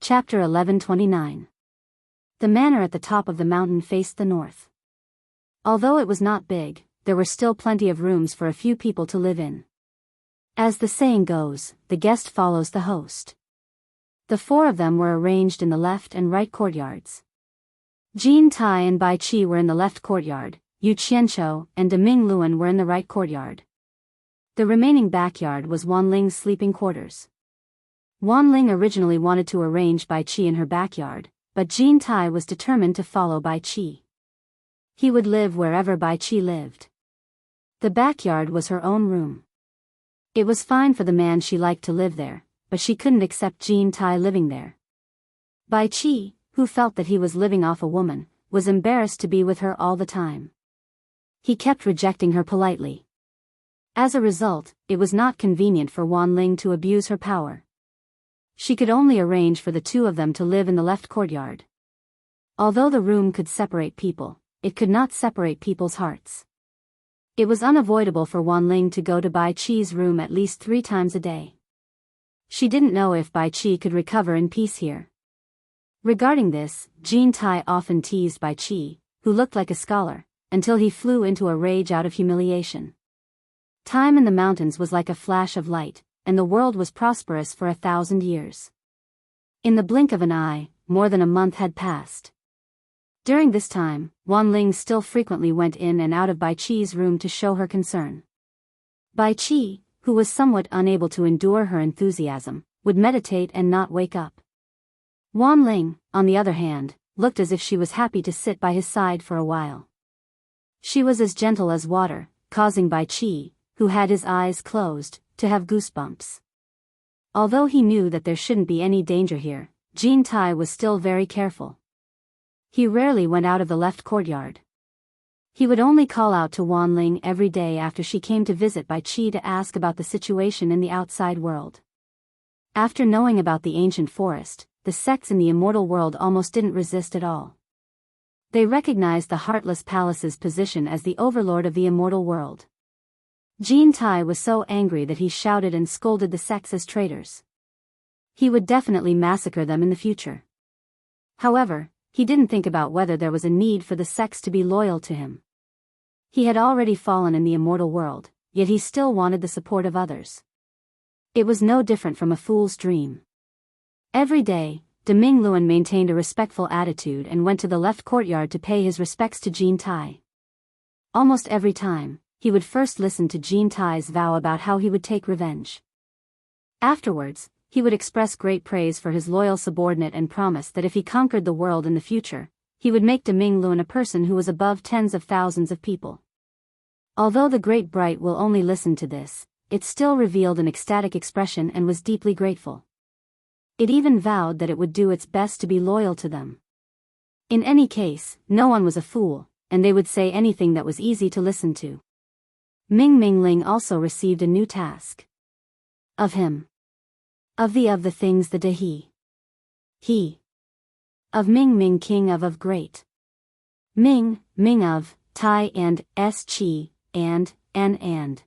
Chapter 1129. The manor at the top of the mountain faced the north. Although it was not big, there were still plenty of rooms for a few people to live in. As the saying goes, the guest follows the host. The four of them were arranged in the left and right courtyards. Jin Tai and Bai Qi were in the left courtyard, Yu Qianqiu and De Ming Luan were in the right courtyard. The remaining backyard was Wan Ling's sleeping quarters. Wan Ling originally wanted to arrange Bai Qi in her backyard, but Jin Tai was determined to follow Bai Qi. He would live wherever Bai Qi lived. The backyard was her own room. It was fine for the man she liked to live there, but she couldn't accept Jin Tai living there. Bai Qi, who felt that he was living off a woman, was embarrassed to be with her all the time. He kept rejecting her politely. As a result, it was not convenient for Wan Ling to abuse her power. She could only arrange for the two of them to live in the left courtyard. Although the room could separate people, it could not separate people's hearts. It was unavoidable for Wan Ling to go to Bai Qi's room at least 3 times a day. She didn't know if Bai Qi could recover in peace here. Regarding this, Jin Tai often teased Bai Qi, who looked like a scholar, until he flew into a rage out of humiliation. Time in the mountains was like a flash of light, and the world was prosperous for 1,000 years. In the blink of an eye, more than a month had passed. During this time, Wan Ling still frequently went in and out of Bai Qi's room to show her concern. Bai Qi, who was somewhat unable to endure her enthusiasm, would meditate and not wake up. Wan Ling, on the other hand, looked as if she was happy to sit by his side for a while. She was as gentle as water, causing Bai Qi, who had his eyes closed, to have goosebumps. Although he knew that there shouldn't be any danger here, Jin Tai was still very careful. He rarely went out of the left courtyard. He would only call out to Wan Ling every day after she came to visit Bai Qi to ask about the situation in the outside world. After knowing about the ancient forest, the sects in the immortal world almost didn't resist at all. They recognized the Heartless Palace's position as the overlord of the immortal world. Jin Tai was so angry that he shouted and scolded the sects as traitors. He would definitely massacre them in the future. However, he didn't think about whether there was a need for the sects to be loyal to him. He had already fallen in the immortal world, yet he still wanted the support of others. It was no different from a fool's dream. Every day, De Ming Luan maintained a respectful attitude and went to the left courtyard to pay his respects to Jin Tai. Almost every time, he would first listen to Jin Tai's vow about how he would take revenge. Afterwards, he would express great praise for his loyal subordinate and promise that if he conquered the world in the future, he would make De Ming Luan a person who was above tens of thousands of people. Although the Great Bright will only listen to this, it still revealed an ecstatic expression and was deeply grateful. It even vowed that it would do its best to be loyal to them. In any case, no one was a fool, and they would say anything that was easy to listen to. Ming Ling also received a new task. Of him. Of the things the he. Of Ming king of great. Ming of, Tai and, Qi, and, and.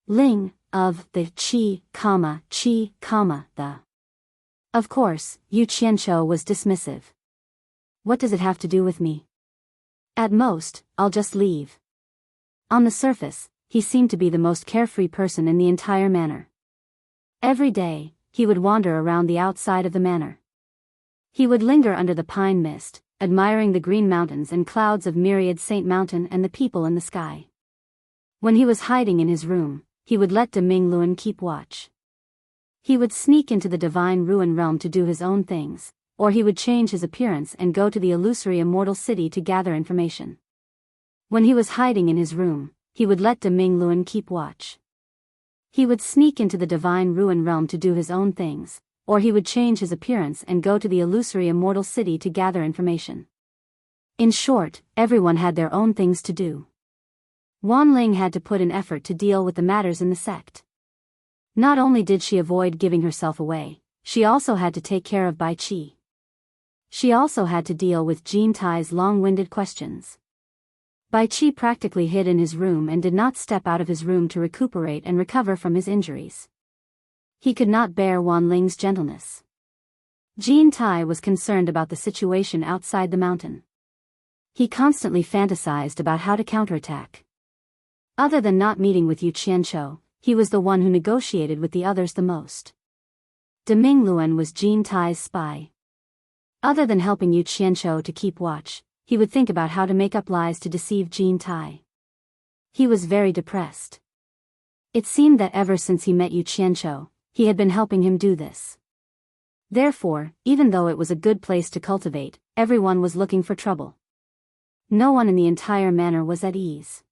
Ling, of the Qi, the. Of course, Yu Qianqiu was dismissive. What does it have to do with me? At most, I'll just leave. On the surface, he seemed to be the most carefree person in the entire manor. Every day, he would wander around the outside of the manor. He would linger under the pine mist, admiring the green mountains and clouds of myriad Saint Mountain and the people in the sky. When he was hiding in his room, he would let De Ming Luan keep watch. He would sneak into the divine ruin realm to do his own things, or he would change his appearance and go to the illusory immortal city to gather information. When he was hiding in his room, he would let De Ming Luan keep watch. He would sneak into the divine ruin realm to do his own things, or he would change his appearance and go to the illusory immortal city to gather information. In short, everyone had their own things to do. Wan Ling had to put in effort to deal with the matters in the sect. Not only did she avoid giving herself away, she also had to take care of Bai Qi. She also had to deal with Jin Tai's long-winded questions. Bai Qi practically hid in his room and did not step out of his room to recuperate and recover from his injuries. He could not bear Wan Ling's gentleness. Jean Tai was concerned about the situation outside the mountain. He constantly fantasized about how to counterattack. Other than not meeting with Yu Qianqiu, he was the one who negotiated with the others the most. Deming Luan was Jean Tai's spy. Other than helping Yu Qianqiu to keep watch, he would think about how to make up lies to deceive Jean Tai. He was very depressed. It seemed that ever since he met Yu Qianqiu, he had been helping him do this. Therefore, even though it was a good place to cultivate, everyone was looking for trouble. No one in the entire manor was at ease.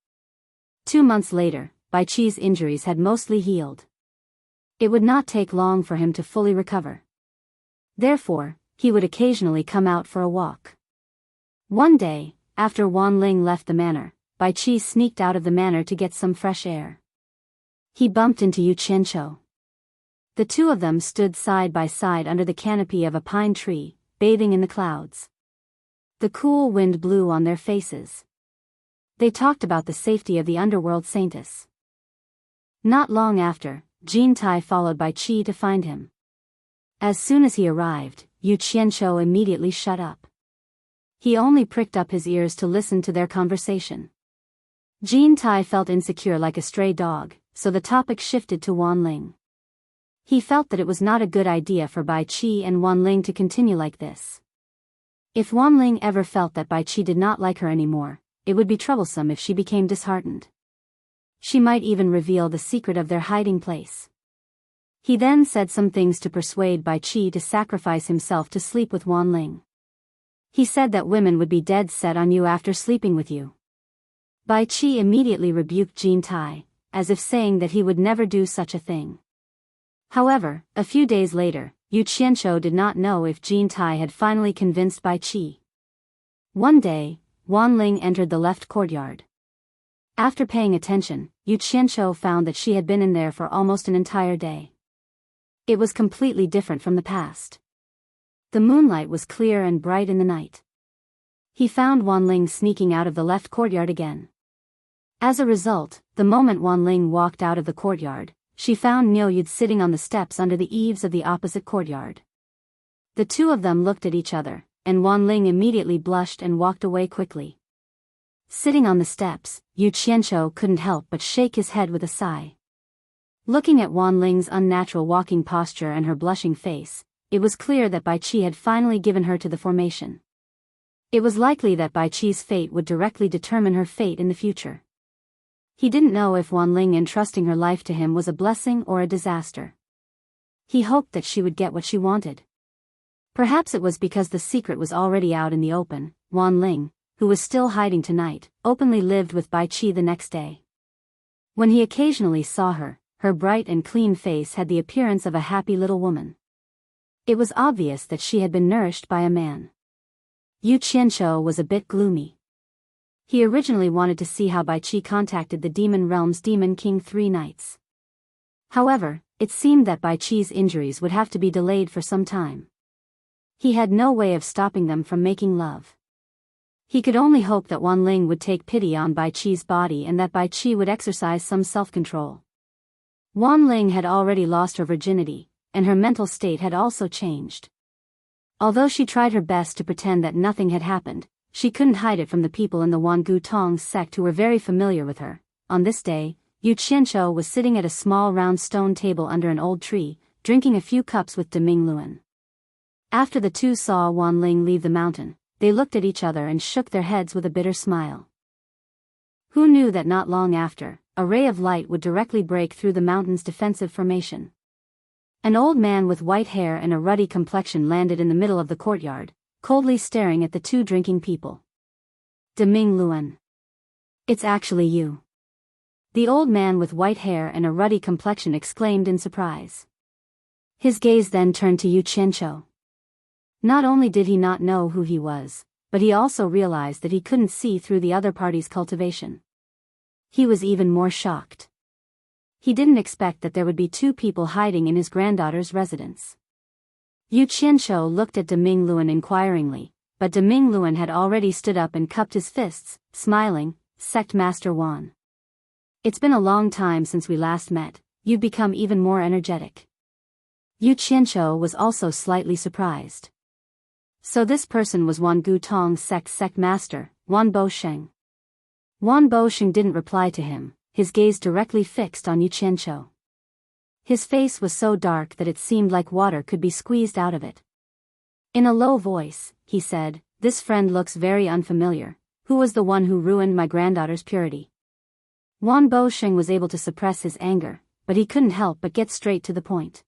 2 months later, Bai Qi's injuries had mostly healed. It would not take long for him to fully recover. Therefore, he would occasionally come out for a walk. One day, after Wan Ling left the manor, Bai Qi sneaked out of the manor to get some fresh air. He bumped into Yu Qianqiu. The two of them stood side by side under the canopy of a pine tree, bathing in the clouds. The cool wind blew on their faces. They talked about the safety of the underworld saintess. Not long after, Jean Tai followed Bai Qi to find him. As soon as he arrived, Yu Qianqiu immediately shut up. He only pricked up his ears to listen to their conversation. Jean Tai felt insecure like a stray dog, so the topic shifted to Wan Ling. He felt that it was not a good idea for Bai Qi and Wan Ling to continue like this. If Wan Ling ever felt that Bai Qi did not like her anymore, it would be troublesome if she became disheartened. She might even reveal the secret of their hiding place. He then said some things to persuade Bai Qi to sacrifice himself to sleep with Wan Ling. He said that women would be dead set on you after sleeping with you. Bai Qi immediately rebuked Jean Tai, as if saying that he would never do such a thing. However, a few days later, Yu Qianqiu did not know if Jean Tai had finally convinced Bai Qi. One day, Wan Ling entered the left courtyard. After paying attention, Yu Qianqiu found that she had been in there for almost an entire day. It was completely different from the past. The moonlight was clear and bright in the night. He found Wan Ling sneaking out of the left courtyard again. As a result, the moment Wan Ling walked out of the courtyard, she found Niu Yud sitting on the steps under the eaves of the opposite courtyard. The two of them looked at each other, and Wan Ling immediately blushed and walked away quickly. Sitting on the steps, Yu Qianqiu couldn't help but shake his head with a sigh. Looking at Wan Ling's unnatural walking posture and her blushing face, it was clear that Bai Qi had finally given her to the formation. It was likely that Bai Qi's fate would directly determine her fate in the future. He didn't know if Wan Ling entrusting her life to him was a blessing or a disaster. He hoped that she would get what she wanted. Perhaps it was because the secret was already out in the open. Wan Ling, who was still hiding tonight, openly lived with Bai Qi the next day. When he occasionally saw her, her bright and clean face had the appearance of a happy little woman. It was obvious that she had been nourished by a man. Yu Qianqiu was a bit gloomy. He originally wanted to see how Bai Qi contacted the Demon Realm's Demon King 3 nights. However, it seemed that Bai Qi's injuries would have to be delayed for some time. He had no way of stopping them from making love. He could only hope that Wan Ling would take pity on Bai Qi's body and that Bai Qi would exercise some self-control. Wan Ling had already lost her virginity, and her mental state had also changed. Although she tried her best to pretend that nothing had happened, she couldn't hide it from the people in the Wangu Tong sect who were very familiar with her. On this day, Yu Qianqiu was sitting at a small round stone table under an old tree, drinking a few cups with Deming Luan. After the two saw Wan Ling leave the mountain, they looked at each other and shook their heads with a bitter smile. Who knew that not long after, a ray of light would directly break through the mountain's defensive formation. An old man with white hair and a ruddy complexion landed in the middle of the courtyard, coldly staring at the two drinking people. Deming Luan. It's actually you. The old man with white hair and a ruddy complexion exclaimed in surprise. His gaze then turned to Yu Qianqiu. Not only did he not know who he was, but he also realized that he couldn't see through the other party's cultivation. He was even more shocked. He didn't expect that there would be two people hiding in his granddaughter's residence. Yu Qianqiu looked at Deming Luan inquiringly, but Deming Luan had already stood up and cupped his fists, smiling. Sect Master Wan. It's been a long time since we last met, you've become even more energetic. Yu Qianqiu was also slightly surprised. So this person was Wan Gutong's sect master, Wan Bosheng. Wan Bosheng didn't reply to him, his gaze directly fixed on Yu Qianqiu. His face was so dark that it seemed like water could be squeezed out of it. In a low voice, he said, "This friend looks very unfamiliar. Who was the one who ruined my granddaughter's purity?" Wan Bosheng was able to suppress his anger, but he couldn't help but get straight to the point.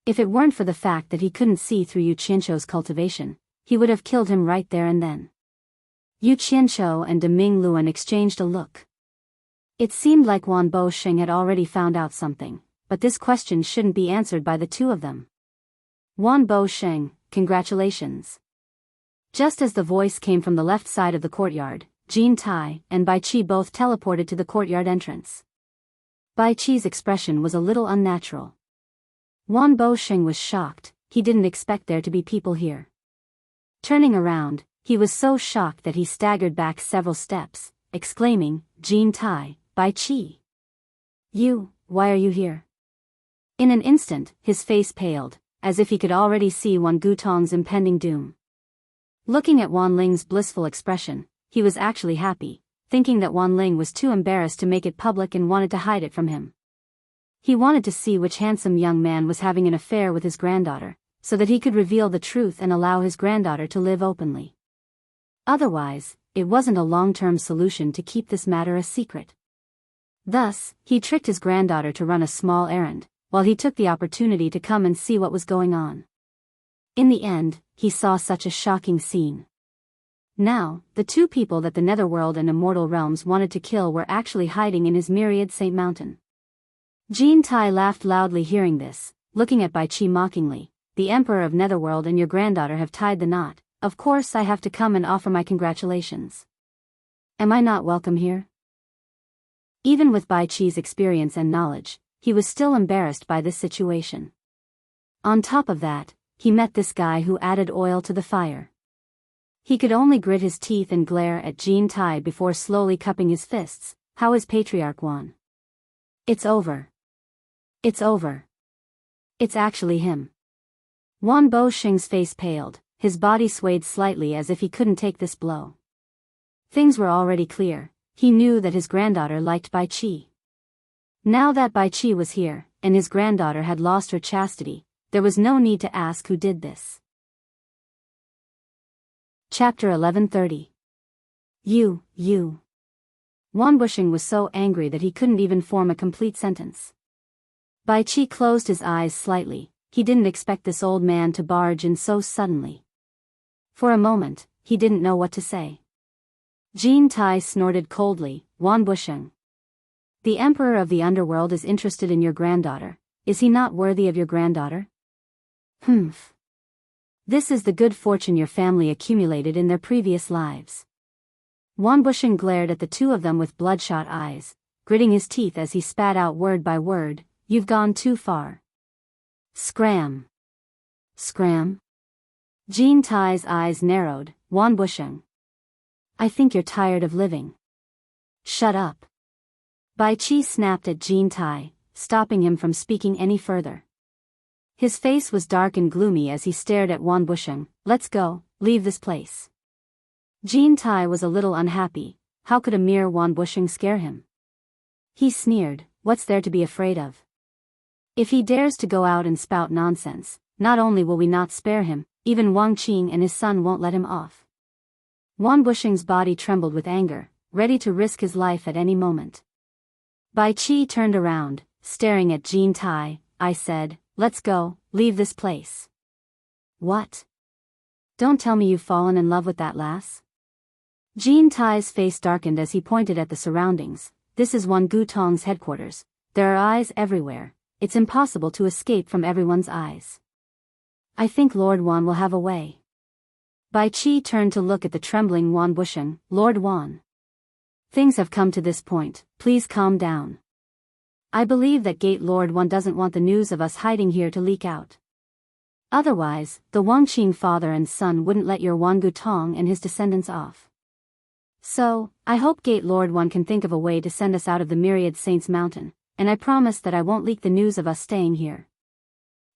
If it weren't for the fact that he couldn't see through Yu Qianqiu's cultivation, he would have killed him right there and then. Yu Qianqiu and De Ming Luan exchanged a look. It seemed like Wan Bosheng had already found out something, but this question shouldn't be answered by the two of them. "Wan Bosheng, congratulations." Just as the voice came from the left side of the courtyard, Jin Tai and Bai Qi both teleported to the courtyard entrance. Bai Qi's expression was a little unnatural. Wan Bosheng was shocked, he didn't expect there to be people here. Turning around, he was so shocked that he staggered back several steps, exclaiming, "Jin Tai, Bai Qi. Why are you here?" In an instant, his face paled, as if he could already see Wan Gutong's impending doom. Looking at Wan Ling's blissful expression, he was actually happy, thinking that Wan Ling was too embarrassed to make it public and wanted to hide it from him. He wanted to see which handsome young man was having an affair with his granddaughter, so that he could reveal the truth and allow his granddaughter to live openly. Otherwise, it wasn't a long-term solution to keep this matter a secret. Thus, he tricked his granddaughter to run a small errand, while he took the opportunity to come and see what was going on. In the end, he saw such a shocking scene. Now, the two people that the Netherworld and Immortal Realms wanted to kill were actually hiding in his myriad Saint Mountain. Jin Tai laughed loudly hearing this, looking at Bai Qi mockingly. "The Emperor of Netherworld and your granddaughter have tied the knot. Of course I have to come and offer my congratulations. Am I not welcome here?" Even with Bai Qi's experience and knowledge, he was still embarrassed by this situation. On top of that, he met this guy who added oil to the fire. He could only grit his teeth and glare at Jin Tai before slowly cupping his fists. "How is Patriarch Wan?" "It's over. It's over. It's actually him." Wan Bosheng's face paled, his body swayed slightly as if he couldn't take this blow. Things were already clear, he knew that his granddaughter liked Bai Qi. Now that Bai Qi was here, and his granddaughter had lost her chastity, there was no need to ask who did this. Chapter 1130. You. Wan Bosheng was so angry that he couldn't even form a complete sentence. Bai Qi closed his eyes slightly, he didn't expect this old man to barge in so suddenly. For a moment, he didn't know what to say. Jin Tai snorted coldly, "Wan Bosheng. The Emperor of the Underworld is interested in your granddaughter. Is he not worthy of your granddaughter?" "Humph. This is the good fortune your family accumulated in their previous lives." Wan Bosheng glared at the two of them with bloodshot eyes, gritting his teeth as he spat out word by word, "You've gone too far." Scram. Scram? Jin Tai's eyes narrowed, "Wan Bosheng. I think you're tired of living. Shut up." Bai Qi snapped at Jin Tai, stopping him from speaking any further. His face was dark and gloomy as he stared at Wan Bosheng. "Let's go, leave this place." Jin Tai was a little unhappy. How could a mere Wan Bosheng scare him? He sneered, "What's there to be afraid of? If he dares to go out and spout nonsense, not only will we not spare him, even Wang Qing and his son won't let him off." Wan Bosheng's body trembled with anger, ready to risk his life at any moment. Bai Qi turned around, staring at Jin Tai. "I said, let's go, leave this place." "What? Don't tell me you've fallen in love with that lass?" Jin Tai's face darkened as he pointed at the surroundings. "This is Wan Gutong's headquarters. There are eyes everywhere. It's impossible to escape from everyone's eyes. I think Lord Wan will have a way." Bai Qi turned to look at the trembling Wan Bosheng. "Lord Wan. Things have come to this point, please calm down. I believe that Gate Lord Wan doesn't want the news of us hiding here to leak out. Otherwise, the Wang Qing father and son wouldn't let your Wan Gutong and his descendants off. So, I hope Gate Lord Wan can think of a way to send us out of the Myriad Saints Mountain, and I promise that I won't leak the news of us staying here."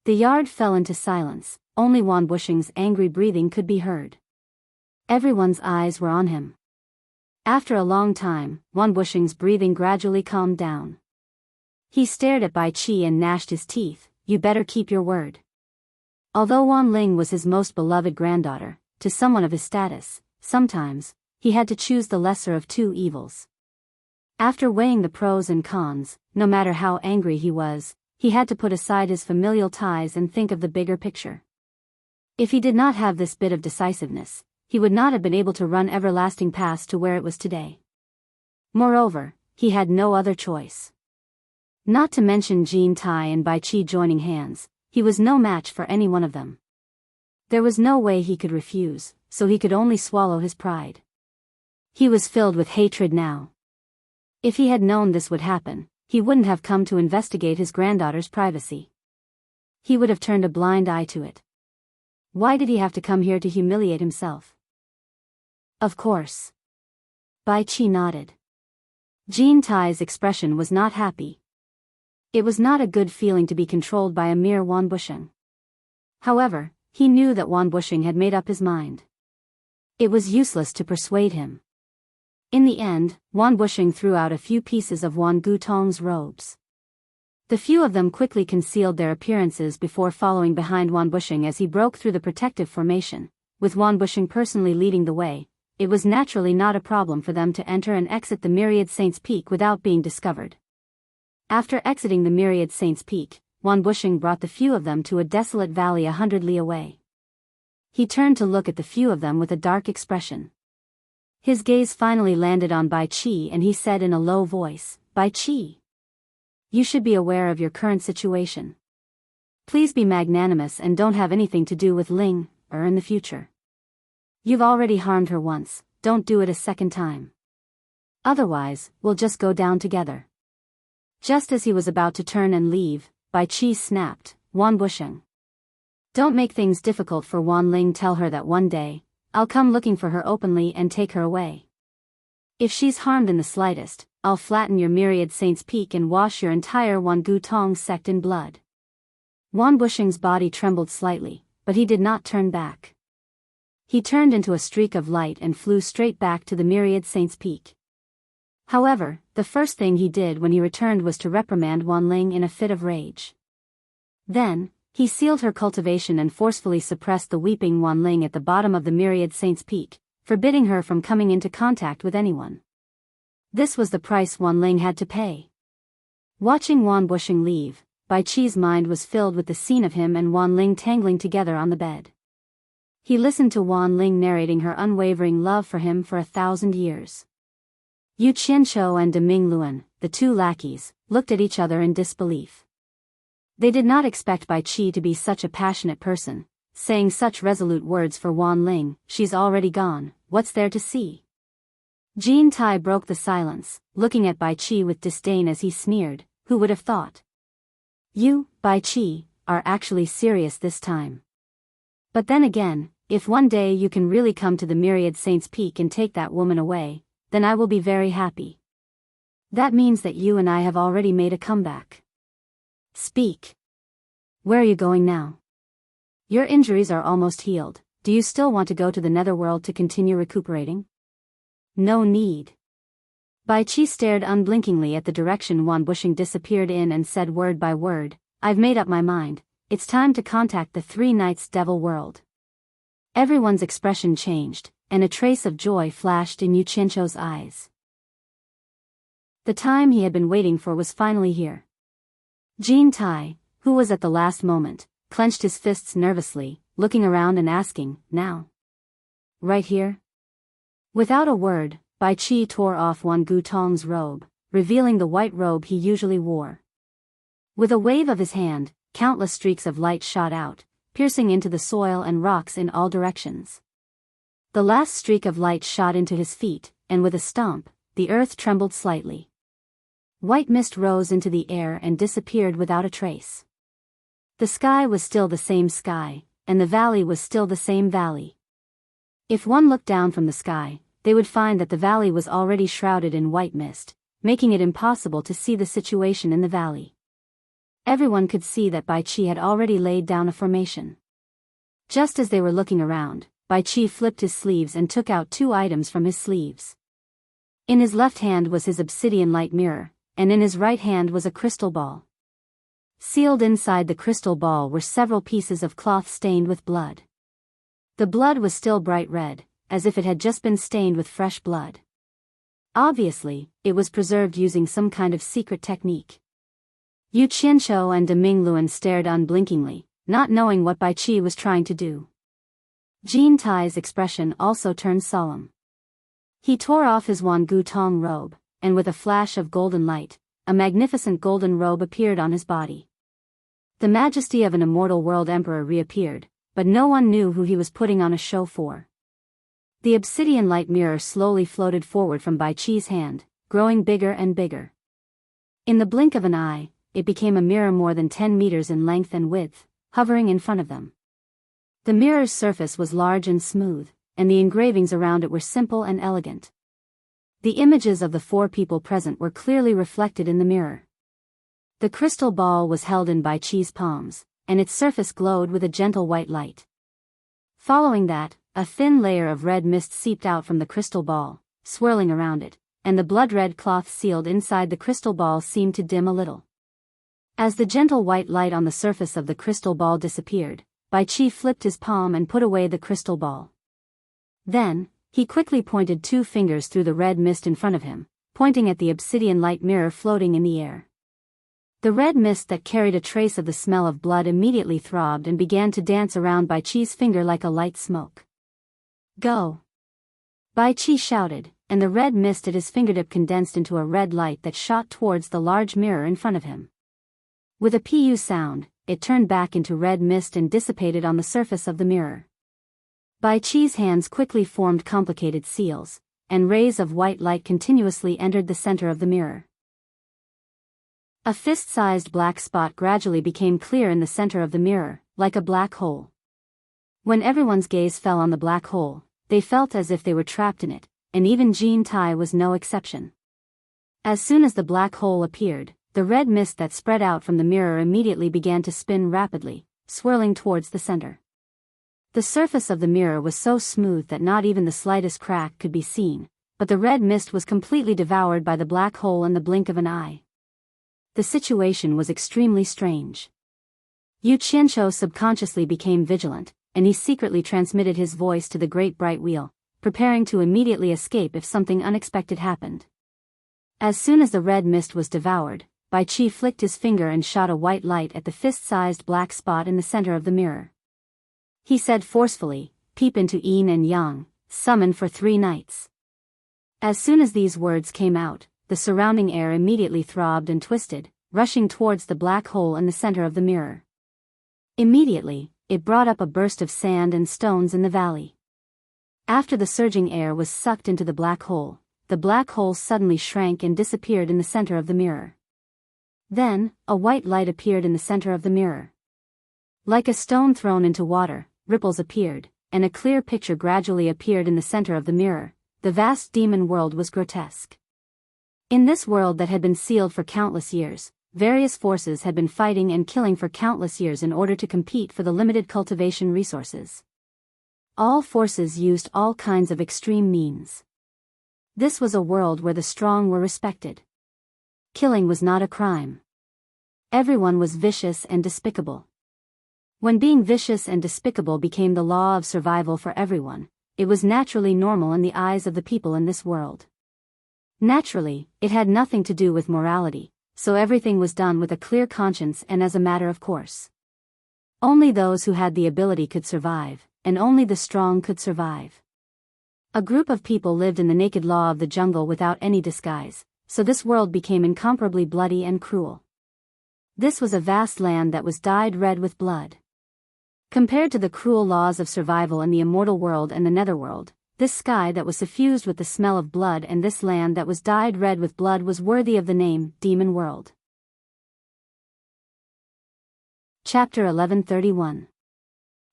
The yard fell into silence, only Wan Bushing's angry breathing could be heard. Everyone's eyes were on him. After a long time, Wan Bushing's breathing gradually calmed down. He stared at Bai Qi and gnashed his teeth. You better keep your word. Although Wan Ling was his most beloved granddaughter, to someone of his status, sometimes, he had to choose the lesser of two evils. After weighing the pros and cons, no matter how angry he was, he had to put aside his familial ties and think of the bigger picture. If he did not have this bit of decisiveness, he would not have been able to run everlasting past to where it was today. Moreover, he had no other choice. Not to mention Jean Tai and Bai Qi joining hands, he was no match for any one of them. There was no way he could refuse, so he could only swallow his pride. He was filled with hatred now. If he had known this would happen, he wouldn't have come to investigate his granddaughter's privacy. He would have turned a blind eye to it. Why did he have to come here to humiliate himself? Of course. Bai Qi nodded. Jean Tai's expression was not happy. It was not a good feeling to be controlled by a mere Wan Bushing. However, he knew that Wan Bushing had made up his mind. It was useless to persuade him. In the end, Wan Bushing threw out a few pieces of Wan Gutong's robes. The few of them quickly concealed their appearances before following behind Wan Bushing as he broke through the protective formation. With Wan Bushing personally leading the way, it was naturally not a problem for them to enter and exit the Myriad Saints' Peak without being discovered. After exiting the Myriad Saints' Peak, Wan Bushing brought the few of them to a desolate valley 100 li away. He turned to look at the few of them with a dark expression. His gaze finally landed on Bai Qi and he said in a low voice, Bai Qi, you should be aware of your current situation. Please be magnanimous and don't have anything to do with Ling, in the future. You've already harmed her once, don't do it a second time. Otherwise, we'll just go down together. Just as he was about to turn and leave, Bai Qi snapped, Wan Bushing. Don't make things difficult for Wan Ling. Tell her that one day, I'll come looking for her openly and take her away. If she's harmed in the slightest, I'll flatten your Myriad Saints' Peak and wash your entire Wan Gutong sect in blood. Wan Bushing's body trembled slightly, but he did not turn back. He turned into a streak of light and flew straight back to the Myriad Saints' Peak. However, the first thing he did when he returned was to reprimand Wan Ling in a fit of rage. Then, he sealed her cultivation and forcefully suppressed the weeping Wan Ling at the bottom of the Myriad Saints' Peak, forbidding her from coming into contact with anyone. This was the price Wan Ling had to pay. Watching Wan Bushing leave, Bai Qi's mind was filled with the scene of him and Wan Ling tangling together on the bed. He listened to Wan Ling narrating her unwavering love for him for 1,000 years. Yu Qianqiu and De Ming Luan, the two lackeys, looked at each other in disbelief. They did not expect Bai Qi to be such a passionate person, saying such resolute words for Wan Ling. She's already gone, what's there to see? Jean Tai broke the silence, looking at Bai Qi with disdain as he sneered, who would have thought? You, Bai Qi, are actually serious this time. But then again, if one day you can really come to the Myriad Saints' Peak and take that woman away, then I will be very happy. That means that you and I have already made a comeback. Speak. Where are you going now? Your injuries are almost healed. Do you still want to go to the netherworld to continue recuperating? No need. Bai Qi stared unblinkingly at the direction Wan Bushing disappeared in and said word by word, I've made up my mind, it's time to contact the Three Knights Devil World. Everyone's expression changed, and a trace of joy flashed in Yu Qianqiu's eyes. The time he had been waiting for was finally here. Jean Tai, who was at the last moment, clenched his fists nervously, looking around and asking, now? Right here? Without a word, Bai Qi tore off Wan Gutong's robe, revealing the white robe he usually wore. With a wave of his hand, countless streaks of light shot out, piercing into the soil and rocks in all directions. The last streak of light shot into his feet, and with a stomp, the earth trembled slightly. White mist rose into the air and disappeared without a trace. The sky was still the same sky, and the valley was still the same valley. If one looked down from the sky, they would find that the valley was already shrouded in white mist, making it impossible to see the situation in the valley. Everyone could see that Bai Qi had already laid down a formation. Just as they were looking around, Bai Qi flipped his sleeves and took out 2 items from his sleeves. In his left hand was his obsidian light mirror, and in his right hand was a crystal ball. Sealed inside the crystal ball were several pieces of cloth stained with blood. The blood was still bright red, as if it had just been stained with fresh blood. Obviously, it was preserved using some kind of secret technique. Yu Qianqiu and De Mingluan stared unblinkingly, not knowing what Bai Qi was trying to do. Jin Tai's expression also turned solemn. He tore off his Wangu Tong robe, and with a flash of golden light, a magnificent golden robe appeared on his body. The majesty of an immortal world emperor reappeared, but no one knew who he was putting on a show for. The obsidian light mirror slowly floated forward from Bai Qi's hand, growing bigger and bigger. In the blink of an eye, it became a mirror more than 10 meters in length and width, hovering in front of them. The mirror's surface was large and smooth, and the engravings around it were simple and elegant. The images of the 4 people present were clearly reflected in the mirror. The crystal ball was held in Bai Qi's palms, and its surface glowed with a gentle white light. Following that, a thin layer of red mist seeped out from the crystal ball, swirling around it, and the blood-red cloth sealed inside the crystal ball seemed to dim a little. As the gentle white light on the surface of the crystal ball disappeared, Bai Qi flipped his palm and put away the crystal ball. Then, he quickly pointed 2 fingers through the red mist in front of him, pointing at the obsidian light mirror floating in the air. The red mist that carried a trace of the smell of blood immediately throbbed and began to dance around Bai Qi's finger like a light smoke. "Go!" Bai Qi shouted, and the red mist at his fingertip condensed into a red light that shot towards the large mirror in front of him. With a pu sound, it turned back into red mist and dissipated on the surface of the mirror. Bai Qi's hands quickly formed complicated seals, and rays of white light continuously entered the center of the mirror. A fist-sized black spot gradually became clear in the center of the mirror, like a black hole. When everyone's gaze fell on the black hole, they felt as if they were trapped in it, and even Jin Tai was no exception. As soon as the black hole appeared, the red mist that spread out from the mirror immediately began to spin rapidly, swirling towards the center. The surface of the mirror was so smooth that not even the slightest crack could be seen, but the red mist was completely devoured by the black hole in the blink of an eye. The situation was extremely strange. Yu Qianqiu subconsciously became vigilant, and he secretly transmitted his voice to the great bright wheel, preparing to immediately escape if something unexpected happened. As soon as the red mist was devoured, Bai Qi flicked his finger and shot a white light at the fist-sized black spot in the center of the mirror. He said forcefully, "Peep into yin and yang, summon for 3 nights." As soon as these words came out, the surrounding air immediately throbbed and twisted, rushing towards the black hole in the center of the mirror. Immediately, it brought up a burst of sand and stones in the valley. After the surging air was sucked into the black hole suddenly shrank and disappeared in the center of the mirror. Then, a white light appeared in the center of the mirror. Like a stone thrown into water, ripples appeared, and a clear picture gradually appeared in the center of the mirror. The vast demon world was grotesque. In this world that had been sealed for countless years, various forces had been fighting and killing for countless years in order to compete for the limited cultivation resources. All forces used all kinds of extreme means. This was a world where the strong were respected. Killing was not a crime. Everyone was vicious and despicable. When being vicious and despicable became the law of survival for everyone, it was naturally normal in the eyes of the people in this world. Naturally, it had nothing to do with morality, so everything was done with a clear conscience and as a matter of course. Only those who had the ability could survive, and only the strong could survive. A group of people lived in the naked law of the jungle without any disguise, so this world became incomparably bloody and cruel. This was a vast land that was dyed red with blood. Compared to the cruel laws of survival in the immortal world and the netherworld, this sky that was suffused with the smell of blood and this land that was dyed red with blood was worthy of the name Demon World. Chapter 1131.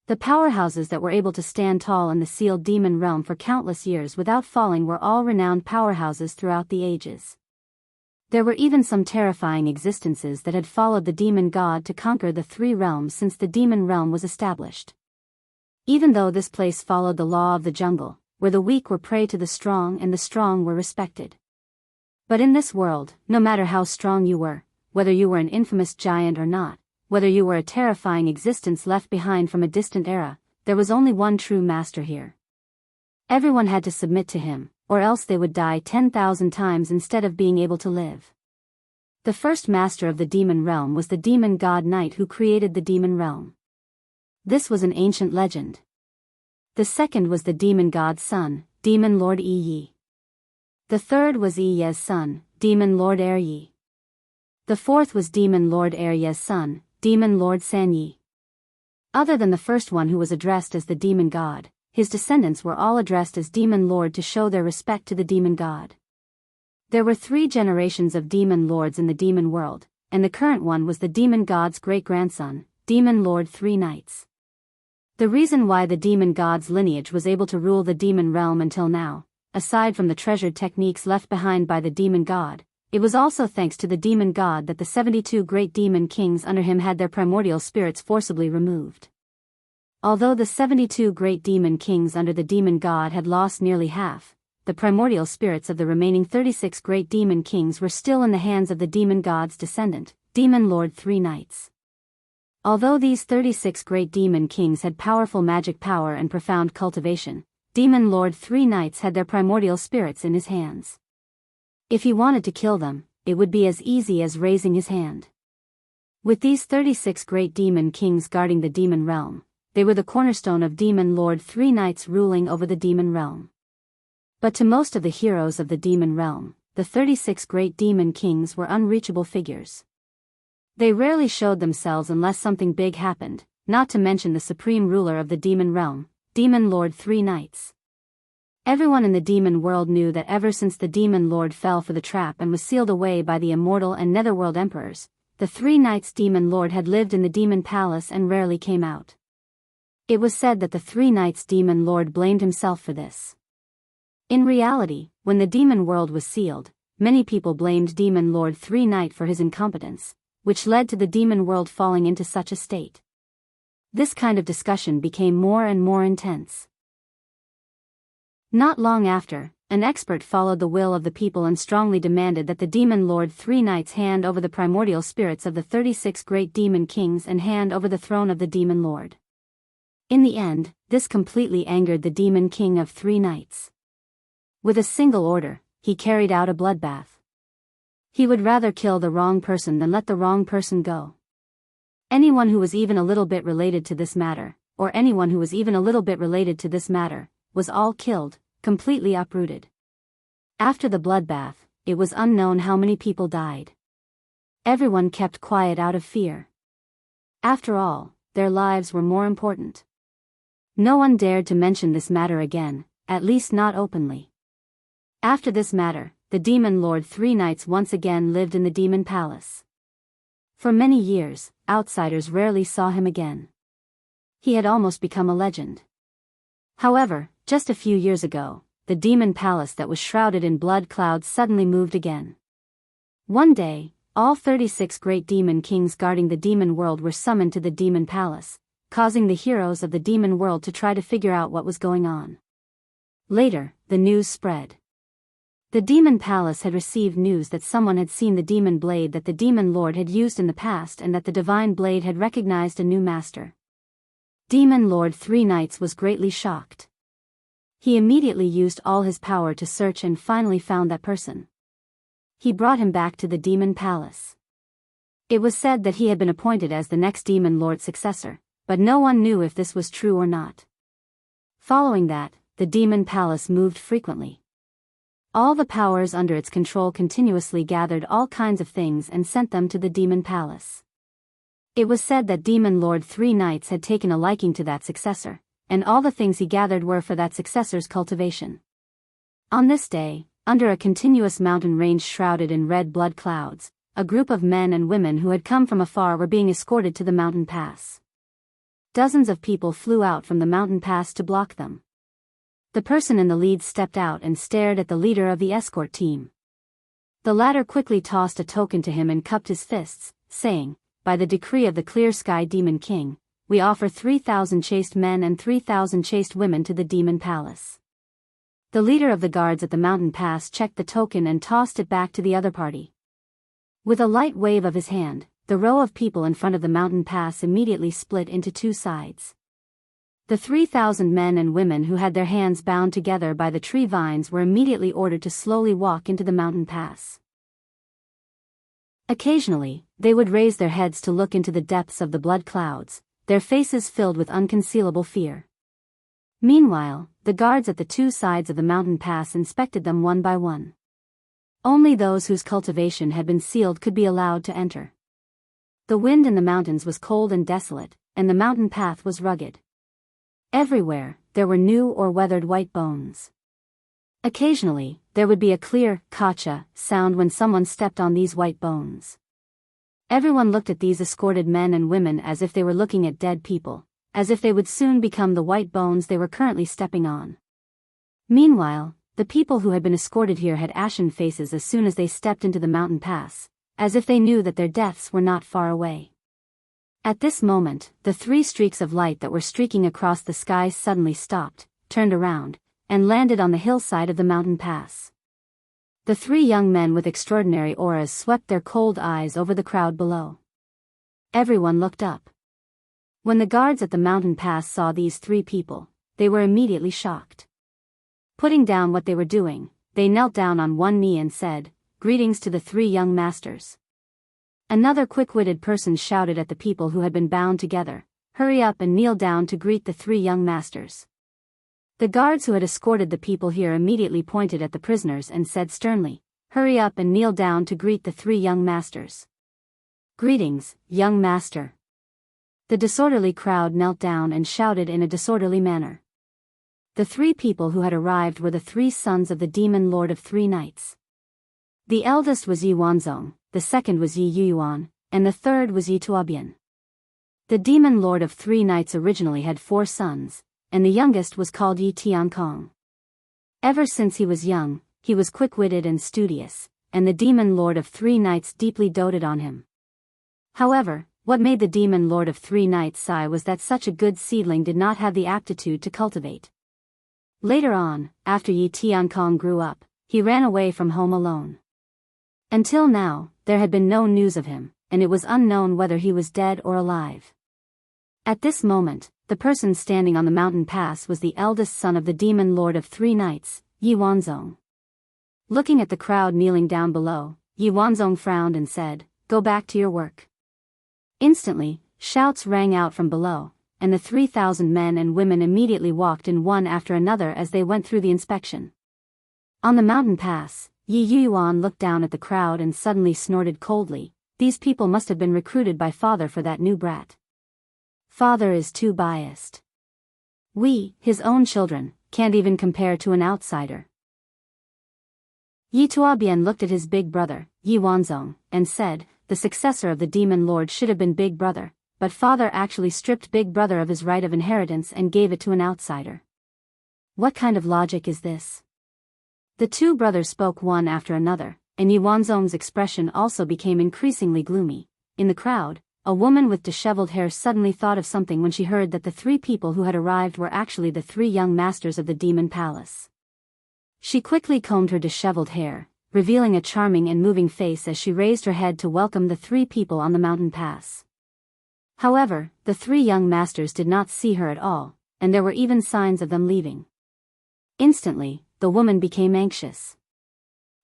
The powerhouses that were able to stand tall in the sealed demon realm for countless years without falling were all renowned powerhouses throughout the ages. There were even some terrifying existences that had followed the demon god to conquer the three realms since the demon realm was established. Even though this place followed the law of the jungle, where the weak were prey to the strong and the strong were respected. But in this world, no matter how strong you were, whether you were an infamous giant or not, whether you were a terrifying existence left behind from a distant era, there was only one true master here. Everyone had to submit to him, or else they would die 10,000 times instead of being able to live. The first master of the demon realm was the demon god Knight who created the demon realm. This was an ancient legend. The second was the demon god's son, demon lord Yi. The third was Yi's son, demon lord Yi. The fourth was demon lord Yi's son, demon lord Sanyi. Other than the first one who was addressed as the demon god, his descendants were all addressed as demon lord to show their respect to the demon god. There were 3 generations of demon lords in the demon world, and the current one was the demon god's great-grandson, demon lord 3 Knights. The reason why the demon god's lineage was able to rule the demon realm until now, aside from the treasured techniques left behind by the demon god, it was also thanks to the demon god that the 72 great demon kings under him had their primordial spirits forcibly removed. Although the 72 great demon kings under the demon god had lost nearly half, the primordial spirits of the remaining 36 great demon kings were still in the hands of the demon god's descendant, demon lord 3 Knights. Although these 36 great demon kings had powerful magic power and profound cultivation, demon lord 3 Knights had their primordial spirits in his hands. If he wanted to kill them, it would be as easy as raising his hand. With these 36 great demon kings guarding the demon realm, they were the cornerstone of demon lord 3 Knights ruling over the demon realm. But to most of the heroes of the demon realm, the 36 great demon kings were unreachable figures. They rarely showed themselves unless something big happened, not to mention the supreme ruler of the demon realm, demon lord 3 Knights. Everyone in the demon world knew that ever since the demon lord fell for the trap and was sealed away by the immortal and netherworld emperors, the 3 Knights demon lord had lived in the demon palace and rarely came out. It was said that the 3 Knights demon lord blamed himself for this. In reality, when the demon world was sealed, many people blamed demon lord 3 Knight for his incompetence, which led to the demon world falling into such a state. This kind of discussion became more and more intense. Not long after, an expert followed the will of the people and strongly demanded that the demon lord 3 Knights hand over the primordial spirits of the 36 great demon kings and hand over the throne of the demon lord. In the end, this completely angered the demon king of 3 Knights. With a single order, he carried out a bloodbath. He would rather kill the wrong person than let the wrong person go. Anyone who was even a little bit related to this matter, or anyone who was even a little bit related to this matter, was all killed, completely uprooted. After the bloodbath, it was unknown how many people died. Everyone kept quiet out of fear. After all, their lives were more important. No one dared to mention this matter again, at least not openly. After this matter, the demon lord 3 Knights once again lived in the demon palace. For many years, outsiders rarely saw him again. He had almost become a legend. However, just a few years ago, the demon palace that was shrouded in blood clouds suddenly moved again. One day, all 36 great demon kings guarding the demon world were summoned to the demon palace, causing the heroes of the demon world to try to figure out what was going on. Later, the news spread. The demon palace had received news that someone had seen the demon blade that the demon lord had used in the past and that the divine blade had recognized a new master. Demon lord 3 Knights was greatly shocked. He immediately used all his power to search and finally found that person. He brought him back to the demon palace. It was said that he had been appointed as the next demon lord's successor, but no one knew if this was true or not. Following that, the demon palace moved frequently. All the powers under its control continuously gathered all kinds of things and sent them to the demon palace. It was said that demon lord 3 Knights had taken a liking to that successor, and all the things he gathered were for that successor's cultivation. On this day, under a continuous mountain range shrouded in red blood clouds, a group of men and women who had come from afar were being escorted to the mountain pass. Dozens of people flew out from the mountain pass to block them. The person in the lead stepped out and stared at the leader of the escort team. The latter quickly tossed a token to him and cupped his fists, saying, "By the decree of the Clear Sky Demon King, we offer 3,000 chaste men and 3,000 chaste women to the demon palace." The leader of the guards at the mountain pass checked the token and tossed it back to the other party. With a light wave of his hand, the row of people in front of the mountain pass immediately split into two sides. The 3,000 men and women who had their hands bound together by the tree vines were immediately ordered to slowly walk into the mountain pass. Occasionally, they would raise their heads to look into the depths of the blood clouds, their faces filled with unconcealable fear. Meanwhile, the guards at the two sides of the mountain pass inspected them one by one. Only those whose cultivation had been sealed could be allowed to enter. The wind in the mountains was cold and desolate, and the mountain path was rugged. Everywhere, there were new or weathered white bones. Occasionally, there would be a clear, "kacha" sound when someone stepped on these white bones. Everyone looked at these escorted men and women as if they were looking at dead people, as if they would soon become the white bones they were currently stepping on. Meanwhile, the people who had been escorted here had ashen faces as soon as they stepped into the mountain pass, as if they knew that their deaths were not far away. At this moment, the three streaks of light that were streaking across the sky suddenly stopped, turned around, and landed on the hillside of the mountain pass. The three young men with extraordinary auras swept their cold eyes over the crowd below. Everyone looked up. When the guards at the mountain pass saw these three people, they were immediately shocked. Putting down what they were doing, they knelt down on one knee and said, "Greetings to the three young masters." Another quick-witted person shouted at the people who had been bound together, "Hurry up and kneel down to greet the three young masters." The guards who had escorted the people here immediately pointed at the prisoners and said sternly, "Hurry up and kneel down to greet the three young masters." "Greetings, young master." The disorderly crowd knelt down and shouted in a disorderly manner. The three people who had arrived were the three sons of the demon lord of three nights. The eldest was Yi Wanzong, the second was Yi Yuyuan, and the third was Yi Tuobian. The demon lord of three nights originally had 4 sons, and the youngest was called Yi Tiankong. Ever since he was young, he was quick-witted and studious, and the demon lord of three nights deeply doted on him. However, what made the demon lord of three nights sigh was that such a good seedling did not have the aptitude to cultivate. Later on, after Yi Tiankong grew up, he ran away from home alone. Until now, there had been no news of him, and it was unknown whether he was dead or alive. At this moment, the person standing on the mountain pass was the eldest son of the demon lord of three nights, Yi Wanzong. Looking at the crowd kneeling down below, Yi Wanzong frowned and said, "Go back to your work." Instantly, shouts rang out from below, and the 3,000 men and women immediately walked in one after another as they went through the inspection. On the mountain pass, Yi Yuan looked down at the crowd and suddenly snorted coldly, "These people must have been recruited by father for that new brat. Father is too biased. We, his own children, can't even compare to an outsider." Yi Tuobian looked at his big brother, Yi Wanzong, and said, "The successor of the demon lord should have been big brother, but father actually stripped big brother of his right of inheritance and gave it to an outsider. What kind of logic is this?" The two brothers spoke one after another, and Yi Wanzong's expression also became increasingly gloomy. In the crowd, a woman with disheveled hair suddenly thought of something when she heard that the three people who had arrived were actually the three young masters of the demon palace. She quickly combed her disheveled hair, revealing a charming and moving face as she raised her head to welcome the three people on the mountain pass. However, the three young masters did not see her at all, and there were even signs of them leaving. Instantly, the woman became anxious.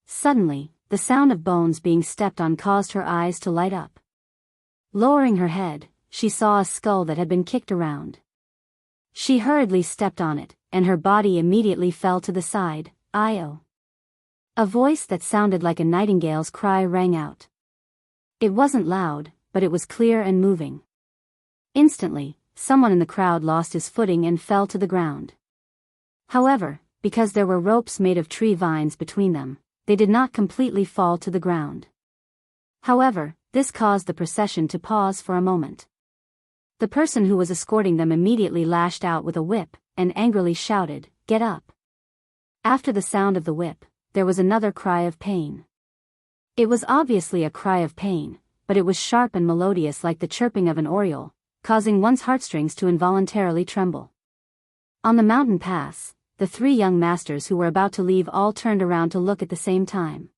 Suddenly, the sound of bones being stepped on caused her eyes to light up. Lowering her head, she saw a skull that had been kicked around. She hurriedly stepped on it, and her body immediately fell to the side. "Io!" A voice that sounded like a nightingale's cry rang out. It wasn't loud, but it was clear and moving. Instantly, someone in the crowd lost his footing and fell to the ground. However, because there were ropes made of tree vines between them, they did not completely fall to the ground. However, this caused the procession to pause for a moment. The person who was escorting them immediately lashed out with a whip, and angrily shouted, "Get up!" After the sound of the whip, there was another cry of pain. It was obviously a cry of pain, but it was sharp and melodious like the chirping of an oriole, causing one's heartstrings to involuntarily tremble. On the mountain pass, the three young masters who were about to leave all turned around to look at the same time.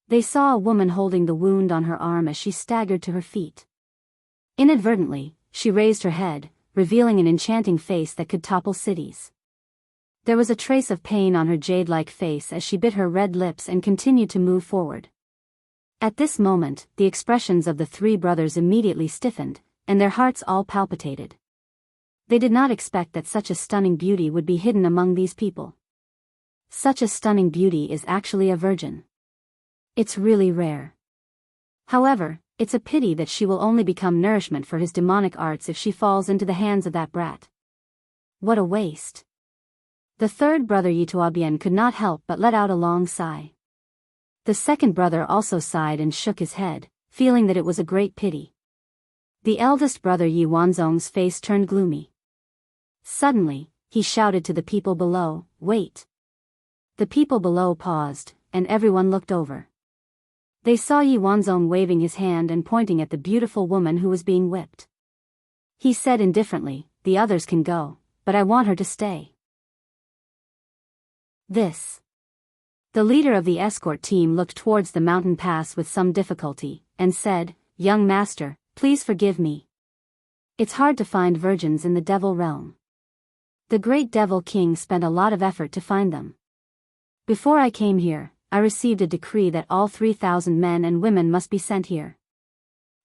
They saw a woman holding the wound on her arm as she staggered to her feet. Inadvertently, she raised her head, revealing an enchanting face that could topple cities. There was a trace of pain on her jade-like face as she bit her red lips and continued to move forward. At this moment, the expressions of the three brothers immediately stiffened, and their hearts all palpitated. They did not expect that such a stunning beauty would be hidden among these people. Such a stunning beauty is actually a virgin. It's really rare. However, it's a pity that she will only become nourishment for his demonic arts if she falls into the hands of that brat. What a waste. The third brother Yituobian could not help but let out a long sigh. The second brother also sighed and shook his head, feeling that it was a great pity. The eldest brother Yi Wanzong's face turned gloomy. Suddenly, he shouted to the people below, "Wait!" The people below paused, and everyone looked over. They saw Yi Wanzong waving his hand and pointing at the beautiful woman who was being whipped. He said indifferently, "The others can go, but I want her to stay." The leader of the escort team looked towards the mountain pass with some difficulty, and said, "Young master, please forgive me. It's hard to find virgins in the devil realm. The great devil king spent a lot of effort to find them. Before I came here, I received a decree that all 3,000 men and women must be sent here.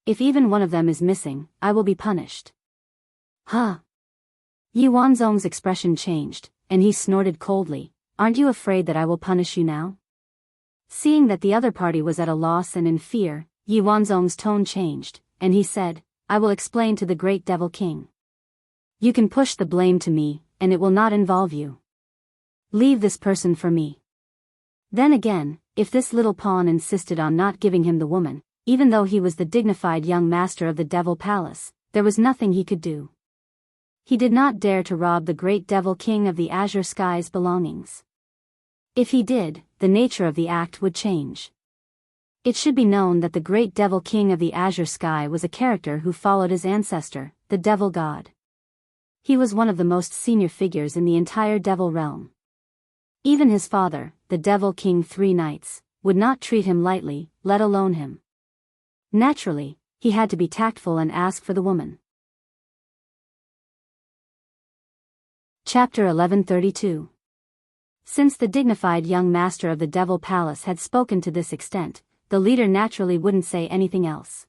If even one of them is missing, I will be punished." Huh? Yi Wanzong's expression changed, and he snorted coldly, "Aren't you afraid that I will punish you now?" Seeing that the other party was at a loss and in fear, Yi Wanzong's tone changed, and he said, "I will explain to the great devil king. You can push the blame to me, and it will not involve you. Leave this person for me." Then again, if this little pawn insisted on not giving him the woman, even though he was the dignified young master of the devil palace, there was nothing he could do. He did not dare to rob the great devil king of the azure sky's belongings. If he did, the nature of the act would change. It should be known that the great devil king of the azure sky was a character who followed his ancestor, the devil god. He was one of the most senior figures in the entire devil realm. Even his father, the devil king 3 Nights, would not treat him lightly, let alone him. Naturally, he had to be tactful and ask for the woman. Chapter 1132. Since the dignified young master of the devil palace had spoken to this extent, the leader naturally wouldn't say anything else.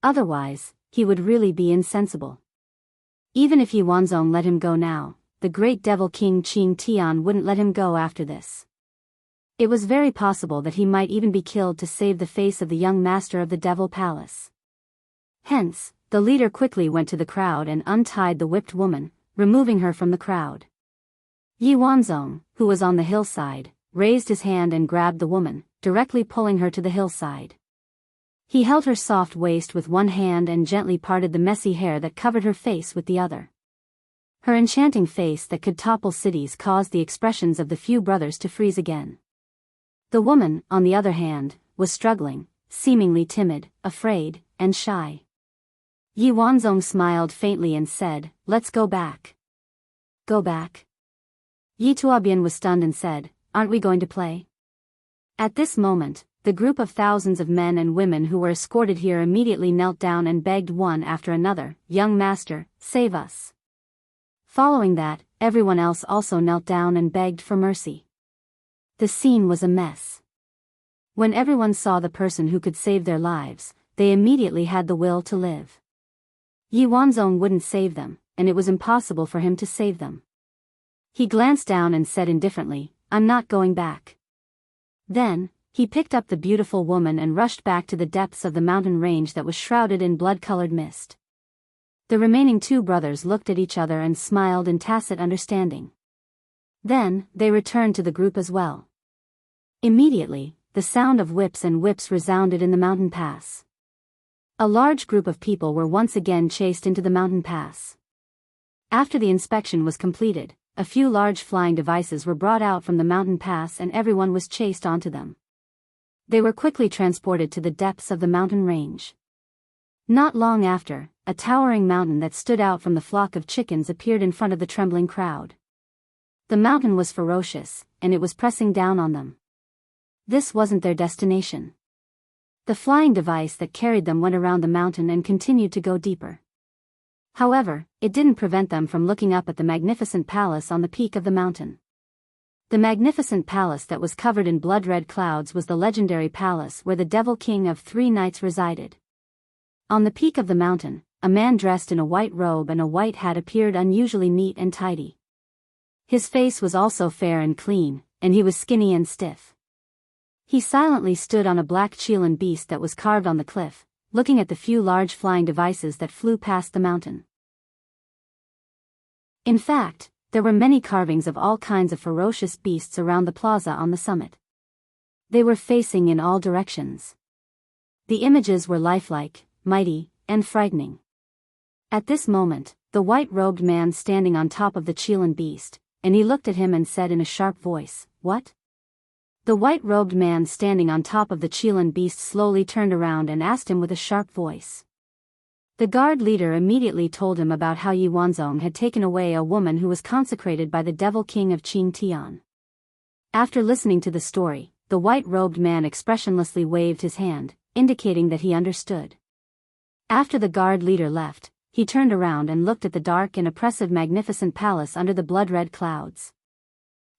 Otherwise, he would really be insensible. Even if Yi Wanzong let him go now, the great devil king Qing Tian wouldn't let him go after this. It was very possible that he might even be killed to save the face of the young master of the devil palace. Hence, the leader quickly went to the crowd and untied the whipped woman, removing her from the crowd. Yi Wanzong, who was on the hillside, raised his hand and grabbed the woman, directly pulling her to the hillside. He held her soft waist with one hand and gently parted the messy hair that covered her face with the other. Her enchanting face that could topple cities caused the expressions of the few brothers to freeze again. The woman, on the other hand, was struggling, seemingly timid, afraid, and shy. Yi Wanzong smiled faintly and said, "Let's go back." "Go back?" Yi Tuobian was stunned and said, "Aren't we going to play?" At this moment, the group of thousands of men and women who were escorted here immediately knelt down and begged one after another, "Young master, save us." Following that, everyone else also knelt down and begged for mercy. The scene was a mess. When everyone saw the person who could save their lives, they immediately had the will to live. Yi Wanzong wouldn't save them, and it was impossible for him to save them. He glanced down and said indifferently, "I'm not going back." Then, he picked up the beautiful woman and rushed back to the depths of the mountain range that was shrouded in blood-colored mist. The remaining 2 brothers looked at each other and smiled in tacit understanding. Then, they returned to the group as well. Immediately, the sound of whips and whips resounded in the mountain pass. A large group of people were once again chased into the mountain pass. After the inspection was completed, a few large flying devices were brought out from the mountain pass and everyone was chased onto them. They were quickly transported to the depths of the mountain range. Not long after, a towering mountain that stood out from the flock of chickens appeared in front of the trembling crowd. The mountain was ferocious, and it was pressing down on them. This wasn't their destination. The flying device that carried them went around the mountain and continued to go deeper. However, it didn't prevent them from looking up at the magnificent palace on the peak of the mountain. The magnificent palace that was covered in blood-red clouds was the legendary palace where the Devil King of 3 Nights resided. On the peak of the mountain, a man dressed in a white robe and a white hat appeared unusually neat and tidy. His face was also fair and clean, and he was skinny and stiff. He silently stood on a black Chelan beast that was carved on the cliff, looking at the few large flying devices that flew past the mountain. In fact, there were many carvings of all kinds of ferocious beasts around the plaza on the summit. They were facing in all directions. The images were lifelike, mighty, and frightening. At this moment, the white-robed man standing on top of the Chelan beast, and he looked at him and said in a sharp voice, "What?" The white-robed man standing on top of the Chelan beast slowly turned around and asked him with a sharp voice. The guard leader immediately told him about how Yi Wanzong had taken away a woman who was consecrated by the Devil King of Qing Tian. After listening to the story, the white-robed man expressionlessly waved his hand, indicating that he understood. After the guard leader left, he turned around and looked at the dark and oppressive magnificent palace under the blood-red clouds.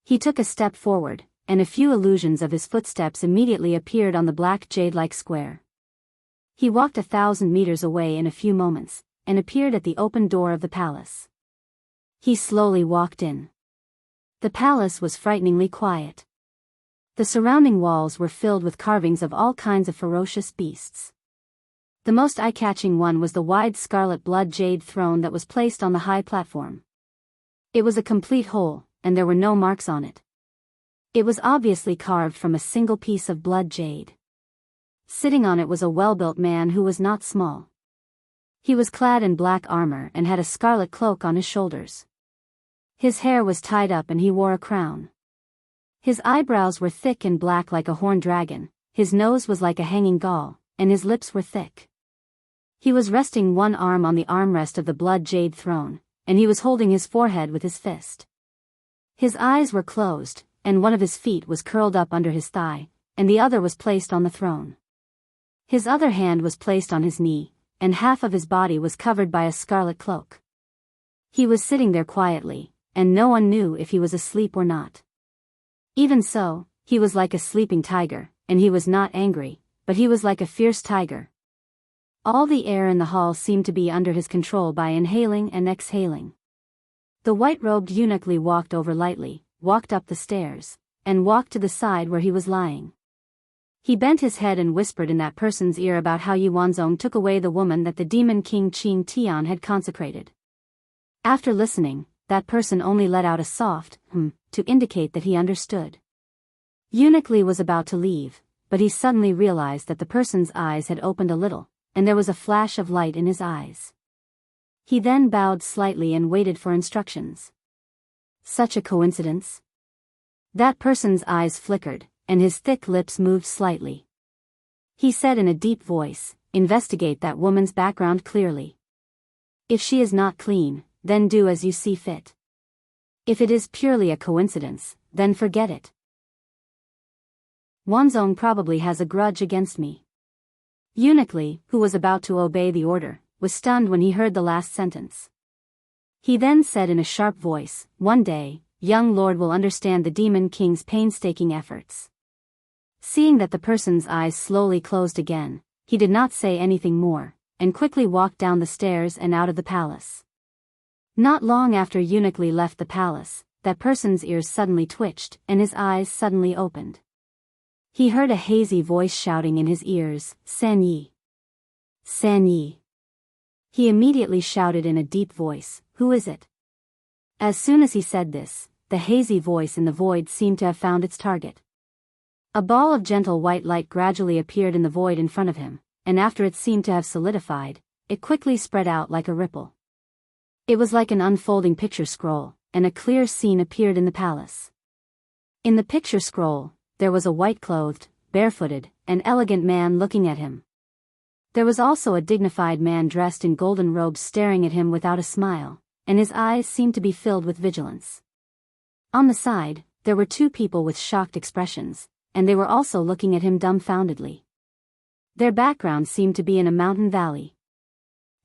He took a step forward, and a few illusions of his footsteps immediately appeared on the black jade-like square. He walked 1,000 meters away in a few moments, and appeared at the open door of the palace. He slowly walked in. The palace was frighteningly quiet. The surrounding walls were filled with carvings of all kinds of ferocious beasts. The most eye-catching one was the wide scarlet blood jade throne that was placed on the high platform. It was a complete whole, and there were no marks on it. It was obviously carved from a single piece of blood jade. Sitting on it was a well-built man who was not small. He was clad in black armor and had a scarlet cloak on his shoulders. His hair was tied up and he wore a crown. His eyebrows were thick and black like a horned dragon, his nose was like a hanging gall, and his lips were thick. He was resting one arm on the armrest of the blood jade throne, and he was holding his forehead with his fist. His eyes were closed, and one of his feet was curled up under his thigh, and the other was placed on the throne. His other hand was placed on his knee, and half of his body was covered by a scarlet cloak. He was sitting there quietly, and no one knew if he was asleep or not. Even so, he was like a sleeping tiger, and he was not angry, but he was like a fierce tiger. All the air in the hall seemed to be under his control by inhaling and exhaling. The white-robed eunuch walked over lightly, walked up the stairs, and walked to the side where he was lying. He bent his head and whispered in that person's ear about how Yi Wanzong took away the woman that the demon king Qing Tian had consecrated. After listening, that person only let out a soft to indicate that he understood. Eunuch was about to leave, but he suddenly realized that the person's eyes had opened a little, and there was a flash of light in his eyes. He then bowed slightly and waited for instructions. Such a coincidence? That person's eyes flickered, and his thick lips moved slightly. He said in a deep voice, "Investigate that woman's background clearly. If she is not clean, then do as you see fit. If it is purely a coincidence, then forget it. Wanzong probably has a grudge against me." Eunuch, who was about to obey the order, was stunned when he heard the last sentence. He then said in a sharp voice, "One day, young lord will understand the demon king's painstaking efforts." Seeing that the person's eyes slowly closed again, he did not say anything more, and quickly walked down the stairs and out of the palace. Not long after Eunuch left the palace, that person's ears suddenly twitched, and his eyes suddenly opened. He heard a hazy voice shouting in his ears, "San Yi! San Yi!" He immediately shouted in a deep voice, "Who is it?" As soon as he said this, the hazy voice in the void seemed to have found its target. A ball of gentle white light gradually appeared in the void in front of him, and after it seemed to have solidified, it quickly spread out like a ripple. It was like an unfolding picture scroll, and a clear scene appeared in the palace. In the picture scroll, there was a white-clothed, barefooted, an elegant man looking at him. There was also a dignified man dressed in golden robes staring at him without a smile, and his eyes seemed to be filled with vigilance. On the side, there were two people with shocked expressions, and they were also looking at him dumbfoundedly. Their background seemed to be in a mountain valley.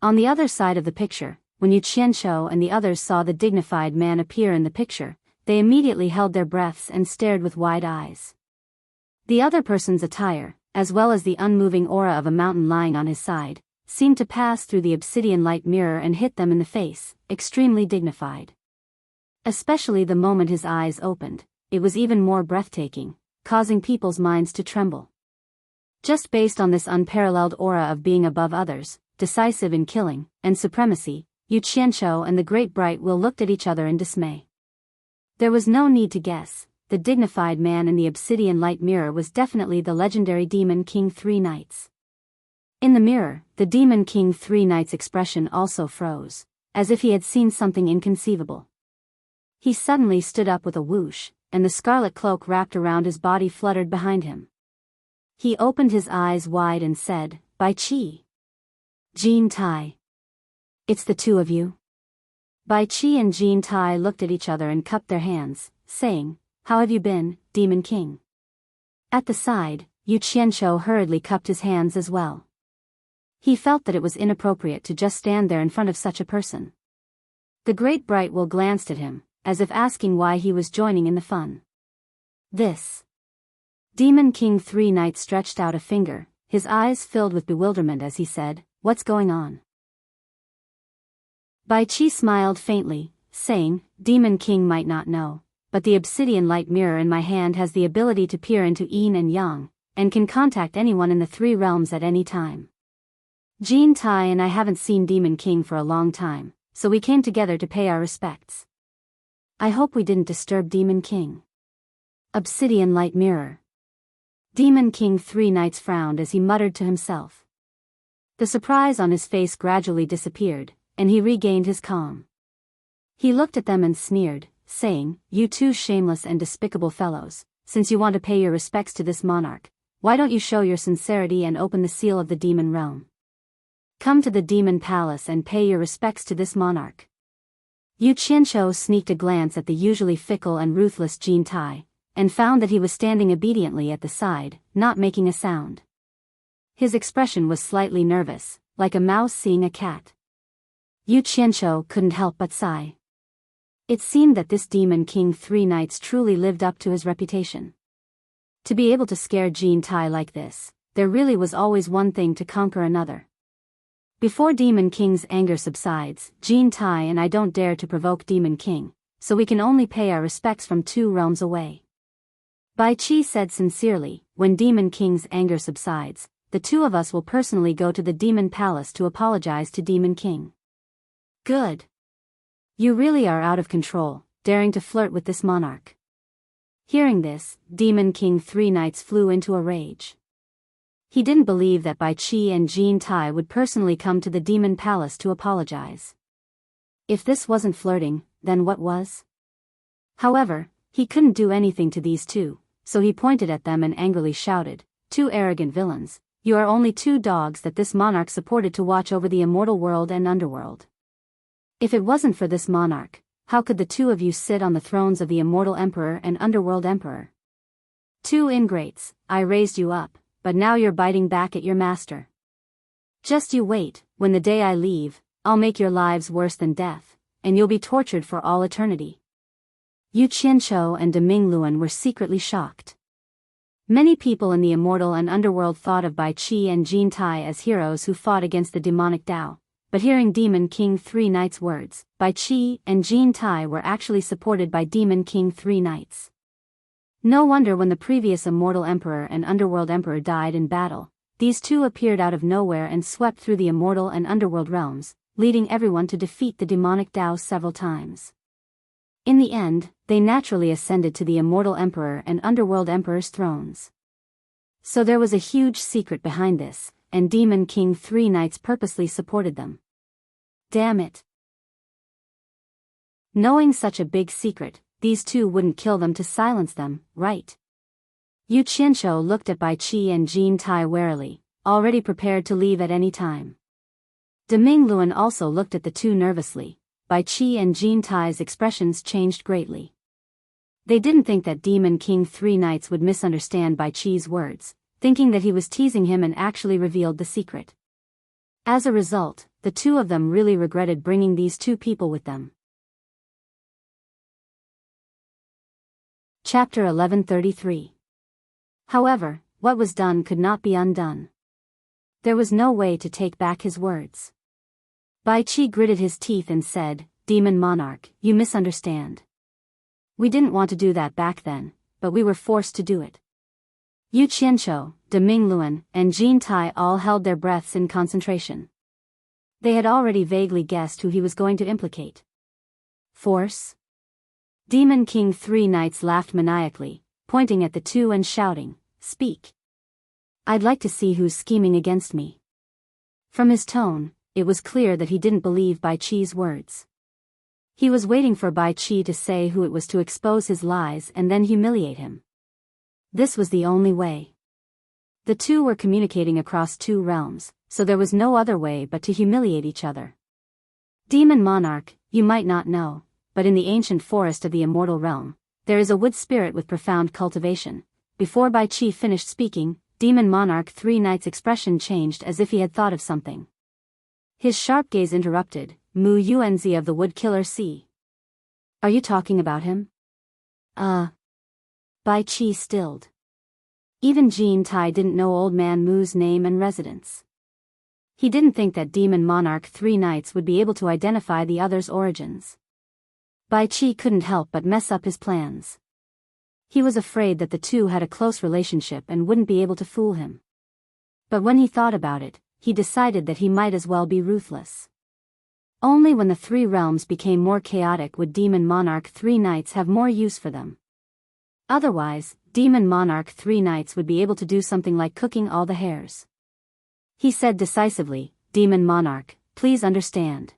On the other side of the picture, when Yu Qianqiu and the others saw the dignified man appear in the picture, they immediately held their breaths and stared with wide eyes. The other person's attire, as well as the unmoving aura of a mountain lying on his side, seemed to pass through the obsidian light mirror and hit them in the face, extremely dignified. Especially the moment his eyes opened, it was even more breathtaking, causing people's minds to tremble. Just based on this unparalleled aura of being above others, decisive in killing, and supremacy, Yu Qianqiu and the Great Bright Will looked at each other in dismay. There was no need to guess, the dignified man in the obsidian light mirror was definitely the legendary Demon King Three Knights. In the mirror, the Demon King Three Knights' expression also froze, as if he had seen something inconceivable. He suddenly stood up with a whoosh, and the scarlet cloak wrapped around his body fluttered behind him. He opened his eyes wide and said, "Bai Qi. Jean Tai. It's the two of you?" Bai Qi and Jean Tai looked at each other and cupped their hands, saying, "How have you been, Demon King?" At the side, Yu Qianqiu hurriedly cupped his hands as well. He felt that it was inappropriate to just stand there in front of such a person. The Great Bright Will glanced at him, as if asking why he was joining in the fun. This. Demon King Three Knights stretched out a finger, his eyes filled with bewilderment as he said, "What's going on?" Bai Qi smiled faintly, saying, "Demon King might not know, but the obsidian light mirror in my hand has the ability to peer into yin and yang, and can contact anyone in the three realms at any time. Jean Tai and I haven't seen Demon King for a long time, so we came together to pay our respects. I hope we didn't disturb Demon King." Obsidian light mirror. Demon King Three Knights frowned as he muttered to himself. The surprise on his face gradually disappeared, and he regained his calm. He looked at them and sneered, saying, "You two shameless and despicable fellows, since you want to pay your respects to this monarch, why don't you show your sincerity and open the seal of the demon realm? Come to the demon palace and pay your respects to this monarch." Yu Qianqiu sneaked a glance at the usually fickle and ruthless Jean Tai, and found that he was standing obediently at the side, not making a sound. His expression was slightly nervous, like a mouse seeing a cat. Yu Qianqiu couldn't help but sigh. It seemed that this Demon King Three Knights truly lived up to his reputation. To be able to scare Jean Tai like this, there really was always one thing to conquer another. Before Demon King's anger subsides, Jean Tai and I don't dare to provoke Demon King, so we can only pay our respects from 2 realms away. Bai Qi said sincerely, "When Demon King's anger subsides, the 2 of us will personally go to the Demon Palace to apologize to Demon King." "Good. You really are out of control, daring to flirt with this monarch." Hearing this, Demon King Three Knights flew into a rage. He didn't believe that Bai Qi and Jean Tai would personally come to the Demon Palace to apologize. If this wasn't flirting, then what was? However, he couldn't do anything to these 2, so he pointed at them and angrily shouted, "2 arrogant villains, you are only 2 dogs that this monarch supported to watch over the immortal world and underworld. If it wasn't for this monarch, how could the 2 of you sit on the thrones of the immortal emperor and underworld emperor? 2 ingrates, I raised you up, but now you're biting back at your master. Just you wait, when the day I leave, I'll make your lives worse than death, and you'll be tortured for all eternity." Yu Qianqiu and Deming Luan were secretly shocked. Many people in the immortal and underworld thought of Bai Qi and Jean Tai as heroes who fought against the demonic Tao, but hearing Demon King Three Knights' words, Bai Qi and Jean Tai were actually supported by Demon King Three Knights. No wonder when the previous immortal emperor and underworld emperor died in battle, these 2 appeared out of nowhere and swept through the immortal and underworld realms, leading everyone to defeat the demonic Tao several times. In the end, they naturally ascended to the immortal emperor and underworld emperor's thrones. So there was a huge secret behind this, and Demon King Three Knights purposely supported them. Damn it. Knowing such a big secret, these 2 wouldn't kill them to silence them, right? Yu Qianqiu looked at Bai Qi and Jin Tai warily, already prepared to leave at any time. De Mingluan also looked at the two nervously. Bai Qi and Jin Tai's expressions changed greatly. They didn't think that Demon King Three Knights would misunderstand Bai Qi's words, thinking that he was teasing him and actually revealed the secret. As a result, the two of them really regretted bringing these two people with them. Chapter 1133. However, what was done could not be undone. There was no way to take back his words. Bai Qi gritted his teeth and said, "Demon Monarch, you misunderstand. We didn't want to do that back then, but we were forced to do it." Yu Qianqiu, De Mingluan, and Jin Tai all held their breaths in concentration. They had already vaguely guessed who he was going to implicate. Force? Demon King Three Knights laughed maniacally, pointing at the two and shouting, "Speak. I'd like to see who's scheming against me." From his tone, it was clear that he didn't believe Bai Qi's words. He was waiting for Bai Qi to say who it was to expose his lies and then humiliate him. This was the only way. The two were communicating across two realms, so there was no other way but to humiliate each other. Demon Monarch, you might not know, but in the ancient forest of the immortal realm, there is a wood spirit with profound cultivation. Before Bai Qi finished speaking, Demon Monarch Three Knights' expression changed as if he had thought of something. His sharp gaze interrupted, "Mu Yuanzi of the Wood Killer Sea. Are you talking about him?" Bai Qi stilled. Even Jin Tai didn't know Old Man Mu's name and residence. He didn't think that Demon Monarch Three Knights would be able to identify the other's origins. Bai Qi couldn't help but mess up his plans. He was afraid that the two had a close relationship and wouldn't be able to fool him. But when he thought about it, he decided that he might as well be ruthless. Only when the three realms became more chaotic would Demon Monarch Three Knights have more use for them. Otherwise, Demon Monarch Three Knights would be able to do something like cooking all the hares. He said decisively, "Demon Monarch, please understand.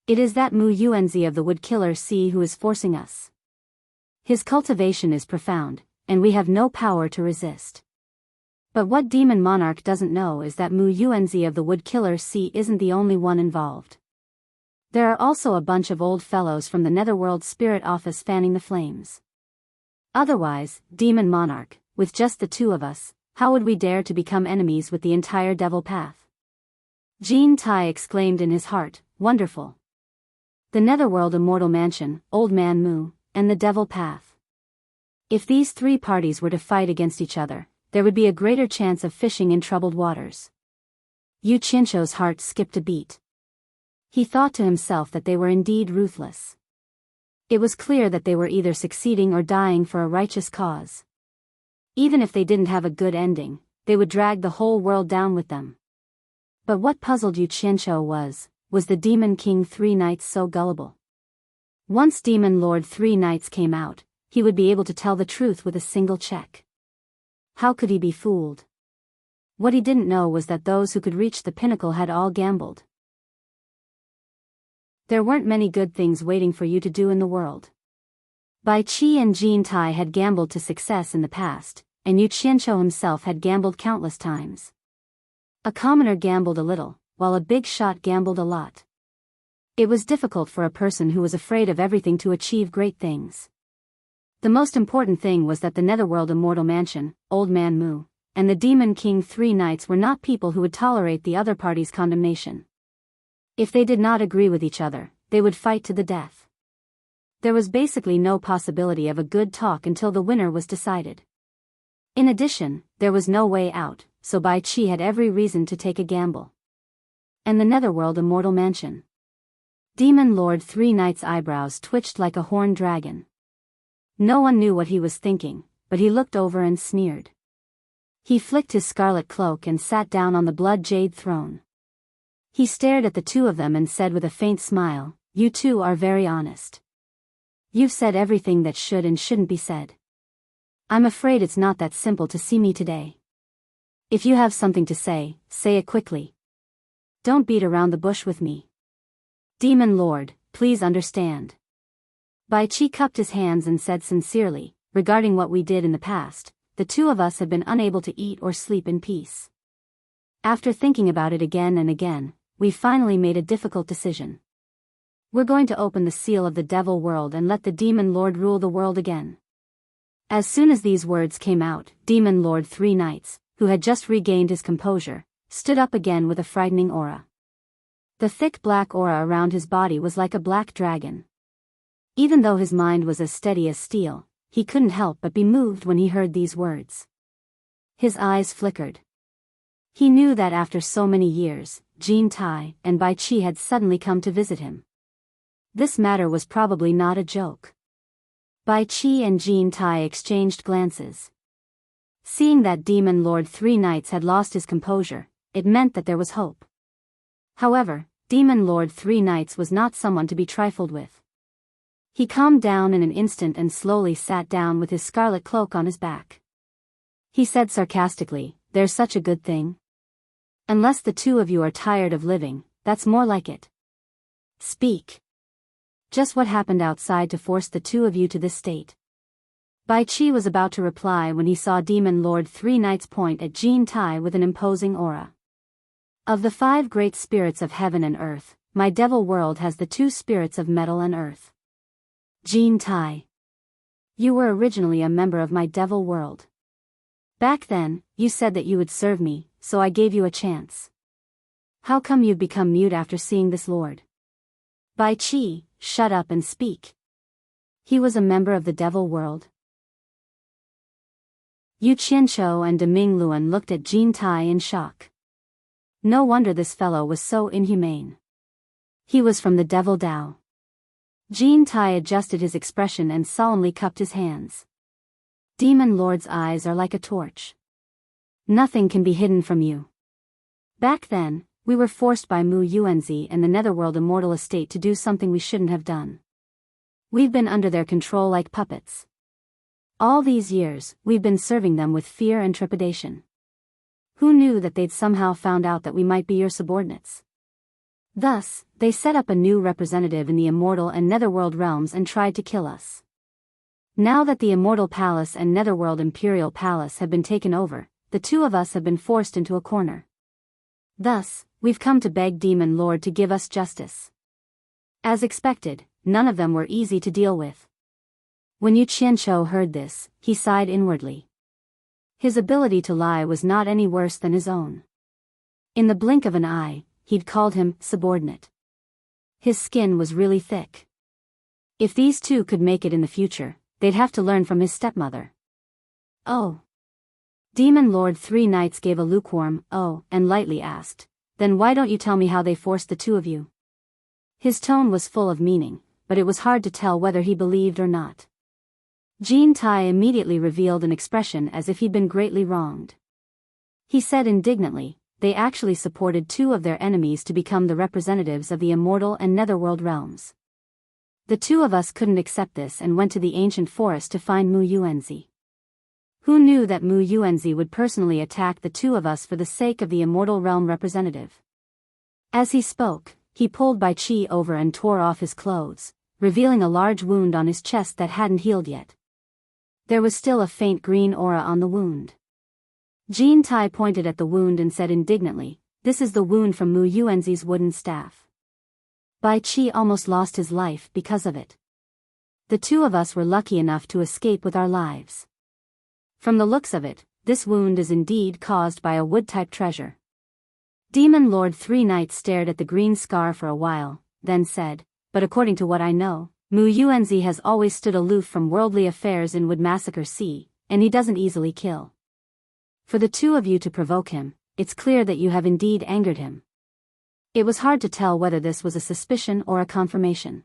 It is that Mu Yuanzi of the Wood Killer Sea who is forcing us. His cultivation is profound, and we have no power to resist. But what Demon Monarch doesn't know is that Mu Yuanzi of the Wood Killer Sea isn't the only one involved. There are also a bunch of old fellows from the Netherworld Spirit Office fanning the flames. Otherwise, Demon Monarch, with just the two of us, how would we dare to become enemies with the entire Devil Path?" Jin Tai exclaimed in his heart, "Wonderful. The Netherworld Immortal Mansion, Old Man Mu, and the Devil Path. If these three parties were to fight against each other, there would be a greater chance of fishing in troubled waters." Yu Qianqiu's heart skipped a beat. He thought to himself that they were indeed ruthless. It was clear that they were either succeeding or dying for a righteous cause. Even if they didn't have a good ending, they would drag the whole world down with them. But what puzzled Yu Qianqiu was the Demon King Three Knights so gullible? Once Demon Lord Three Knights came out, he would be able to tell the truth with a single check. How could he be fooled? What he didn't know was that those who could reach the pinnacle had all gambled. There weren't many good things waiting for you to do in the world. Bai Qi and Jin Tai had gambled to success in the past, and Yu Qianqiu himself had gambled countless times. A commoner gambled a little, while a big shot gambled a lot. It was difficult for a person who was afraid of everything to achieve great things. The most important thing was that the Netherworld Immortal Mansion, Old Man Mu, and the Demon King Three Knights were not people who would tolerate the other party's condemnation. If they did not agree with each other, they would fight to the death. There was basically no possibility of a good talk until the winner was decided. In addition, there was no way out, so Bai Qi had every reason to take a gamble. And the Netherworld Immortal Mansion. Demon Lord Three Knights' eyebrows twitched like a horned dragon. No one knew what he was thinking, but he looked over and sneered. He flicked his scarlet cloak and sat down on the blood jade throne. He stared at the two of them and said with a faint smile, "You two are very honest. You've said everything that should and shouldn't be said. I'm afraid it's not that simple to see me today. If you have something to say it quickly. Don't beat around the bush with me. Demon Lord, please understand." Bai Qi cupped his hands and said sincerely, "Regarding what we did in the past, the two of us had been unable to eat or sleep in peace. After thinking about it again and again, we finally made a difficult decision. We're going to open the seal of the devil world and let the demon lord rule the world again. As soon as these words came out, Demon Lord Three Knights, who had just regained his composure, stood up again with a frightening aura. The thick black aura around his body was like a black dragon. Even though his mind was as steady as steel, he couldn't help but be moved when he heard these words. His eyes flickered. He knew that after so many years, Jean Tai and Bai Chi had suddenly come to visit him. This matter was probably not a joke. Bai Chi and Jean Tai exchanged glances. Seeing that Demon Lord Three Knights had lost his composure, it meant that there was hope. However, Demon Lord Three Knights was not someone to be trifled with. He calmed down in an instant and slowly sat down with his scarlet cloak on his back. He said sarcastically, "There's such a good thing. Unless the two of you are tired of living, that's more like it. Speak. Just what happened outside to force the two of you to this state?" Bai Chi was about to reply when he saw Demon Lord Three Knights point at Jean Tai with an imposing aura. "Of the 5 great spirits of heaven and earth, my devil world has the 2 spirits of metal and earth. Jean Tai, you were originally a member of my devil world. Back then, you said that you would serve me, so I gave you a chance. How come you've become mute after seeing this lord?" "Bai Chi, shut up and speak. He was a member of the devil world." Yu Qianqiu and Deming Luan looked at Jean Tai in shock. No wonder this fellow was so inhumane. He was from the devil Dao. Jean Tai adjusted his expression and solemnly cupped his hands. "Demon Lord's eyes are like a torch. Nothing can be hidden from you. Back then, we were forced by Mu Yuanzi and the Netherworld Immortal Estate to do something we shouldn't have done. We've been under their control like puppets. All these years, we've been serving them with fear and trepidation. Who knew that they'd somehow found out that we might be your subordinates? Thus, they set up a new representative in the Immortal and Netherworld realms and tried to kill us. Now that the Immortal Palace and Netherworld Imperial Palace have been taken over, the two of us have been forced into a corner. Thus, we've come to beg Demon Lord to give us justice." As expected, none of them were easy to deal with. When Yu Qianqiu heard this, he sighed inwardly. His ability to lie was not any worse than his own. In the blink of an eye, he'd called him subordinate. His skin was really thick. If these two could make it in the future, they'd have to learn from his stepmother. "Oh." Demon Lord Three Knights gave a lukewarm "oh" and lightly asked, "Then why don't you tell me how they forced the two of you?" His tone was full of meaning, but it was hard to tell whether he believed or not. Jean Tai immediately revealed an expression as if he'd been greatly wronged. He said indignantly, "They actually supported 2 of their enemies to become the representatives of the Immortal and Netherworld realms. The 2 of us couldn't accept this and went to the ancient forest to find Mu Yuanzi. Who knew that Mu Yuanzi would personally attack the 2 of us for the sake of the Immortal Realm representative?" As he spoke, he pulled Bai Chi over and tore off his clothes, revealing a large wound on his chest that hadn't healed yet. There was still a faint green aura on the wound. Jean Tai pointed at the wound and said indignantly, "This is the wound from Mu Yuanzi's wooden staff. Bai Chi almost lost his life because of it. The 2 of us were lucky enough to escape with our lives. From the looks of it, this wound is indeed caused by a wood-type treasure." Demon Lord Three Knights stared at the green scar for a while, then said, "But according to what I know, Mu Yuanzi has always stood aloof from worldly affairs in Wood Massacre Sea, and he doesn't easily kill. For the 2 of you to provoke him, it's clear that you have indeed angered him." It was hard to tell whether this was a suspicion or a confirmation.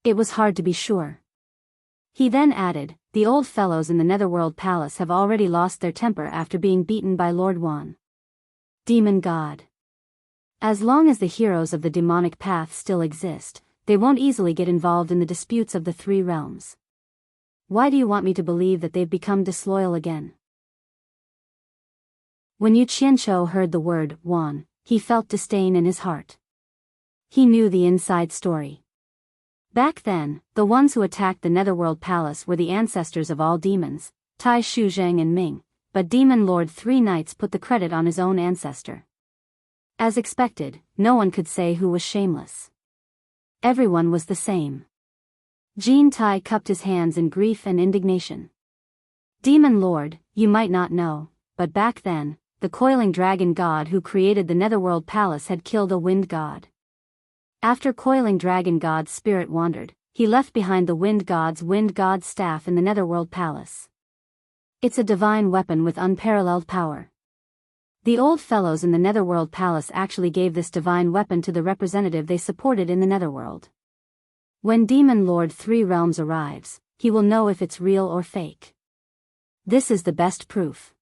It was hard to be sure. He then added, "The old fellows in the Netherworld Palace have already lost their temper after being beaten by Lord Wan. Demon God. As long as the heroes of the demonic path still exist, they won't easily get involved in the disputes of the 3 realms. Why do you want me to believe that they've become disloyal again?" When Yu Qianqiu heard the word "Wan," he felt disdain in his heart. He knew the inside story. Back then, the ones who attacked the Netherworld Palace were the ancestors of all demons, Tai Shuzheng and Ming, but Demon Lord Three Knights put the credit on his own ancestor. As expected, no one could say who was shameless. Everyone was the same. Jean Tai cupped his hands in grief and indignation. Demon Lord, you might not know, but back then, the coiling dragon god who created the Netherworld Palace had killed a wind god. After coiling dragon god's spirit wandered, he left behind the wind god's staff in the Netherworld Palace. It's a divine weapon with unparalleled power. The old fellows in the Netherworld Palace actually gave this divine weapon to the representative they supported in the Netherworld. When Demon Lord Three Realms arrives, he will know if it's real or fake. This is the best proof.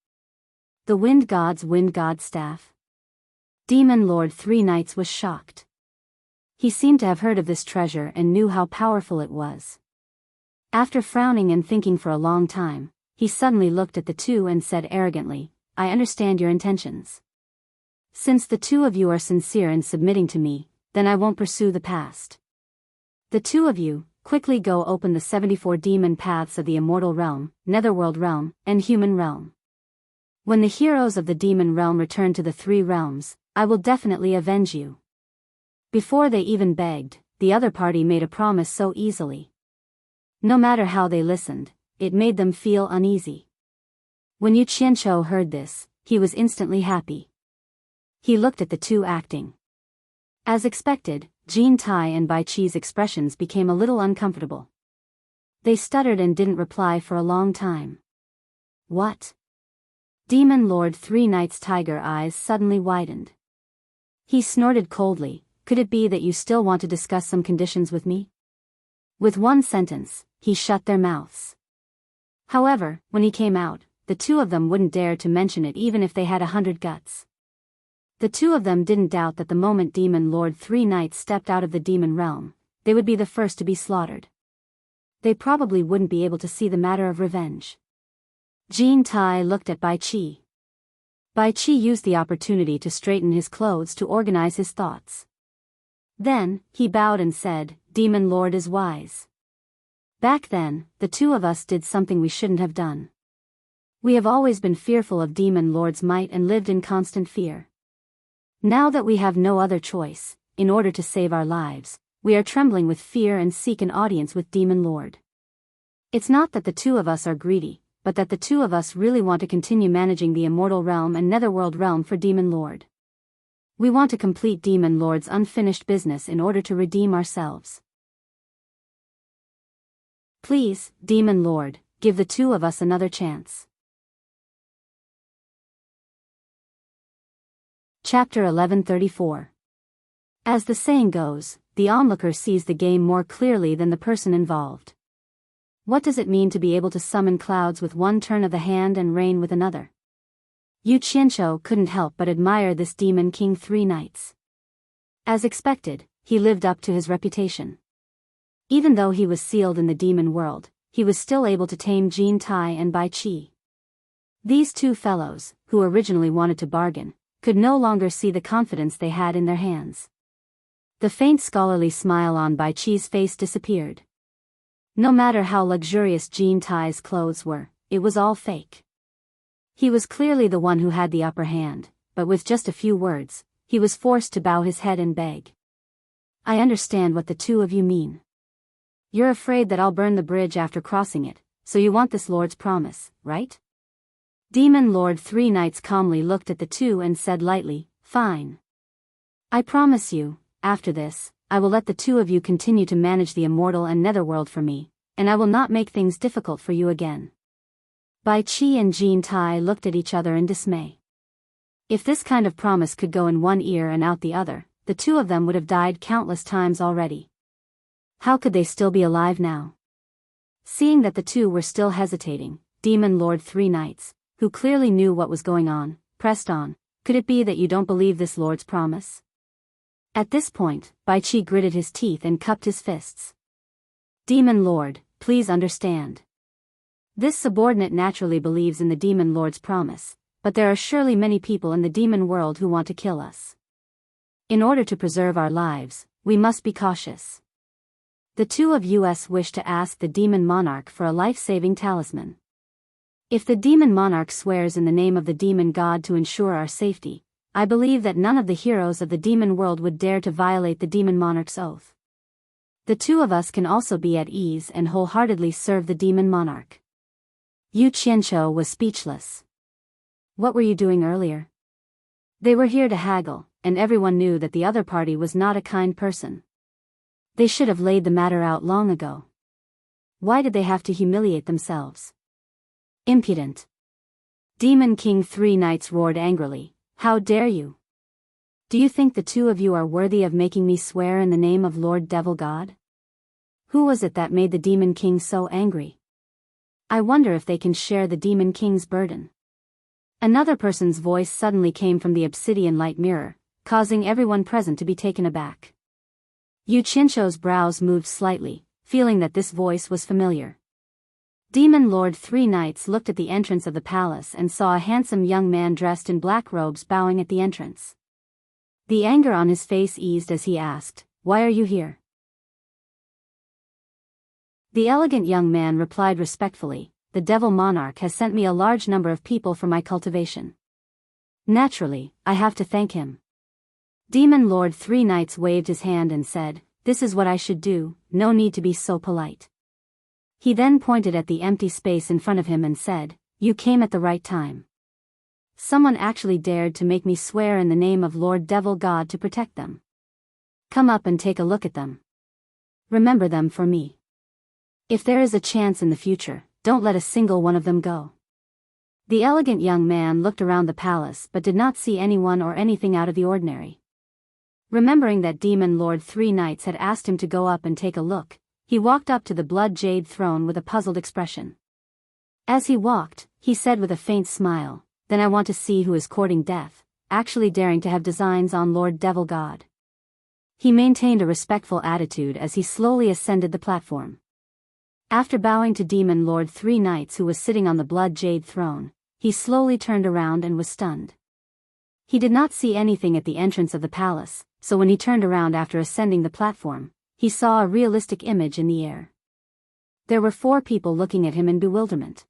The wind god's staff. Demon Lord Three Knights was shocked. He seemed to have heard of this treasure and knew how powerful it was. After frowning and thinking for a long time, he suddenly looked at the two and said arrogantly, I understand your intentions. Since the two of you are sincere in submitting to me, then I won't pursue the past. The two of you, quickly go open the 74 demon paths of the immortal realm, netherworld realm, and human realm. When the heroes of the demon realm return to the three realms, I will definitely avenge you. Before they even begged, the other party made a promise so easily. No matter how they listened, it made them feel uneasy. When Yu Qianqiu heard this, he was instantly happy. He looked at the two acting. As expected, Jean Tai and Bai Qi's expressions became a little uncomfortable. They stuttered and didn't reply for a long time. What? Demon Lord Three Knights' tiger eyes suddenly widened. He snorted coldly, could it be that you still want to discuss some conditions with me? With one sentence, he shut their mouths. However, when he came out, the two of them wouldn't dare to mention it even if they had 100 guts. The two of them didn't doubt that the moment Demon Lord Three Knights stepped out of the demon realm, they would be the first to be slaughtered. They probably wouldn't be able to see the matter of revenge. Jean Tai looked at Bai Qi. Bai Qi used the opportunity to straighten his clothes to organize his thoughts. Then, he bowed and said, Demon Lord is wise. Back then, the two of us did something we shouldn't have done. We have always been fearful of Demon Lord's might and lived in constant fear. Now that we have no other choice, in order to save our lives, we are trembling with fear and seek an audience with Demon Lord. It's not that the two of us are greedy, but that the two of us really want to continue managing the immortal realm and netherworld realm for Demon Lord. We want to complete Demon Lord's unfinished business in order to redeem ourselves. Please, Demon Lord, give the two of us another chance. Chapter 1134. As the saying goes, the onlooker sees the game more clearly than the person involved. What does it mean to be able to summon clouds with one turn of the hand and rain with another? Yu Qianqiu couldn't help but admire this Demon King Three Knights. As expected, he lived up to his reputation. Even though he was sealed in the demon world, he was still able to tame Jean Tai and Bai Qi. These two fellows, who originally wanted to bargain, could no longer see the confidence they had in their hands. The faint scholarly smile on Bai Qi's face disappeared. No matter how luxurious Jean Tai's clothes were, it was all fake. He was clearly the one who had the upper hand, but with just a few words, he was forced to bow his head and beg. I understand what the two of you mean. You're afraid that I'll burn the bridge after crossing it, so you want this Lord's promise, right? Demon Lord Three Knights calmly looked at the two and said lightly, Fine. I promise you, after this, I will let the two of you continue to manage the immortal and netherworld for me, and I will not make things difficult for you again. Bai Qi and Jean Tai looked at each other in dismay. If this kind of promise could go in one ear and out the other, the two of them would have died countless times already. How could they still be alive now? Seeing that the two were still hesitating, Demon Lord Three Knights, who clearly knew what was going on, pressed on, could it be that you don't believe this Lord's promise? At this point, Bai Qi gritted his teeth and cupped his fists. Demon Lord, please understand. This subordinate naturally believes in the Demon Lord's promise, but there are surely many people in the demon world who want to kill us. In order to preserve our lives, we must be cautious. The two of us wish to ask the demon monarch for a life-saving talisman. If the demon monarch swears in the name of the demon god to ensure our safety, I believe that none of the heroes of the demon world would dare to violate the demon monarch's oath. The two of us can also be at ease and wholeheartedly serve the demon monarch. Yu Qianqiu was speechless. What were you doing earlier? They were here to haggle, and everyone knew that the other party was not a kind person. They should have laid the matter out long ago. Why did they have to humiliate themselves? Impudent. Demon King 3 Knights roared angrily. How dare you? Do you think the two of you are worthy of making me swear in the name of Lord Devil God? Who was it that made the Demon King so angry? I wonder if they can share the Demon King's burden. Another person's voice suddenly came from the obsidian light mirror, causing everyone present to be taken aback. Yu Qianqiu's brows moved slightly, feeling that this voice was familiar. Demon Lord 3 Knights looked at the entrance of the palace and saw a handsome young man dressed in black robes bowing at the entrance. The anger on his face eased as he asked, "Why are you here?" The elegant young man replied respectfully, "The Devil Monarch has sent me a large number of people for my cultivation. Naturally, I have to thank him." Demon Lord 3 Knights waved his hand and said, "This is what I should do, no need to be so polite." He then pointed at the empty space in front of him and said, "You came at the right time. Someone actually dared to make me swear in the name of Lord Devil God to protect them. Come up and take a look at them. Remember them for me. If there is a chance in the future, don't let a single one of them go." The elegant young man looked around the palace but did not see anyone or anything out of the ordinary. Remembering that Demon Lord 3 Knights had asked him to go up and take a look, he walked up to the blood jade throne with a puzzled expression. As he walked, he said with a faint smile, "Then I want to see who is courting death, actually daring to have designs on Lord Devil God." He maintained a respectful attitude as he slowly ascended the platform. After bowing to Demon Lord 3 Knights who was sitting on the blood jade throne, he slowly turned around and was stunned. He did not see anything at the entrance of the palace, so when he turned around after ascending the platform, he saw a realistic image in the air. There were 4 people looking at him in bewilderment.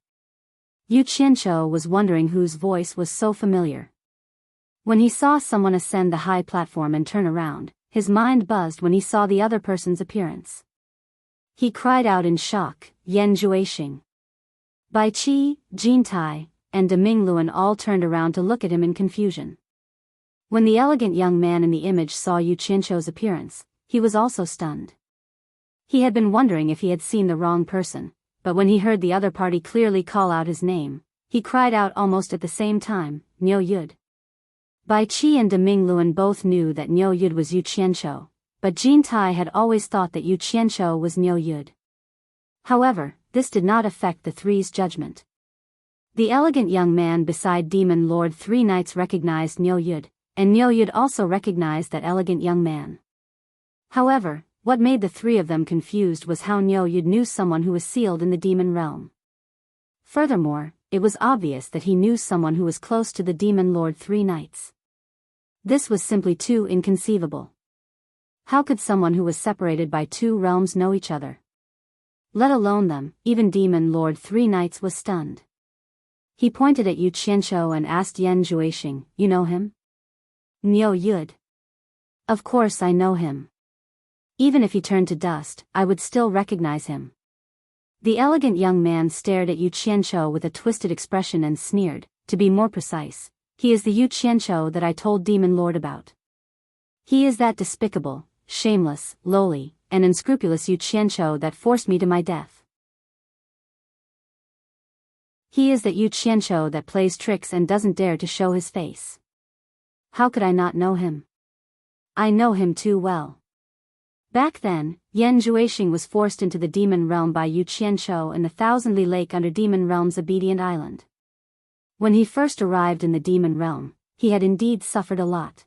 Yu Qianqiu was wondering whose voice was so familiar. When he saw someone ascend the high platform and turn around, his mind buzzed when he saw the other person's appearance. He cried out in shock, "Yan Juexing!" Bai Qi, Jin Tai, and De Mingluan all turned around to look at him in confusion. When the elegant young man in the image saw Yu Qianqiu's appearance, he was also stunned. He had been wondering if he had seen the wrong person, but when he heard the other party clearly call out his name, he cried out almost at the same time, "Niu Yud!" Bai Qi and De Mingluan both knew that Niu Yud was Yu Qianqiu, but Jin Tai had always thought that Yu Qianqiu was Niu Yud. However, this did not affect the three's judgment. The elegant young man beside Demon Lord 3 Knights recognized Niu Yud, and Niu Yud also recognized that elegant young man. However, what made the 3 of them confused was how Niu Yud knew someone who was sealed in the demon realm. Furthermore, it was obvious that he knew someone who was close to the Demon Lord 3 Knights. This was simply too inconceivable. How could someone who was separated by 2 realms know each other? Let alone them, even Demon Lord 3 Knights was stunned. He pointed at Yu Qianqiu and asked Yan Juexing, "You know him?" "Niu Yud. Of course I know him. Even if he turned to dust, I would still recognize him." The elegant young man stared at Yu Qianqiu with a twisted expression and sneered, "To be more precise, he is the Yu Qianqiu that I told Demon Lord about. He is that despicable, shameless, lowly, and unscrupulous Yu Qianqiu that forced me to my death. He is that Yu Qianqiu that plays tricks and doesn't dare to show his face. How could I not know him? I know him too well." Back then, Yan Juexing was forced into the demon realm by Yu Qianqiu in the Thousand Li Lake under Demon Realm's Obedient Island. When he first arrived in the demon realm, he had indeed suffered a lot.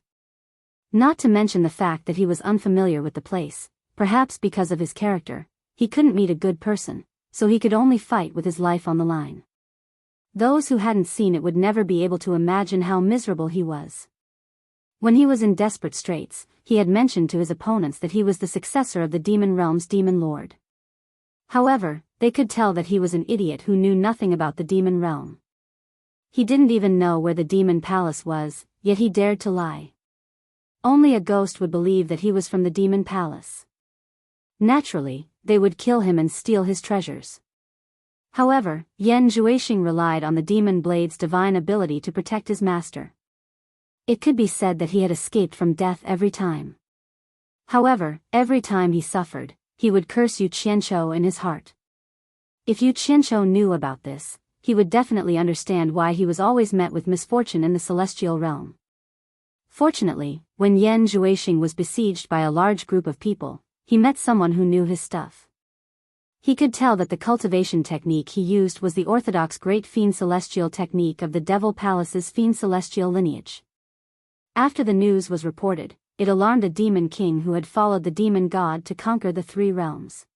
Not to mention the fact that he was unfamiliar with the place, perhaps because of his character, he couldn't meet a good person, so he could only fight with his life on the line. Those who hadn't seen it would never be able to imagine how miserable he was. When he was in desperate straits, he had mentioned to his opponents that he was the successor of the demon realm's demon lord. However, they could tell that he was an idiot who knew nothing about the demon realm. He didn't even know where the demon palace was, yet he dared to lie. Only a ghost would believe that he was from the demon palace. Naturally, they would kill him and steal his treasures. However, Yan Juexing relied on the demon blade's divine ability to protect his master. It could be said that he had escaped from death every time. However, every time he suffered, he would curse Yu Qianqiu in his heart. If Yu Qianqiu knew about this, he would definitely understand why he was always met with misfortune in the celestial realm. Fortunately, when Yan Juexing was besieged by a large group of people, he met someone who knew his stuff. He could tell that the cultivation technique he used was the orthodox Great Fiend Celestial technique of the Devil Palace's Fiend Celestial lineage. After the news was reported, it alarmed a demon king who had followed the demon god to conquer the three realms.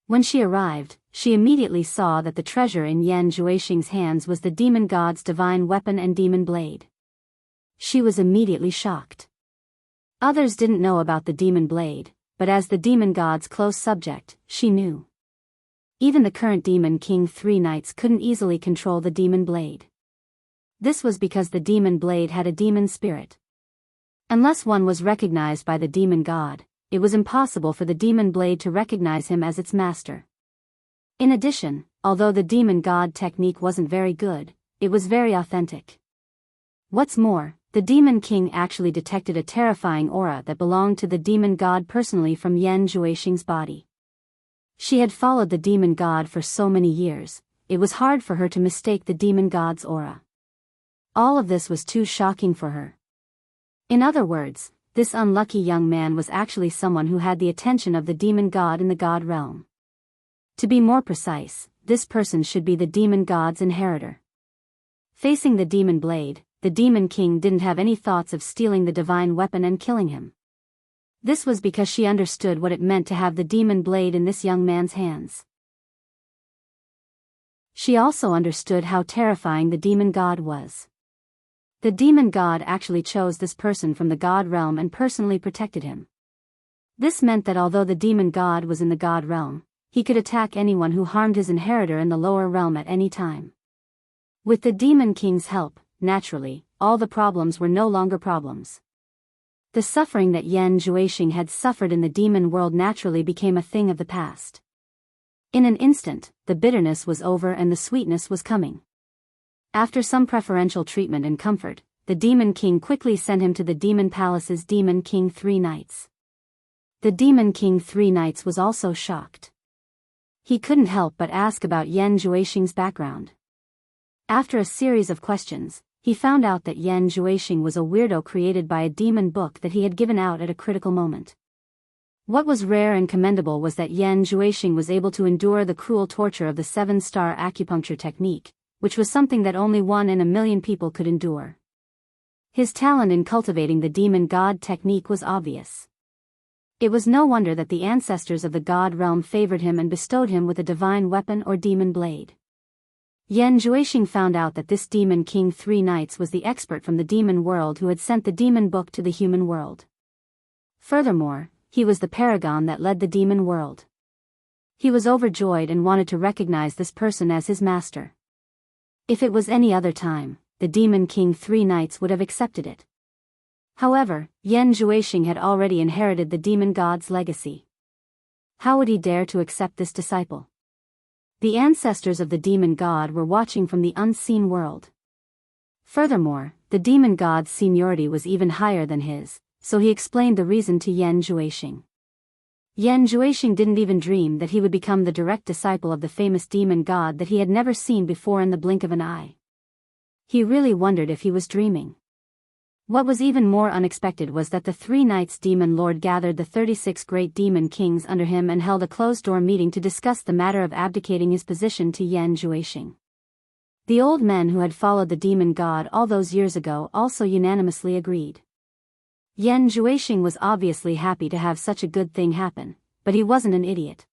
When she arrived, she immediately saw that the treasure in Yan Juexing's hands was the demon god's divine weapon and demon blade. She was immediately shocked. Others didn't know about the demon blade, but as the demon god's close subject, she knew. Even the current demon king three knights couldn't easily control the demon blade. This was because the demon blade had a demon spirit. Unless one was recognized by the demon god, it was impossible for the demon blade to recognize him as its master. In addition, although the demon god technique wasn't very good, it was very authentic. What's more, the demon king actually detected a terrifying aura that belonged to the demon god personally from Yan Juexing's body. She had followed the demon god for so many years, it was hard for her to mistake the demon god's aura. All of this was too shocking for her. In other words, this unlucky young man was actually someone who had the attention of the demon god in the god realm. To be more precise, this person should be the demon god's inheritor. Facing the demon blade, the demon king didn't have any thoughts of stealing the divine weapon and killing him. This was because she understood what it meant to have the demon blade in this young man's hands. She also understood how terrifying the demon god was. The demon god actually chose this person from the god realm and personally protected him. This meant that although the demon god was in the god realm, he could attack anyone who harmed his inheritor in the lower realm at any time. With the demon king's help, naturally, all the problems were no longer problems. The suffering that Yan Juexing had suffered in the demon world naturally became a thing of the past. In an instant, the bitterness was over and the sweetness was coming. After some preferential treatment and comfort, the demon king quickly sent him to the demon palace's demon king three knights. The demon king three knights was also shocked. He couldn't help but ask about Yan Juexing's background. After a series of questions, he found out that Yan Juexing was a weirdo created by a demon book that he had given out at a critical moment. What was rare and commendable was that Yan Juexing was able to endure the cruel torture of the 7-star acupuncture technique, which was something that only 1 in a million people could endure. His talent in cultivating the demon god technique was obvious. It was no wonder that the ancestors of the god realm favored him and bestowed him with a divine weapon or demon blade. Yan Juexing found out that this demon king three knights was the expert from the demon world who had sent the demon book to the human world. Furthermore, he was the paragon that led the demon world. He was overjoyed and wanted to recognize this person as his master. If it was any other time, the demon king three knights would have accepted it. However, Yan Juexing had already inherited the demon god's legacy. How would he dare to accept this disciple? The ancestors of the demon god were watching from the unseen world. Furthermore, the demon god's seniority was even higher than his, so he explained the reason to Yan Juexing. Yan Juexing didn't even dream that he would become the direct disciple of the famous demon god that he had never seen before in the blink of an eye. He really wondered if he was dreaming. What was even more unexpected was that the three knights' demon lord gathered the 36 great demon kings under him and held a closed-door meeting to discuss the matter of abdicating his position to Yan Juexing. The old men who had followed the demon god all those years ago also unanimously agreed. Yan Juexing was obviously happy to have such a good thing happen, but he wasn't an idiot.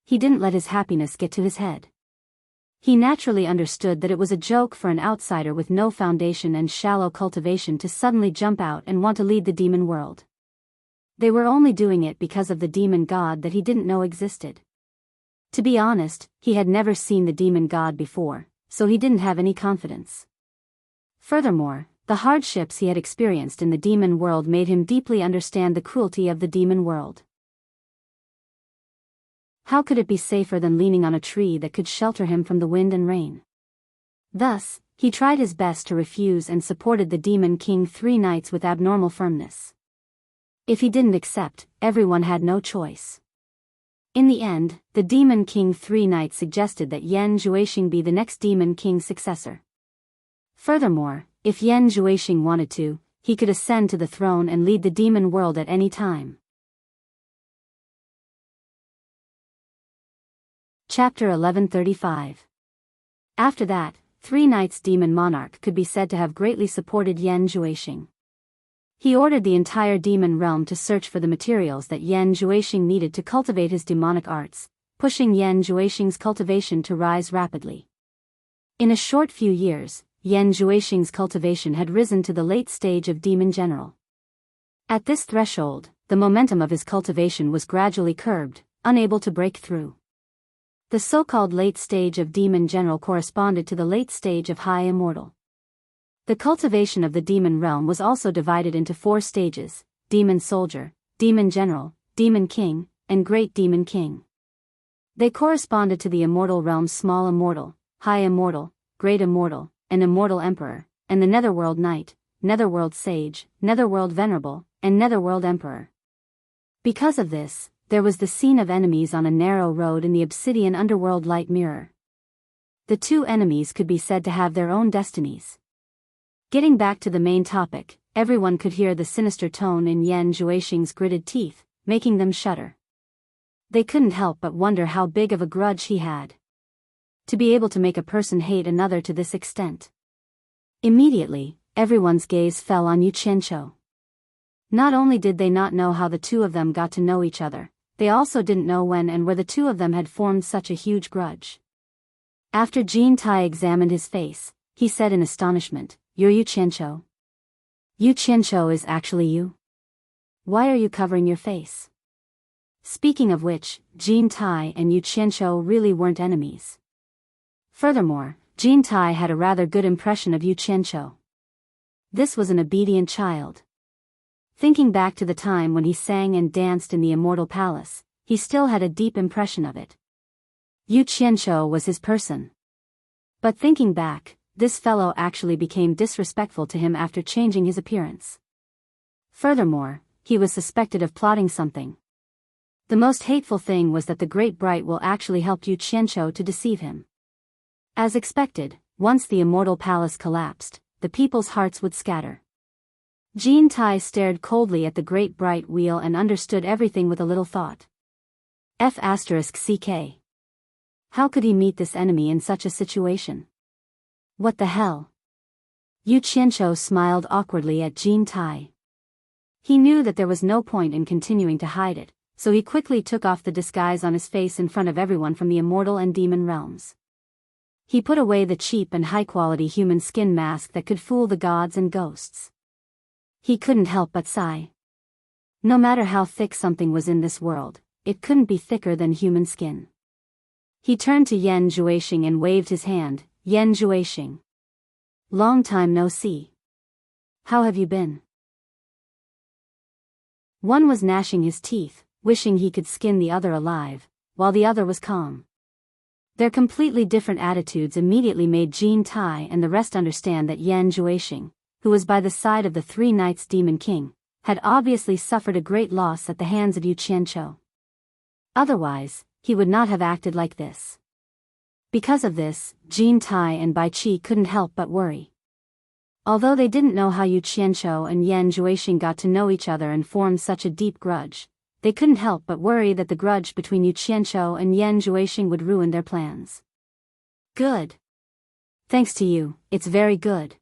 He didn't let his happiness get to his head. He naturally understood that it was a joke for an outsider with no foundation and shallow cultivation to suddenly jump out and want to lead the demon world. They were only doing it because of the demon god that he didn't know existed. To be honest, he had never seen the demon god before, so he didn't have any confidence. Furthermore, the hardships he had experienced in the demon world made him deeply understand the cruelty of the demon world. How could it be safer than leaning on a tree that could shelter him from the wind and rain? Thus, he tried his best to refuse and supported the Demon King 3 nights with abnormal firmness. If he didn't accept, everyone had no choice. In the end, the Demon King 3 nights suggested that Yan Juexing be the next Demon King's successor. Furthermore, if Yan Juexing wanted to, he could ascend to the throne and lead the demon world at any time. Chapter 1135. After that, 3 nights demon monarch could be said to have greatly supported Yan Juexing. He ordered the entire demon realm to search for the materials that Yan Juexing needed to cultivate his demonic arts, pushing Yan Juexing's cultivation to rise rapidly. In a short few years, Yan Juexing's cultivation had risen to the late stage of demon general. At this threshold, the momentum of his cultivation was gradually curbed, unable to break through. The so-called late stage of demon general corresponded to the late stage of high immortal. The cultivation of the demon realm was also divided into 4 stages: demon soldier, demon general, demon king, and great demon king. They corresponded to the immortal realm's small immortal, high immortal, great immortal, and immortal emperor, and the netherworld knight, netherworld sage, netherworld venerable, and netherworld emperor. Because of this, there was the scene of enemies on a narrow road in the obsidian underworld light mirror. The 2 enemies could be said to have their own destinies. Getting back to the main topic, everyone could hear the sinister tone in Yan Juexing's gritted teeth, making them shudder. They couldn't help but wonder how big of a grudge he had. To be able to make a person hate another to this extent. Immediately, everyone's gaze fell on Yu Qianqiu. Not only did they not know how the 2 of them got to know each other, they also didn't know when and where the 2 of them had formed such a huge grudge. After Jin Tai examined his face, he said in astonishment, "You're Yu Qianqiu? Yu Qianqiu is actually you? Why are you covering your face?" Speaking of which, Jin Tai and Yu Qianqiu really weren't enemies. Furthermore, Jin Tai had a rather good impression of Yu Qianqiu. This was an obedient child. Thinking back to the time when he sang and danced in the Immortal Palace, he still had a deep impression of it. Yu Qianqiu was his person. But thinking back, this fellow actually became disrespectful to him after changing his appearance. Furthermore, he was suspected of plotting something. The most hateful thing was that the Great Bright will actually help Yu Qianqiu to deceive him. As expected, once the Immortal Palace collapsed, the people's hearts would scatter. Jin Tai stared coldly at the Great Bright Wheel and understood everything with a little thought. *CK. How could he meet this enemy in such a situation? What the hell? Yu Qianqiu smiled awkwardly at Jin Tai. He knew that there was no point in continuing to hide it, so he quickly took off the disguise on his face in front of everyone from the immortal and demon realms. He put away the cheap and high-quality human skin mask that could fool the gods and ghosts. He couldn't help but sigh. No matter how thick something was in this world, it couldn't be thicker than human skin. He turned to Yan Juexing and waved his hand. "Yan Juexing. Long time no see. How have you been?" One was gnashing his teeth, wishing he could skin the other alive, while the other was calm. Their completely different attitudes immediately made Jin Tai and the rest understand that Yan Juexing, who was by the side of the 3 Knights Demon King, had obviously suffered a great loss at the hands of Yu Qianqiu. Otherwise, he would not have acted like this. Because of this, Jin Tai and Bai Qi couldn't help but worry. Although they didn't know how Yu Qianqiu and Yan Juexing got to know each other and formed such a deep grudge, they couldn't help but worry that the grudge between Yu Qianqiu and Yan Juexing would ruin their plans. "Good. Thanks to you, it's very good."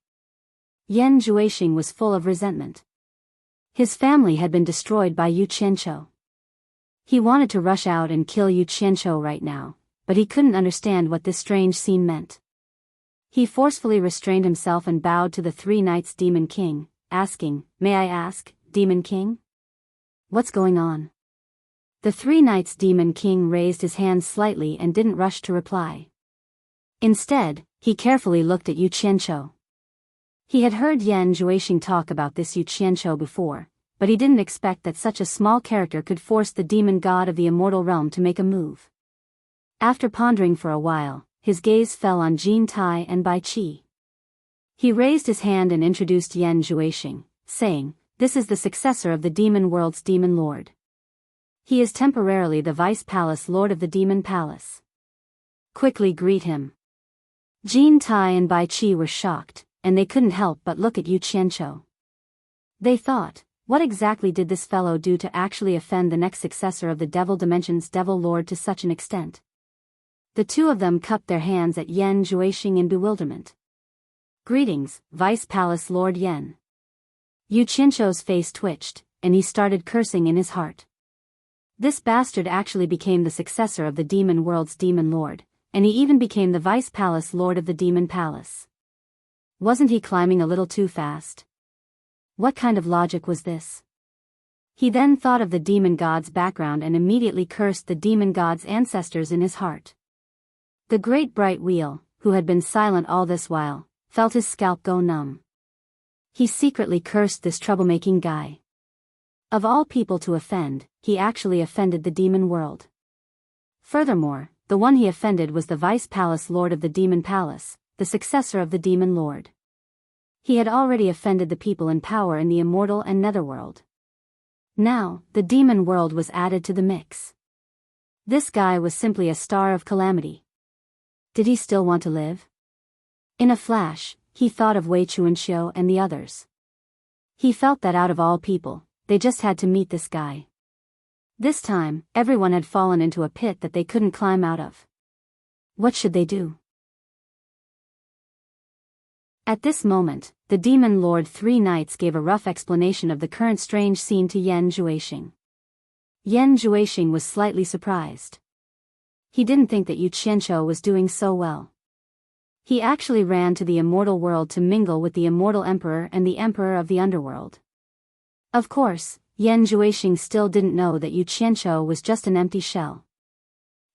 Yan Juexing was full of resentment. His family had been destroyed by Yu Qianqiu. He wanted to rush out and kill Yu Qianqiu right now, but he couldn't understand what this strange scene meant. He forcefully restrained himself and bowed to the 3 Knights Demon King, asking, "May I ask, Demon King? What's going on?" The three knights' demon king raised his hand slightly and didn't rush to reply. Instead, he carefully looked at Yu Qianqiu. He had heard Yan Zhuixing talk about this Yu Qianqiu before, but he didn't expect that such a small character could force the demon god of the immortal realm to make a move. After pondering for a while, his gaze fell on Jin Tai and Bai Qi. He raised his hand and introduced Yan Zhuixing, saying, "This is the successor of the demon world's demon lord. He is temporarily the vice palace lord of the demon palace. Quickly greet him." Jin Tai and Bai Qi were shocked, and they couldn't help but look at Yu Qianqiu. They thought, what exactly did this fellow do to actually offend the next successor of the Devil Dimension's Devil Lord to such an extent? The two of them cupped their hands at Yan Zhuixing in bewilderment. "Greetings, Vice Palace Lord Yan." Yu Qianqiu's face twitched, and he started cursing in his heart. This bastard actually became the successor of the demon world's demon lord, and he even became the Vice Palace Lord of the Demon Palace. Wasn't he climbing a little too fast? What kind of logic was this? He then thought of the demon god's background and immediately cursed the demon god's ancestors in his heart. The great bright wheel, who had been silent all this while, felt his scalp go numb. He secretly cursed this troublemaking guy. Of all people to offend, he actually offended the demon world. Furthermore, the one he offended was the Vice Palace Lord of the Demon Palace, the successor of the Demon Lord. He had already offended the people in power in the immortal and netherworld. Now, the demon world was added to the mix. This guy was simply a star of calamity. Did he still want to live? In a flash, he thought of Wei Chuanxiu and the others. He felt that out of all people, they just had to meet this guy. This time, everyone had fallen into a pit that they couldn't climb out of. What should they do? At this moment, the Demon Lord Three Knights gave a rough explanation of the current strange scene to Yan Zhuixing. Yan Zhuixing was slightly surprised. He didn't think that Yu Qianqiu was doing so well. He actually ran to the immortal world to mingle with the immortal emperor and the emperor of the underworld. Of course, Yan Zhuixing still didn't know that Yu Qianqiu was just an empty shell.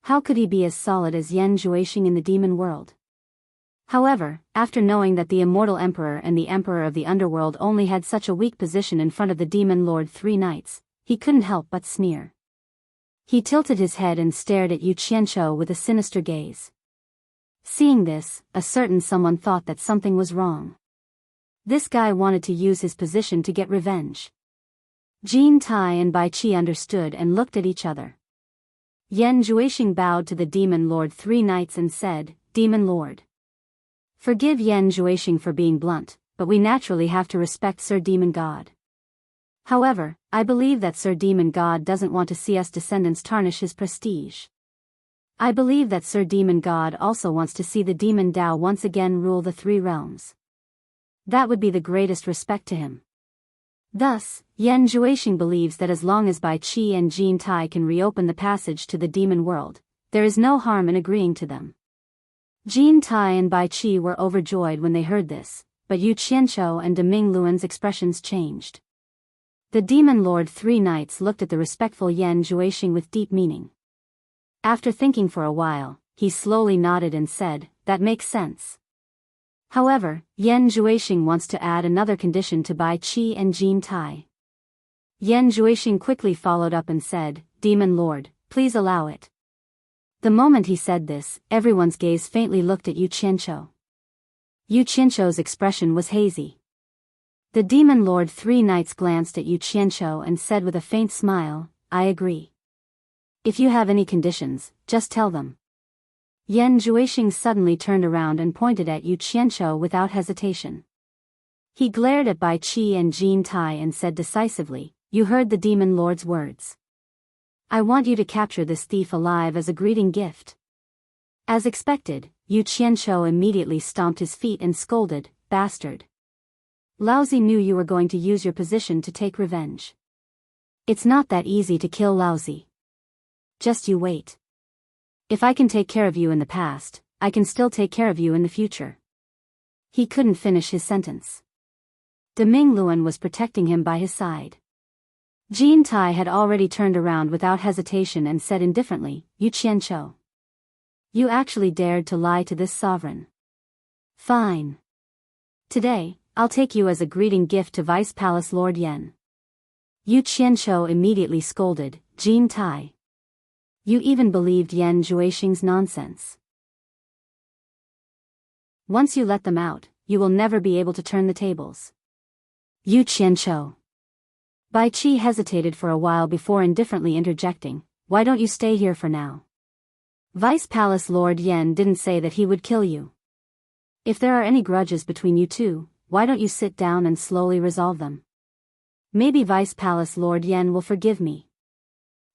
How could he be as solid as Yan Zhuixing in the demon world? However, after knowing that the immortal emperor and the emperor of the underworld only had such a weak position in front of the Demon Lord Three Knights, he couldn't help but sneer. He tilted his head and stared at Yu Qianqiu with a sinister gaze. Seeing this, a certain someone thought that something was wrong. This guy wanted to use his position to get revenge. Jin Tai and Bai Qi understood and looked at each other. Yan Zhuixing bowed to the Demon Lord Three Knights and said, "Demon Lord. Forgive Yan Zhuixing for being blunt, but we naturally have to respect Sir Demon God. However, I believe that Sir Demon God doesn't want to see us descendants tarnish his prestige. I believe that Sir Demon God also wants to see the Demon Tao once again rule the three realms. That would be the greatest respect to him." Thus, Yan Zhuixing believes that as long as Bai Qi and Jin Tai can reopen the passage to the demon world, there is no harm in agreeing to them. Jin Tai and Bai Qi were overjoyed when they heard this, but Yu Qianqiu and Deming Luan's expressions changed. The Demon Lord Three Knights looked at the respectful Yan Zhuixing with deep meaning. After thinking for a while, he slowly nodded and said, "That makes sense." However, Yan Zhuixing wants to add another condition to Bai Qi and Jin Tai. Yan Zhuixing quickly followed up and said, "Demon Lord, please allow it." The moment he said this, everyone's gaze faintly looked at Yu Qianqiu. Yu Qianqiu's expression was hazy. The Demon Lord Three Knights glanced at Yu Qianqiu and said with a faint smile, "I agree. If you have any conditions, just tell them." Yan Zhuixing suddenly turned around and pointed at Yu Qianqiu without hesitation. He glared at Bai Qi and Jin Tai and said decisively, "You heard the Demon Lord's words. I want you to capture this thief alive as a greeting gift." As expected, Yu Qianqiu immediately stomped his feet and scolded, "Bastard. Laozi knew you were going to use your position to take revenge. It's not that easy to kill Laozi. Just you wait. If I can take care of you in the past, I can still take care of you in the future." He couldn't finish his sentence. Deming Luan was protecting him by his side. Jean Tai had already turned around without hesitation and said indifferently, "Yu Qianqiu. You actually dared to lie to this sovereign. Fine. Today, I'll take you as a greeting gift to Vice Palace Lord Yan." Yu Qianqiu immediately scolded, "Jean Tai. You even believed Yan Juixing's nonsense. Once you let them out, you will never be able to turn the tables." Yu Qianqiu. Bai Qi hesitated for a while before indifferently interjecting, "Why don't you stay here for now? Vice Palace Lord Yan didn't say that he would kill you. If there are any grudges between you two, why don't you sit down and slowly resolve them? Maybe Vice Palace Lord Yan will forgive me.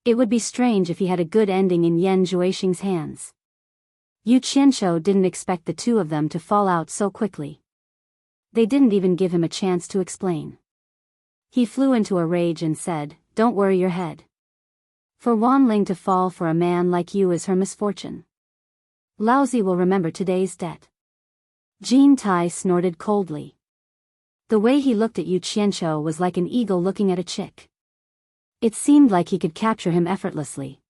It would be strange if he had a good ending in Yan Juixing's hands." Yu Qianqiu didn't expect the two of them to fall out so quickly. They didn't even give him a chance to explain. He flew into a rage and said, "Don't worry your head. For Wan Ling to fall for a man like you is her misfortune. Laozi will remember today's debt." Jean Tai snorted coldly. The way he looked at Yu Qianqiu was like an eagle looking at a chick. It seemed like he could capture him effortlessly.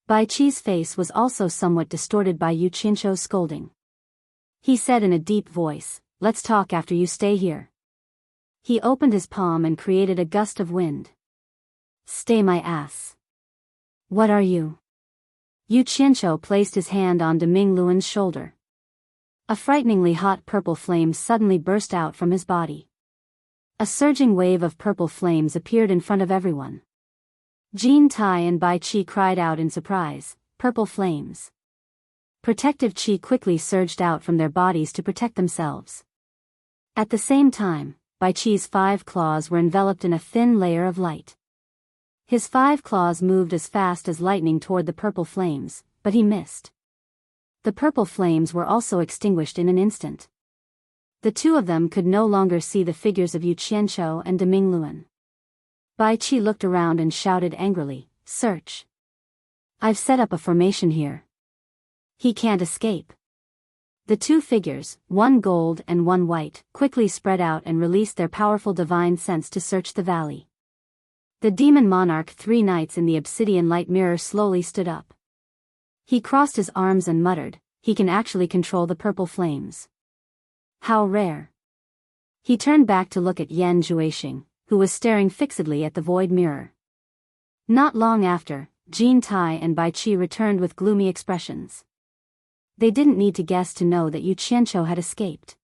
Bai Qi's face was also somewhat distorted by Yu Qianqiu's scolding. He said in a deep voice, "Let's talk after you stay here." He opened his palm and created a gust of wind. "Stay my ass. What are you?" Yu Qianqiu placed his hand on Deming Luan's shoulder. A frighteningly hot purple flame suddenly burst out from his body. A surging wave of purple flames appeared in front of everyone. Jean Tai and Bai Qi cried out in surprise, "Purple flames!" Protective qi quickly surged out from their bodies to protect themselves. At the same time, Bai Qi's 5 claws were enveloped in a thin layer of light. His 5 claws moved as fast as lightning toward the purple flames, but he missed. The purple flames were also extinguished in an instant. The two of them could no longer see the figures of Yu Qianqiu and Deming Luan. Bai Qi looked around and shouted angrily, "Search! I've set up a formation here. He can't escape." The two figures, one gold and one white, quickly spread out and released their powerful divine sense to search the valley. The demon monarch 3 knights in the obsidian light mirror slowly stood up. He crossed his arms and muttered, "He can actually control the purple flames. How rare." He turned back to look at Yan Juixing, who was staring fixedly at the void mirror. Not long after, Jean Tai and Bai Qi returned with gloomy expressions. They didn't need to guess to know that Yu Qianqiu had escaped.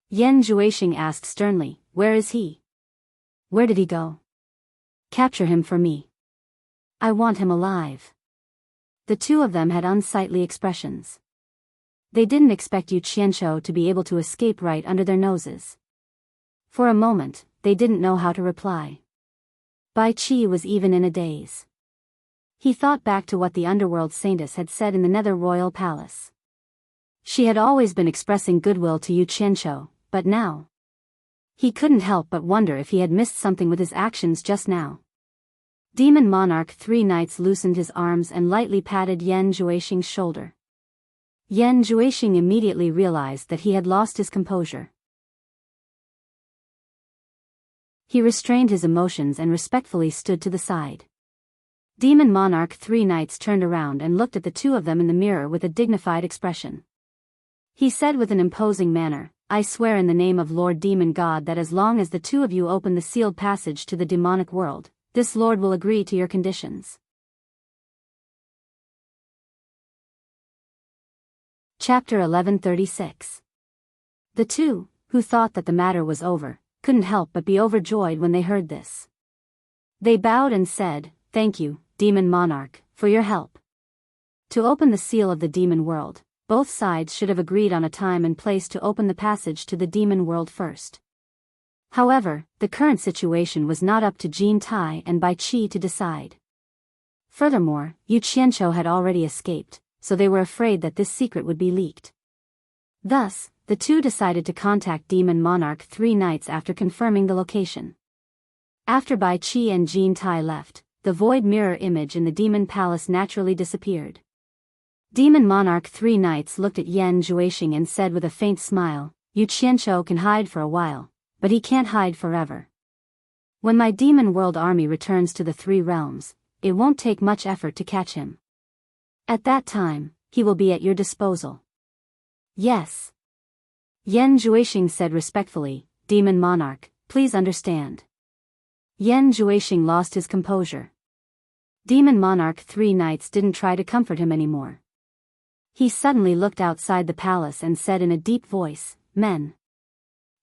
Yan Juixing asked sternly, "Where is he? Where did he go? Capture him for me. I want him alive." The two of them had unsightly expressions. They didn't expect Yu Qianqiu to be able to escape right under their noses. For a moment, they didn't know how to reply. Bai Qi was even in a daze. He thought back to what the underworld saintess had said in the Nether Royal Palace. She had always been expressing goodwill to Yu Qianqiu, but now, he couldn't help but wonder if he had missed something with his actions just now. Demon Monarch 3 knights loosened his arms and lightly patted Yan Juixing's shoulder. Yan Juixing immediately realized that he had lost his composure. He restrained his emotions and respectfully stood to the side. Demon Monarch 3 knights turned around and looked at the two of them in the mirror with a dignified expression. He said with an imposing manner, "I swear in the name of Lord Demon God that as long as the two of you open the sealed passage to the demonic world, this lord will agree to your conditions." Chapter 1136. The two, who thought that the matter was over, couldn't help but be overjoyed when they heard this. They bowed and said, "Thank you, Demon Monarch, for your help." To open the seal of the demon world, both sides should have agreed on a time and place to open the passage to the demon world first. However, the current situation was not up to Jean Tai and Bai Qi to decide. Furthermore, Yu Qianqiu had already escaped, so they were afraid that this secret would be leaked. Thus, the two decided to contact Demon Monarch 3 knights after confirming the location. After Bai Qi and Jean Tai left, the void mirror image in the demon palace naturally disappeared. Demon Monarch 3 knights looked at Yan Juixing and said with a faint smile, "Yu Qianqiu can hide for a while, but he can't hide forever." When my demon world army returns to the three realms, it won't take much effort to catch him. At that time, he will be at your disposal. Yes. Yan Juexing said respectfully, Demon Monarch, please understand. Yan Juexing lost his composure. Demon Monarch 3 Knights didn't try to comfort him anymore. He suddenly looked outside the palace and said in a deep voice, Men.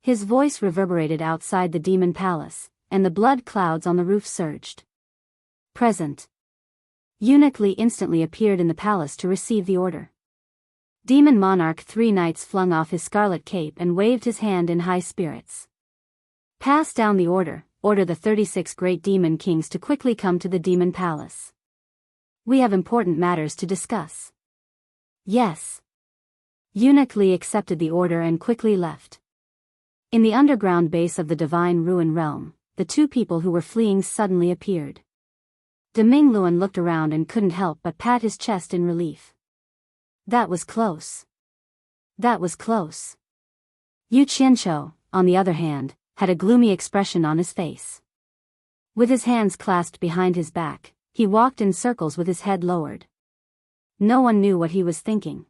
His voice reverberated outside the demon palace, and the blood clouds on the roof surged. Present. Eunuch Li instantly appeared in the palace to receive the order. Demon Monarch 3 Knights flung off his scarlet cape and waved his hand in high spirits. Pass down the order, order the 36 great demon kings to quickly come to the demon palace. We have important matters to discuss. Yes. Eunuch Li accepted the order and quickly left. In the underground base of the divine ruin realm, the two people who were fleeing suddenly appeared. Deming Luan looked around and couldn't help but pat his chest in relief. That was close. That was close. Yu Qianqiu, on the other hand, had a gloomy expression on his face. With his hands clasped behind his back, he walked in circles with his head lowered. No one knew what he was thinking.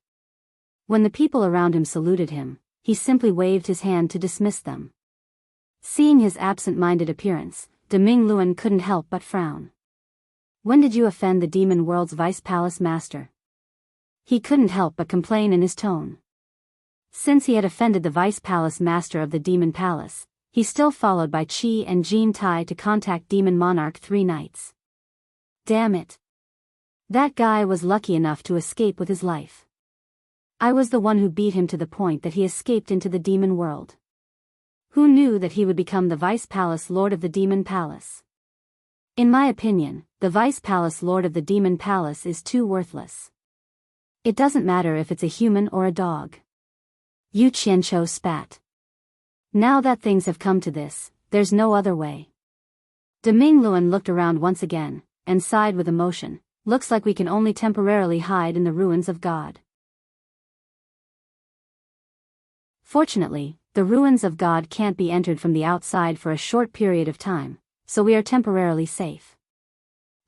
When the people around him saluted him, he simply waved his hand to dismiss them. Seeing his absent-minded appearance, Deming Luan couldn't help but frown. When did you offend the demon world's vice palace master? He couldn't help but complain in his tone. Since he had offended the vice palace master of the demon palace, he still followed by Qi and Jin Tai to contact Demon Monarch 3 Knights. Damn it. That guy was lucky enough to escape with his life. I was the one who beat him to the point that he escaped into the demon world. Who knew that he would become the vice palace lord of the demon palace? In my opinion, the vice palace lord of the demon palace is too worthless. It doesn't matter if it's a human or a dog. Yu Qianqiu spat. Now that things have come to this, there's no other way. Deming Luan looked around once again, and sighed with emotion. Looks like we can only temporarily hide in the ruins of God. Fortunately, the ruins of God can't be entered from the outside for a short period of time, so we are temporarily safe.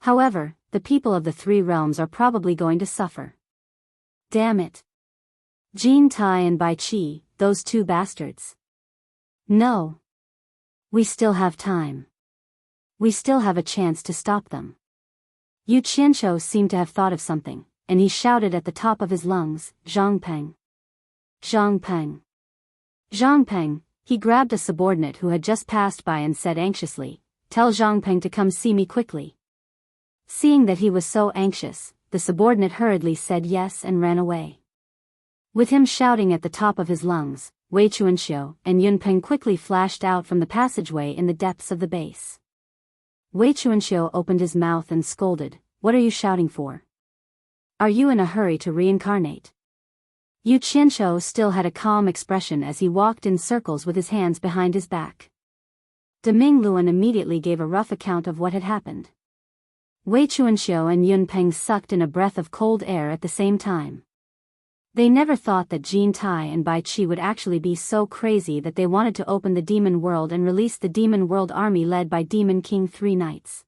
However, the people of the three realms are probably going to suffer. Damn it. Jin Tai and Bai Qi, those two bastards. No. We still have time. We still have a chance to stop them. Yu Qianqiu seemed to have thought of something, and he shouted at the top of his lungs, Zhang Peng. Zhang Peng. Zhang Peng, he grabbed a subordinate who had just passed by and said anxiously, Tell Zhang Peng to come see me quickly. Seeing that he was so anxious, the subordinate hurriedly said yes and ran away. With him shouting at the top of his lungs, Wei Chuanxiu and Yun Peng quickly flashed out from the passageway in the depths of the base. Wei Chuanxiu opened his mouth and scolded, What are you shouting for? Are you in a hurry to reincarnate? Yu Qianqiu still had a calm expression as he walked in circles with his hands behind his back. Deming Luan immediately gave a rough account of what had happened. Wei Chuanxiu and Yun Peng sucked in a breath of cold air at the same time. They never thought that Jin Tai and Bai Qi would actually be so crazy that they wanted to open the demon world and release the demon world army led by Demon King 3 Knights.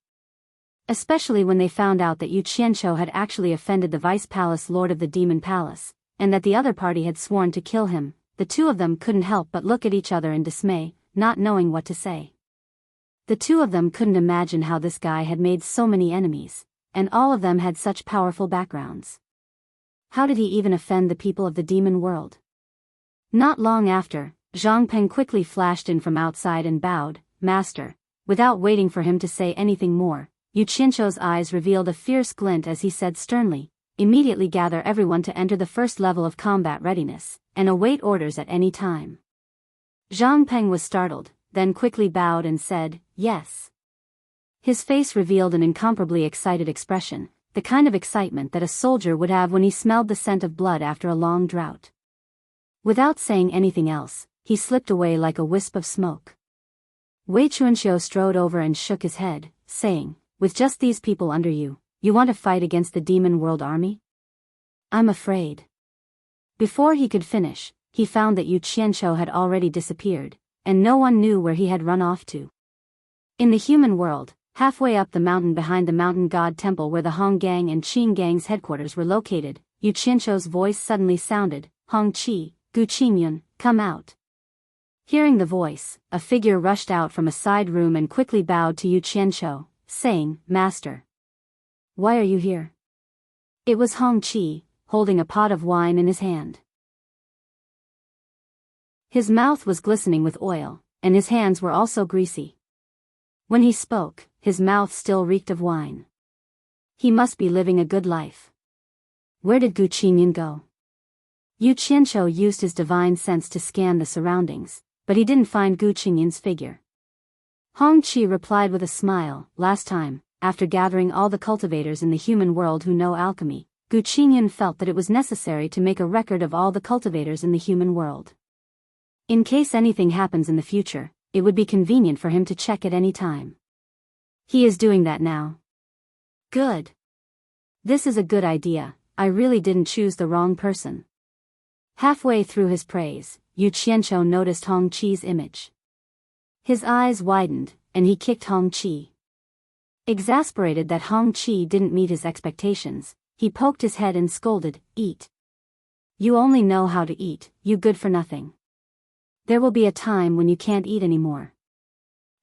Especially when they found out that Yu Qianqiu had actually offended the vice palace lord of the demon palace, and that the other party had sworn to kill him, the two of them couldn't help but look at each other in dismay, not knowing what to say. The two of them couldn't imagine how this guy had made so many enemies, and all of them had such powerful backgrounds. How did he even offend the people of the demon world? Not long after, Zhang Peng quickly flashed in from outside and bowed, Master. Without waiting for him to say anything more, Yu Qianqiu's eyes revealed a fierce glint as he said sternly, Immediately gather everyone to enter the first level of combat readiness, and await orders at any time. Zhang Peng was startled, then quickly bowed and said, Yes. His face revealed an incomparably excited expression, the kind of excitement that a soldier would have when he smelled the scent of blood after a long drought. Without saying anything else, he slipped away like a wisp of smoke. Wei Chuanxiu strode over and shook his head, saying, With just these people under you, you want to fight against the demon world army? I'm afraid. Before he could finish, he found that Yu Qianqiu had already disappeared, and no one knew where he had run off to. In the human world, halfway up the mountain behind the mountain god temple where the Hong Gang and Qing Gang's headquarters were located, Yu Qianshou's voice suddenly sounded, "Hong Qi, Gu Qingyun, come out." Hearing the voice, a figure rushed out from a side room and quickly bowed to Yu Qianshou, saying, "Master. Why are you here?" It was Hong Qi, holding a pot of wine in his hand. His mouth was glistening with oil, and his hands were also greasy. When he spoke, his mouth still reeked of wine. He must be living a good life. Where did Gu Qingyun go? Yu Qianshou used his divine sense to scan the surroundings, but he didn't find Gu Qingyun's figure. Hong Qi replied with a smile, "Last time, after gathering all the cultivators in the human world who know alchemy, Gu Qingyun felt that it was necessary to make a record of all the cultivators in the human world. In case anything happens in the future, it would be convenient for him to check at any time. He is doing that now." "Good. This is a good idea. I really didn't choose the wrong person." Halfway through his praise, Yu Qianshou noticed Hong Qi's image. His eyes widened, and he kicked Hong Qi. Exasperated that Hong Qi didn't meet his expectations, he poked his head and scolded, "Eat. You only know how to eat, you good for nothing. There will be a time when you can't eat anymore.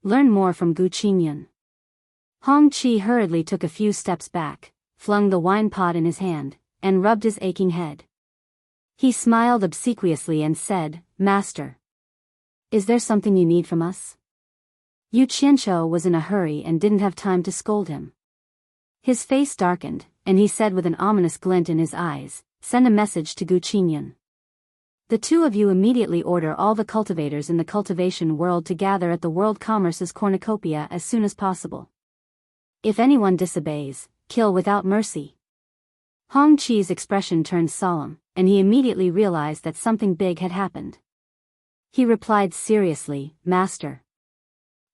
Learn more from Gu Qingyun." Hong Qi hurriedly took a few steps back, flung the wine pot in his hand, and rubbed his aching head. He smiled obsequiously and said, "Master. Is there something you need from us?" Yu Qianshou was in a hurry and didn't have time to scold him. His face darkened, and he said with an ominous glint in his eyes, "Send a message to Gu Qingyun. The two of you immediately order all the cultivators in the cultivation world to gather at the World Commerce's cornucopia as soon as possible. If anyone disobeys, kill without mercy." Hong Qi's expression turned solemn, and he immediately realized that something big had happened. He replied seriously, "Master.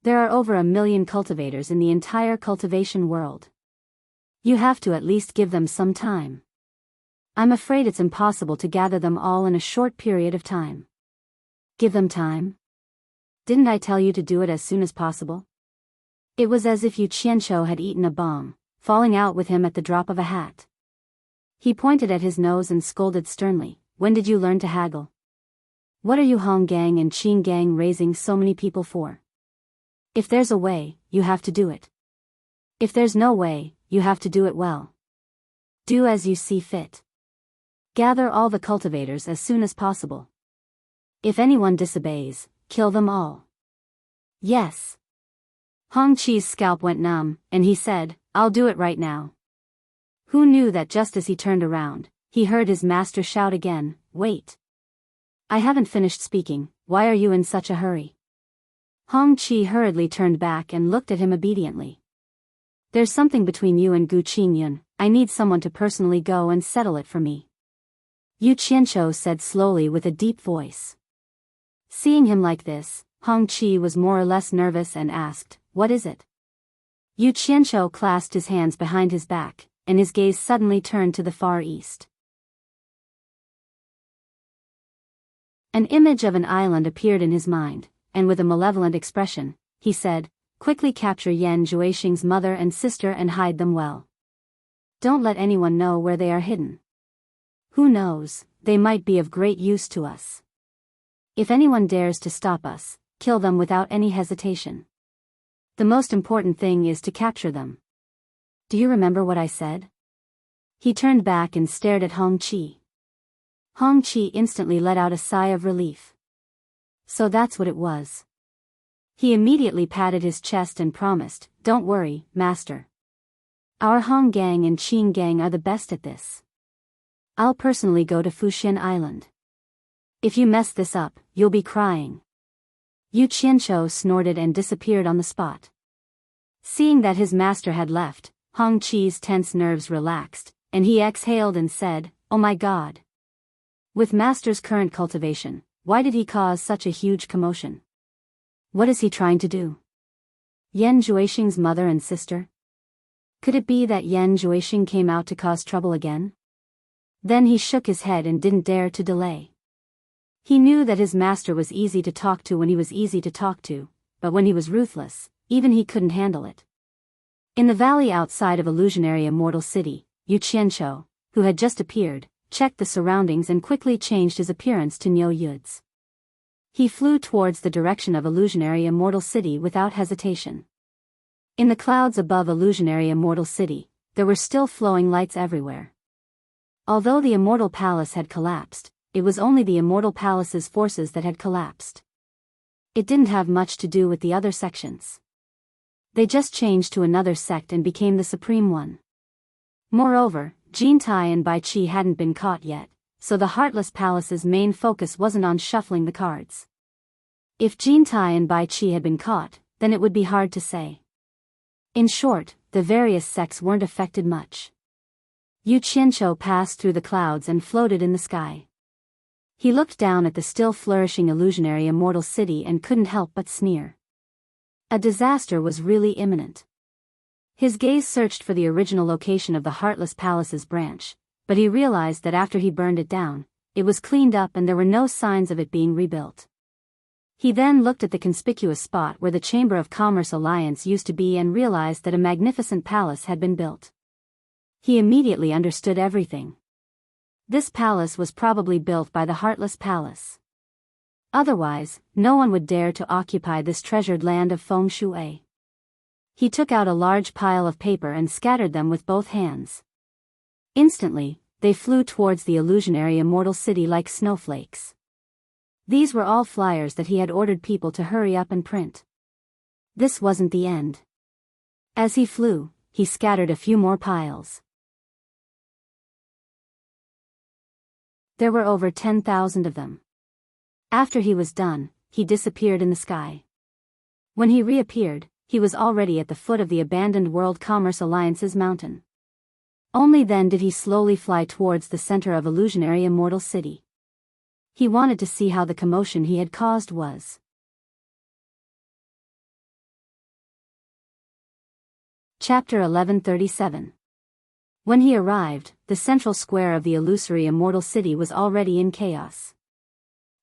There are over 1 million cultivators in the entire cultivation world. You have to at least give them some time. I'm afraid it's impossible to gather them all in a short period of time." "Give them time? Didn't I tell you to do it as soon as possible?" It was as if Yu Qianshou had eaten a bomb, falling out with him at the drop of a hat. He pointed at his nose and scolded sternly, "When did you learn to haggle? What are you Hong Gang and Qing Gang raising so many people for? If there's a way, you have to do it. If there's no way, you have to do it well. Do as you see fit. Gather all the cultivators as soon as possible. If anyone disobeys, kill them all." "Yes." Hong Qi's scalp went numb, and he said, "I'll do it right now." Who knew that just as he turned around, he heard his master shout again, "Wait. I haven't finished speaking, why are you in such a hurry?" Hong Qi hurriedly turned back and looked at him obediently. "There's something between you and Gu Qingyun, I need someone to personally go and settle it for me," Yu Qianshou said slowly with a deep voice. Seeing him like this, Hong Qi was more or less nervous and asked, "What is it?" Yu Qianshou clasped his hands behind his back, and his gaze suddenly turned to the far east. An image of an island appeared in his mind, and with a malevolent expression, he said, "Quickly capture Yan Zhuixing's mother and sister and hide them well. Don't let anyone know where they are hidden. Who knows, they might be of great use to us. If anyone dares to stop us, kill them without any hesitation. The most important thing is to capture them. Do you remember what I said?" He turned back and stared at Hong Qi. Hong Qi instantly let out a sigh of relief. So that's what it was. He immediately patted his chest and promised, "Don't worry, Master. Our Hong Gang and Qing Gang are the best at this. I'll personally go to Fuxian Island. If you mess this up, you'll be crying." Yu Qianshou snorted and disappeared on the spot. Seeing that his master had left, Hong Qi's tense nerves relaxed, and he exhaled and said, "Oh my God. With master's current cultivation, why did he cause such a huge commotion? What is he trying to do? Yan Zhuixing's mother and sister? Could it be that Yan Zhuixing came out to cause trouble again?" Then he shook his head and didn't dare to delay. He knew that his master was easy to talk to when he was easy to talk to, but when he was ruthless, even he couldn't handle it. In the valley outside of illusionary immortal city, Yu Qianqiu, who had just appeared, checked the surroundings and quickly changed his appearance to Niu Yu's. He flew towards the direction of illusionary immortal city without hesitation. In the clouds above illusionary immortal city, there were still flowing lights everywhere. Although the immortal palace had collapsed, it was only the immortal palace's forces that had collapsed. It didn't have much to do with the other sections. They just changed to another sect and became the supreme one. Moreover, Jin Tai and Bai Qi hadn't been caught yet, so the Heartless Palace's main focus wasn't on shuffling the cards. If Jin Tai and Bai Qi had been caught, then it would be hard to say. In short, the various sects weren't affected much. Yu Qianqiu passed through the clouds and floated in the sky. He looked down at the still flourishing illusionary immortal city and couldn't help but sneer. A disaster was really imminent. His gaze searched for the original location of the Heartless Palace's branch, but he realized that after he burned it down, it was cleaned up and there were no signs of it being rebuilt. He then looked at the conspicuous spot where the Chamber of Commerce Alliance used to be and realized that a magnificent palace had been built. He immediately understood everything. This palace was probably built by the Heartless Palace. Otherwise, no one would dare to occupy this treasured land of feng shui. He took out a large pile of paper and scattered them with both hands. Instantly, they flew towards the illusionary immortal city like snowflakes. These were all flyers that he had ordered people to hurry up and print. This wasn't the end. As he flew, he scattered a few more piles. There were over 10,000 of them. After he was done, he disappeared in the sky. When he reappeared, he was already at the foot of the abandoned World Commerce Alliance's mountain. Only then did he slowly fly towards the center of illusionary immortal city. He wanted to see how the commotion he had caused was. Chapter 1137. When he arrived, the central square of the illusory immortal city was already in chaos.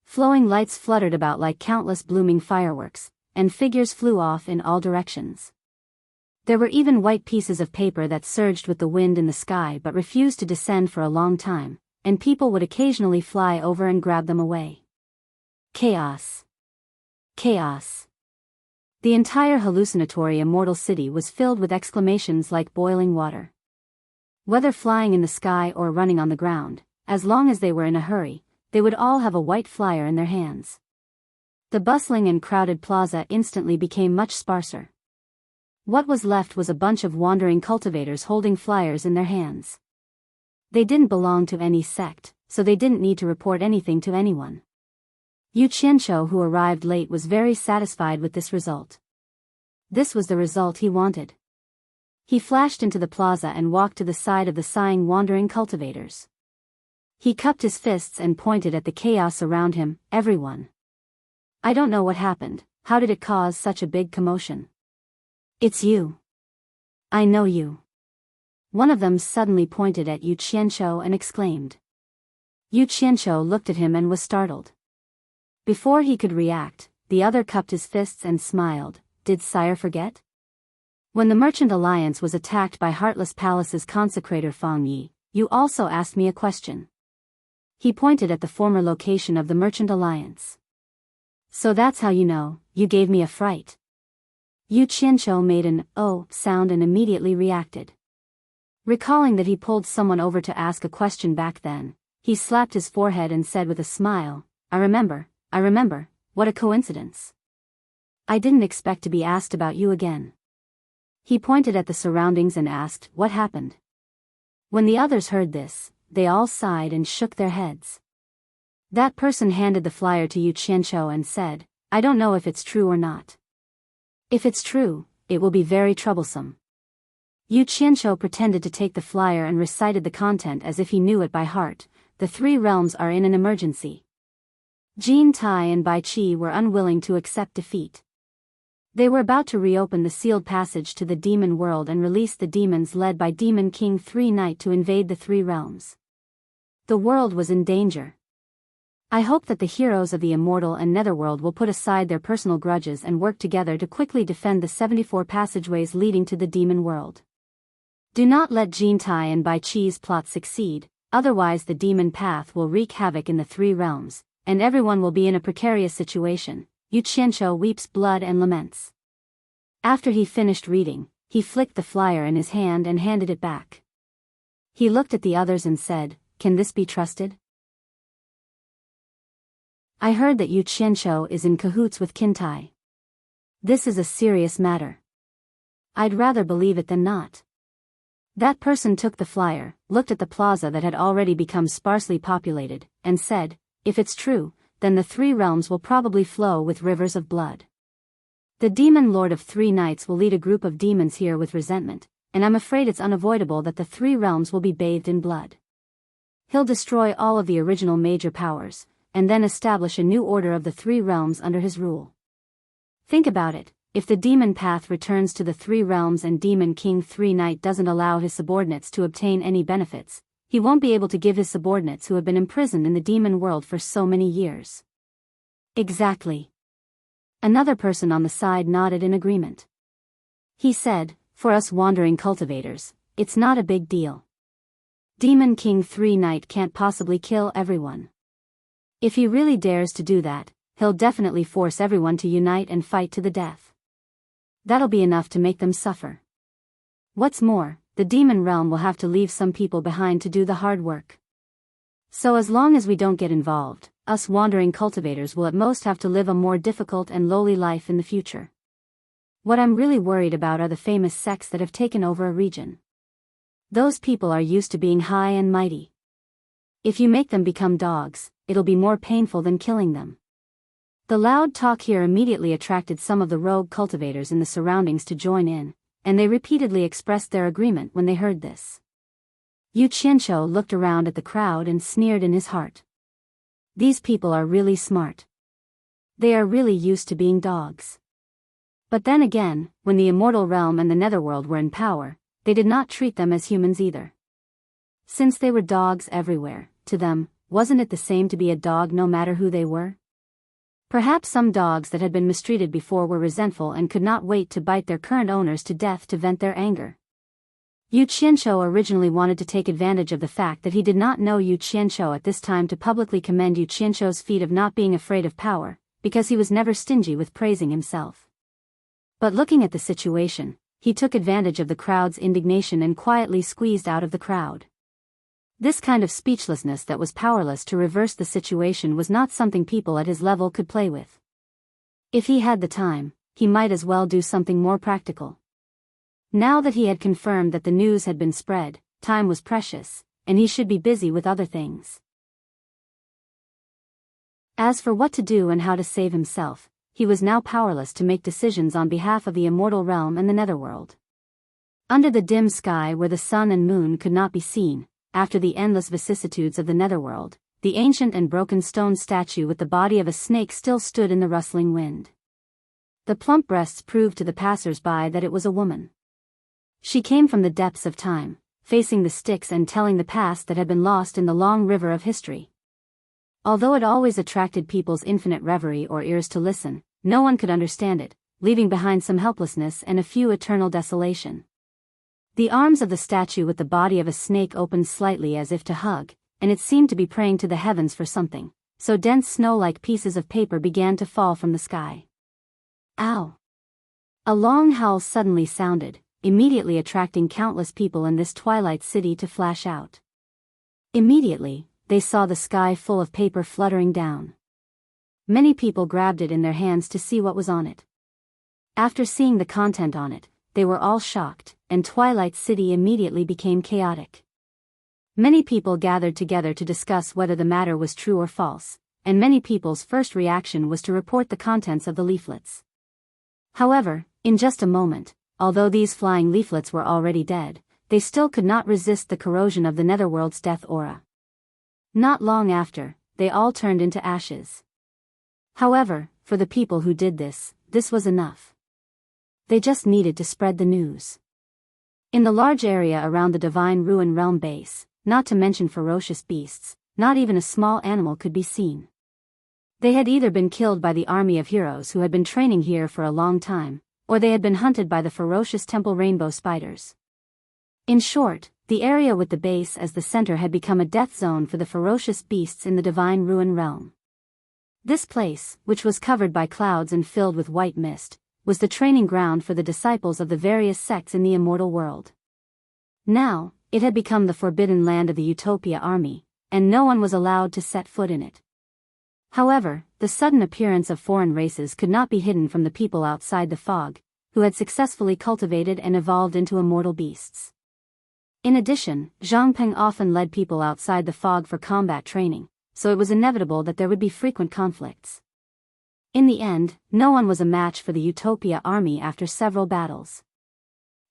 Flowing lights fluttered about like countless blooming fireworks, and figures flew off in all directions. There were even white pieces of paper that surged with the wind in the sky but refused to descend for a long time, and people would occasionally fly over and grab them away. Chaos. Chaos. The entire hallucinatory immortal city was filled with exclamations like boiling water. Whether flying in the sky or running on the ground, as long as they were in a hurry, they would all have a white flyer in their hands. The bustling and crowded plaza instantly became much sparser. What was left was a bunch of wandering cultivators holding flyers in their hands. They didn't belong to any sect, so they didn't need to report anything to anyone. Yu Qianqiu, who arrived late, was very satisfied with this result. This was the result he wanted. He flashed into the plaza and walked to the side of the sighing wandering cultivators. He cupped his fists and pointed at the chaos around him. Everyone. I don't know what happened. How did it cause such a big commotion? It's you. I know you. One of them suddenly pointed at Yu Qianqiu and exclaimed. Yu Qianqiu looked at him and was startled. Before he could react, the other cupped his fists and smiled. Did sire forget? When the Merchant Alliance was attacked by Heartless Palace's consecrator Fang Yi, you also asked me a question. He pointed at the former location of the Merchant Alliance. So that's how you know, you gave me a fright. Yu Qianqiu made an "oh" sound and immediately reacted. Recalling that he pulled someone over to ask a question back then, he slapped his forehead and said with a smile, I remember, what a coincidence. I didn't expect to be asked about you again. He pointed at the surroundings and asked, what happened? When the others heard this, they all sighed and shook their heads. That person handed the flyer to Yu Qianqiu and said, I don't know if it's true or not. If it's true, it will be very troublesome. Yu Qianqiu pretended to take the flyer and recited the content as if he knew it by heart. The three realms are in an emergency. Jin Tai and Bai Qi were unwilling to accept defeat. They were about to reopen the sealed passage to the demon world and release the demons led by Demon King 3 Night to invade the three realms. The world was in danger. I hope that the heroes of the immortal and netherworld will put aside their personal grudges and work together to quickly defend the 74 passageways leading to the demon world. Do not let Jintai and Bai Chi's plot succeed, otherwise the demon path will wreak havoc in the three realms, and everyone will be in a precarious situation. Yu Qianqiu weeps blood and laments. After he finished reading, he flicked the flyer in his hand and handed it back. He looked at the others and said, "Can this be trusted? I heard that Yu Qianqiu is in cahoots with Qintai. This is a serious matter. I'd rather believe it than not." That person took the flyer, looked at the plaza that had already become sparsely populated, and said, "If it's true, then the three realms will probably flow with rivers of blood. The demon lord of three nights will lead a group of demons here with resentment, and I'm afraid it's unavoidable that the three realms will be bathed in blood. He'll destroy all of the original major powers, and then establish a new order of the three realms under his rule. Think about it. If the demon path returns to the three realms and Demon King Three Night doesn't allow his subordinates to obtain any benefits, he won't be able to give his subordinates who have been imprisoned in the demon world for so many years." Exactly. Another person on the side nodded in agreement. He said, "For us wandering cultivators, it's not a big deal. Demon King Three Night can't possibly kill everyone. If he really dares to do that, he'll definitely force everyone to unite and fight to the death. That'll be enough to make them suffer. What's more, the demon realm will have to leave some people behind to do the hard work. So as long as we don't get involved, us wandering cultivators will at most have to live a more difficult and lowly life in the future. What I'm really worried about are the famous sects that have taken over a region. Those people are used to being high and mighty. If you make them become dogs, it'll be more painful than killing them." The loud talk here immediately attracted some of the rogue cultivators in the surroundings to join in, and they repeatedly expressed their agreement when they heard this. Yu Qianqiu looked around at the crowd and sneered in his heart. These people are really smart. They are really used to being dogs. But then again, when the immortal realm and the netherworld were in power, they did not treat them as humans either. Since they were dogs everywhere, to them, wasn't it the same to be a dog no matter who they were? Perhaps some dogs that had been mistreated before were resentful and could not wait to bite their current owners to death to vent their anger. Yu Qianqiu originally wanted to take advantage of the fact that he did not know Yu Qianqiu at this time to publicly commend Yu Qianqiu's feat of not being afraid of power, because he was never stingy with praising himself. But looking at the situation, he took advantage of the crowd's indignation and quietly squeezed out of the crowd. This kind of speechlessness that was powerless to reverse the situation was not something people at his level could play with. If he had the time, he might as well do something more practical. Now that he had confirmed that the news had been spread, time was precious, and he should be busy with other things. As for what to do and how to save himself, he was now powerless to make decisions on behalf of the immortal realm and the netherworld. Under the dim sky where the sun and moon could not be seen, after the endless vicissitudes of the netherworld, the ancient and broken stone statue with the body of a snake still stood in the rustling wind. The plump breasts proved to the passers-by that it was a woman. She came from the depths of time, facing the Styx and telling the past that had been lost in the long river of history. Although it always attracted people's infinite reverie or ears to listen, no one could understand it, leaving behind some helplessness and a few eternal desolation. The arms of the statue with the body of a snake opened slightly as if to hug, and it seemed to be praying to the heavens for something, so dense snow-like pieces of paper began to fall from the sky. Ow! A long howl suddenly sounded, immediately attracting countless people in this twilight city to flash out. Immediately, they saw the sky full of paper fluttering down. Many people grabbed it in their hands to see what was on it. After seeing the content on it, they were all shocked, and Twilight City immediately became chaotic. Many people gathered together to discuss whether the matter was true or false, and many people's first reaction was to report the contents of the leaflets. However, in just a moment, although these flying leaflets were already dead, they still could not resist the corrosion of the netherworld's death aura. Not long after, they all turned into ashes. However, for the people who did this was enough. They just needed to spread the news. In the large area around the Divine Ruin Realm base, not to mention ferocious beasts, not even a small animal could be seen. They had either been killed by the army of heroes who had been training here for a long time, or they had been hunted by the ferocious temple rainbow spiders. In short, the area with the base as the center had become a death zone for the ferocious beasts in the divine ruin realm. This place, which was covered by clouds and filled with white mist, was the training ground for the disciples of the various sects in the immortal world. Now, it had become the forbidden land of the Utopia army, and no one was allowed to set foot in it. However, the sudden appearance of foreign races could not be hidden from the people outside the fog, who had successfully cultivated and evolved into immortal beasts. In addition, Zhang Peng often led people outside the fog for combat training, so it was inevitable that there would be frequent conflicts. In the end, no one was a match for the Utopia army after several battles.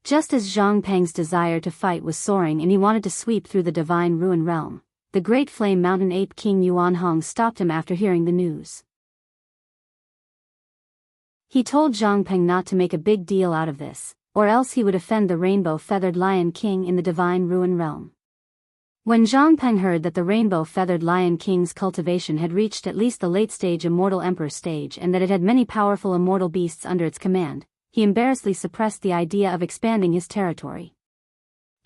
Just as Zhang Peng's desire to fight was soaring and he wanted to sweep through the divine ruin realm, the great flame mountain ape king Yuan Hong stopped him after hearing the news. He told Zhang Peng not to make a big deal out of this, or else he would offend the rainbow-feathered lion king in the divine ruin realm. When Zhang Peng heard that the rainbow-feathered lion king's cultivation had reached at least the late-stage immortal emperor stage and that it had many powerful immortal beasts under its command, he embarrassedly suppressed the idea of expanding his territory.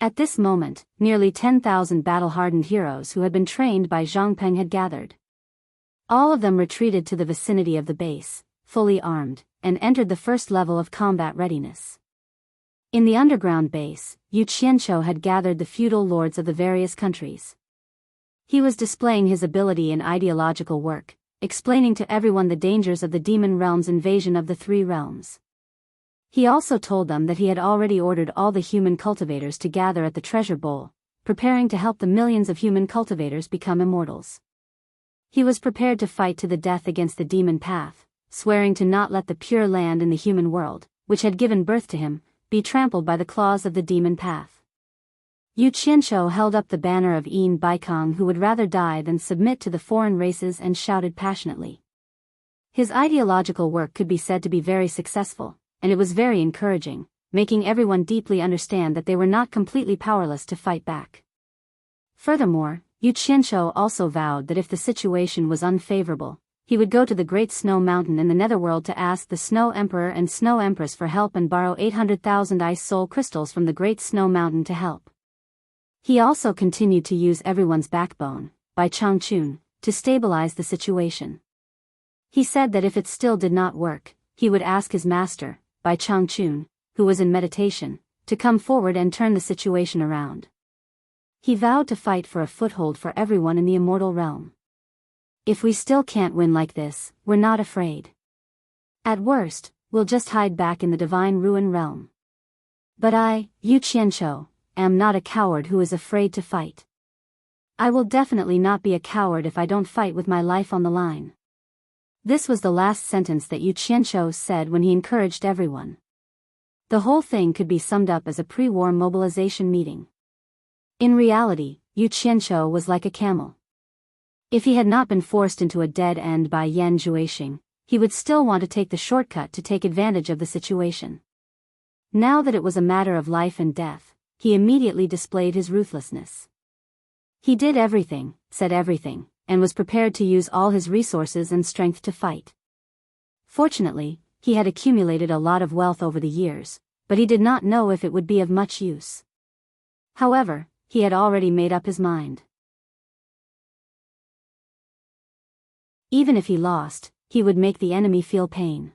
At this moment, nearly 10,000 battle-hardened heroes who had been trained by Zhang Peng had gathered. All of them retreated to the vicinity of the base, fully armed, and entered the first level of combat readiness. In the underground base, Yu Qianqiu had gathered the feudal lords of the various countries. He was displaying his ability in ideological work, explaining to everyone the dangers of the demon realm's invasion of the three realms. He also told them that he had already ordered all the human cultivators to gather at the treasure bowl, preparing to help the millions of human cultivators become immortals. He was prepared to fight to the death against the demon path, swearing to not let the pure land in the human world, which had given birth to him, be trampled by the claws of the demon path. Yu Qianqiu held up the banner of Yin Baikong, who would rather die than submit to the foreign races, and shouted passionately. His ideological work could be said to be very successful, and it was very encouraging, making everyone deeply understand that they were not completely powerless to fight back. Furthermore, Yu Qianqiu also vowed that if the situation was unfavorable, he would go to the Great Snow Mountain in the Netherworld to ask the Snow Emperor and Snow Empress for help and borrow 800,000 ice soul crystals from the Great Snow Mountain to help. He also continued to use everyone's backbone, Bai Changchun, to stabilize the situation. He said that if it still did not work, he would ask his master, Bai Changchun, who was in meditation, to come forward and turn the situation around. He vowed to fight for a foothold for everyone in the immortal realm. If we still can't win like this, we're not afraid. At worst, we'll just hide back in the divine ruin realm. But I, Yu Qianqiu, am not a coward who is afraid to fight. I will definitely not be a coward if I don't fight with my life on the line. This was the last sentence that Yu Qianqiu said when he encouraged everyone. The whole thing could be summed up as a pre-war mobilization meeting. In reality, Yu Qianqiu was like a camel. If he had not been forced into a dead end by Yan Zhuixing, he would still want to take the shortcut to take advantage of the situation. Now that it was a matter of life and death, he immediately displayed his ruthlessness. He did everything, said everything, and was prepared to use all his resources and strength to fight. Fortunately, he had accumulated a lot of wealth over the years, but he did not know if it would be of much use. However, he had already made up his mind. Even if he lost, he would make the enemy feel pain.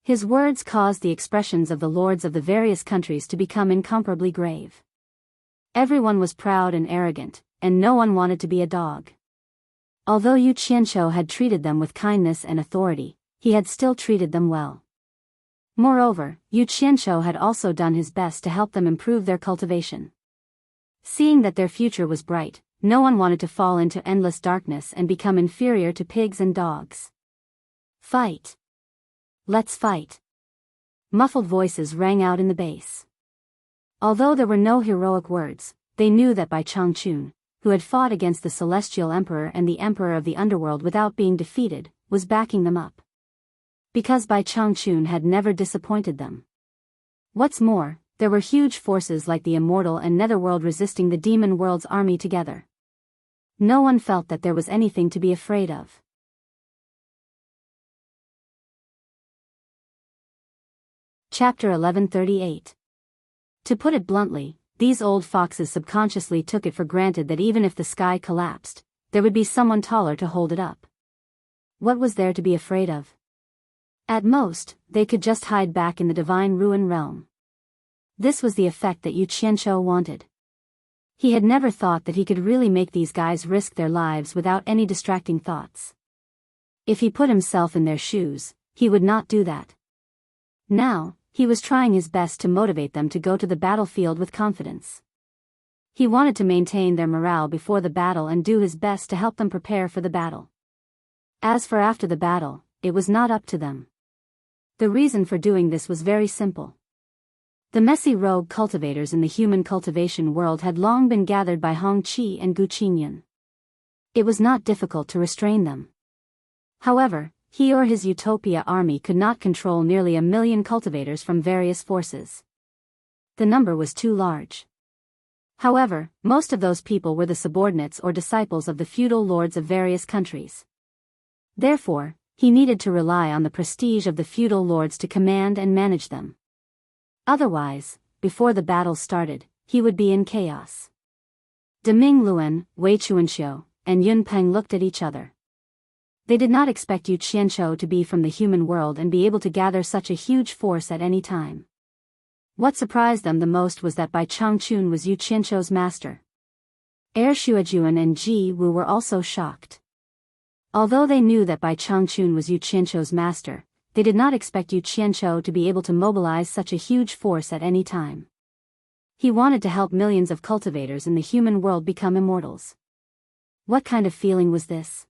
His words caused the expressions of the lords of the various countries to become incomparably grave. Everyone was proud and arrogant, and no one wanted to be a dog. Although Yu Qianqiu had treated them with kindness and authority, he had still treated them well. Moreover, Yu Qianqiu had also done his best to help them improve their cultivation. Seeing that their future was bright, no one wanted to fall into endless darkness and become inferior to pigs and dogs. Fight! Let's fight! Muffled voices rang out in the base. Although there were no heroic words, they knew that Bai Changchun, who had fought against the Celestial Emperor and the Emperor of the Underworld without being defeated, was backing them up. Because Bai Changchun had never disappointed them. What's more, there were huge forces like the Immortal and Netherworld resisting the Demon World's army together. No one felt that there was anything to be afraid of. Chapter 1138. To put it bluntly, these old foxes subconsciously took it for granted that even if the sky collapsed, there would be someone taller to hold it up. What was there to be afraid of? At most, they could just hide back in the divine ruin realm. This was the effect that Yu Qianqiu wanted. He had never thought that he could really make these guys risk their lives without any distracting thoughts. If he put himself in their shoes, he would not do that. Now, he was trying his best to motivate them to go to the battlefield with confidence. He wanted to maintain their morale before the battle and do his best to help them prepare for the battle. As for after the battle, it was not up to them. The reason for doing this was very simple. The messy rogue cultivators in the human cultivation world had long been gathered by Hong Qi and Gu Qinyan. It was not difficult to restrain them. However, he or his Utopia army could not control nearly 1 million cultivators from various forces. The number was too large. However, most of those people were the subordinates or disciples of the feudal lords of various countries. Therefore, he needed to rely on the prestige of the feudal lords to command and manage them. Otherwise, before the battle started, he would be in chaos. De Mingluan, Wei Chuanxiu, and Yun Peng looked at each other. They did not expect Yu Qianqiu to be from the human world and be able to gather such a huge force at any time. What surprised them the most was that Bai Changchun was Yu Qianqiu's master. Er Shuajuan and Ji Wu were also shocked. Although they knew that Bai Changchun was Yu Qianqiu's master, they did not expect Yu Qianqiu to be able to mobilize such a huge force at any time. He wanted to help millions of cultivators in the human world become immortals. What kind of feeling was this?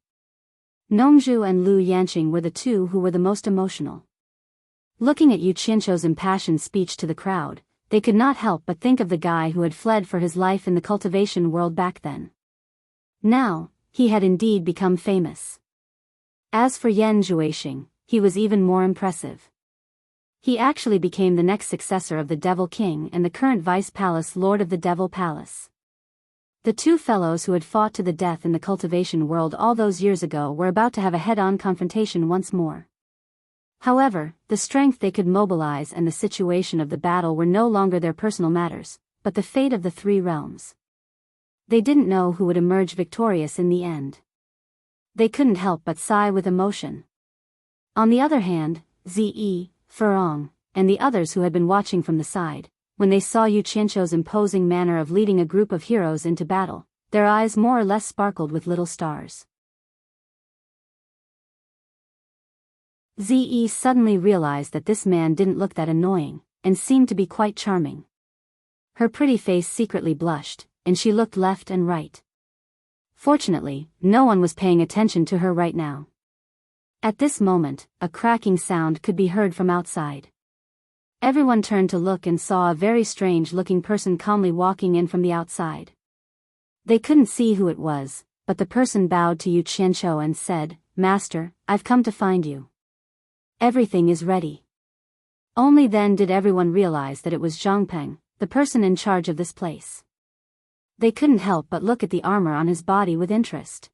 Nongzhu and Lu Yanqing were the two who were the most emotional. Looking at Yu Qianqiu's impassioned speech to the crowd, they could not help but think of the guy who had fled for his life in the cultivation world back then. Now, he had indeed become famous. As for Yan Zhuixing, he was even more impressive. He actually became the next successor of the Devil King and the current Vice Palace Lord of the Devil Palace. The two fellows who had fought to the death in the cultivation world all those years ago were about to have a head-on confrontation once more. However, the strength they could mobilize and the situation of the battle were no longer their personal matters, but the fate of the three realms. They didn't know who would emerge victorious in the end. They couldn't help but sigh with emotion. On the other hand, Zi, Furong, and the others who had been watching from the side, when they saw Yu Qianqiu's imposing manner of leading a group of heroes into battle, their eyes more or less sparkled with little stars. Zi suddenly realized that this man didn't look that annoying, and seemed to be quite charming. Her pretty face secretly blushed, and she looked left and right. Fortunately, no one was paying attention to her right now. At this moment, a cracking sound could be heard from outside. Everyone turned to look and saw a very strange-looking person calmly walking in from the outside. They couldn't see who it was, but the person bowed to Yu Qianqiu and said, "Master, I've come to find you. Everything is ready." Only then did everyone realize that it was Zhang Peng, the person in charge of this place. They couldn't help but look at the armor on his body with interest.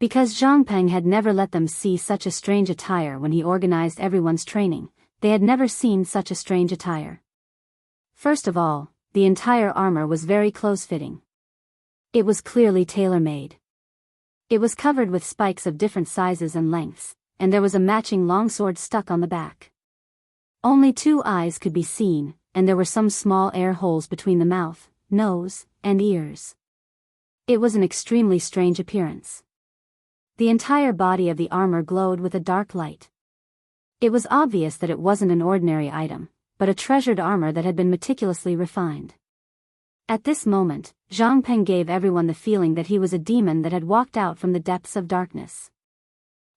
Because Zhang Peng had never let them see such a strange attire when he organized everyone's training, they had never seen such a strange attire. First of all, the entire armor was very close-fitting. It was clearly tailor-made. It was covered with spikes of different sizes and lengths, and there was a matching longsword stuck on the back. Only 2 eyes could be seen, and there were some small air holes between the mouth, nose, and ears. It was an extremely strange appearance. The entire body of the armor glowed with a dark light. It was obvious that it wasn't an ordinary item, but a treasured armor that had been meticulously refined. At this moment, Zhang Peng gave everyone the feeling that he was a demon that had walked out from the depths of darkness.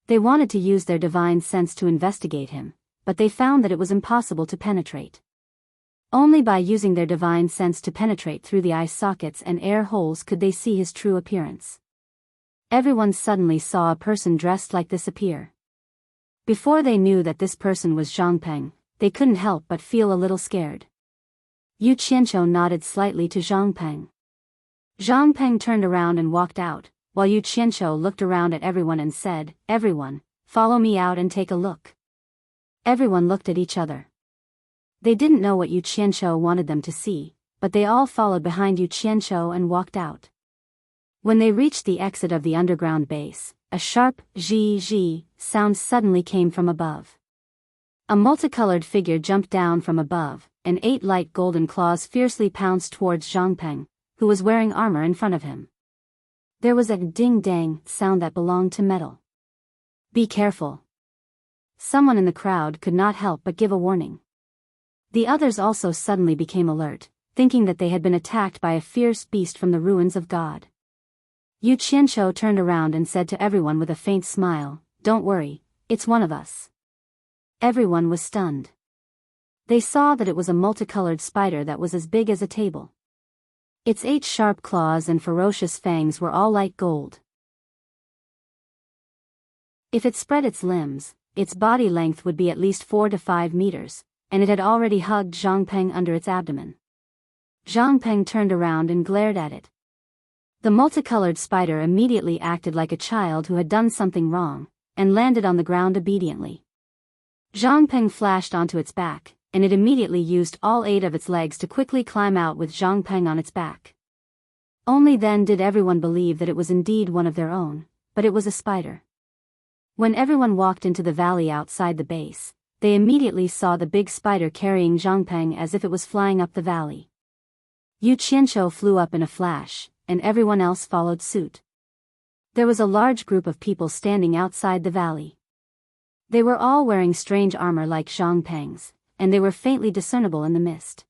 They wanted to use their divine sense to investigate him, but they found that it was impossible to penetrate. Only by using their divine sense to penetrate through the eye sockets and air holes could they see his true appearance. Everyone suddenly saw a person dressed like this appear. Before they knew that this person was Zhang Peng, they couldn't help but feel a little scared. Yu Qianqiu nodded slightly to Zhang Peng. Zhang Peng turned around and walked out, while Yu Qianqiu looked around at everyone and said, "Everyone, follow me out and take a look." Everyone looked at each other. They didn't know what Yu Qianqiu wanted them to see, but they all followed behind Yu Qianqiu and walked out. When they reached the exit of the underground base, a sharp zhi sound suddenly came from above. A multicolored figure jumped down from above, and 8 light golden claws fiercely pounced towards Zhang Peng, who was wearing armor in front of him. There was a ding-dang sound that belonged to metal. "Be careful." Someone in the crowd could not help but give a warning. The others also suddenly became alert, thinking that they had been attacked by a fierce beast from the ruins of God. Yu Qianqiu turned around and said to everyone with a faint smile, "Don't worry, it's one of us." Everyone was stunned. They saw that it was a multicolored spider that was as big as a table. Its 8 sharp claws and ferocious fangs were all like gold. If it spread its limbs, its body length would be at least 4 to 5 meters, and it had already hugged Zhang Peng under its abdomen. Zhang Peng turned around and glared at it. The multicolored spider immediately acted like a child who had done something wrong, and landed on the ground obediently. Zhang Peng flashed onto its back, and it immediately used all 8 of its legs to quickly climb out with Zhang Peng on its back. Only then did everyone believe that it was indeed one of their own, but it was a spider. When everyone walked into the valley outside the base, they immediately saw the big spider carrying Zhang Peng as if it was flying up the valley. Yu Qianqiu flew up in a flash, and everyone else followed suit. There was a large group of people standing outside the valley. They were all wearing strange armor like Zhang Peng's, and they were faintly discernible in the mist.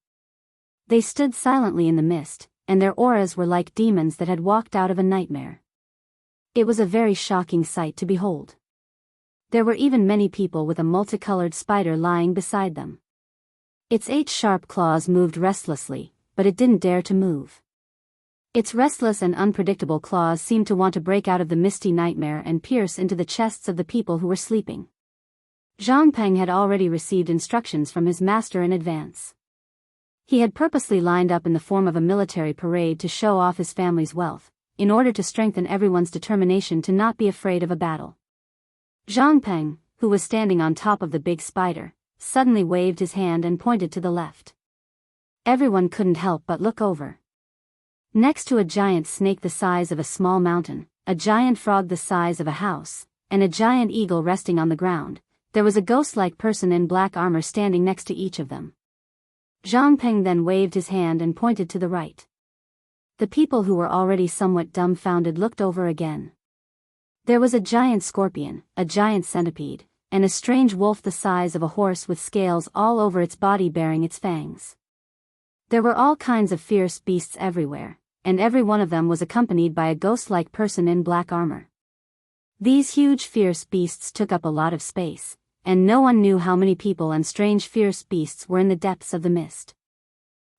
They stood silently in the mist, and their auras were like demons that had walked out of a nightmare. It was a very shocking sight to behold. There were even many people with a multicolored spider lying beside them. Its 8 sharp claws moved restlessly, but it didn't dare to move. Its restless and unpredictable claws seemed to want to break out of the misty nightmare and pierce into the chests of the people who were sleeping. Zhang Peng had already received instructions from his master in advance. He had purposely lined up in the form of a military parade to show off his family's wealth, in order to strengthen everyone's determination to not be afraid of a battle. Zhang Peng, who was standing on top of the big spider, suddenly waved his hand and pointed to the left. Everyone couldn't help but look over. Next to a giant snake the size of a small mountain, a giant frog the size of a house, and a giant eagle resting on the ground, there was a ghost-like person in black armor standing next to each of them. Zhang Peng then waved his hand and pointed to the right. The people who were already somewhat dumbfounded looked over again. There was a giant scorpion, a giant centipede, and a strange wolf the size of a horse with scales all over its body bearing its fangs. There were all kinds of fierce beasts everywhere, and every one of them was accompanied by a ghost-like person in black armor. These huge fierce beasts took up a lot of space, and no one knew how many people and strange fierce beasts were in the depths of the mist.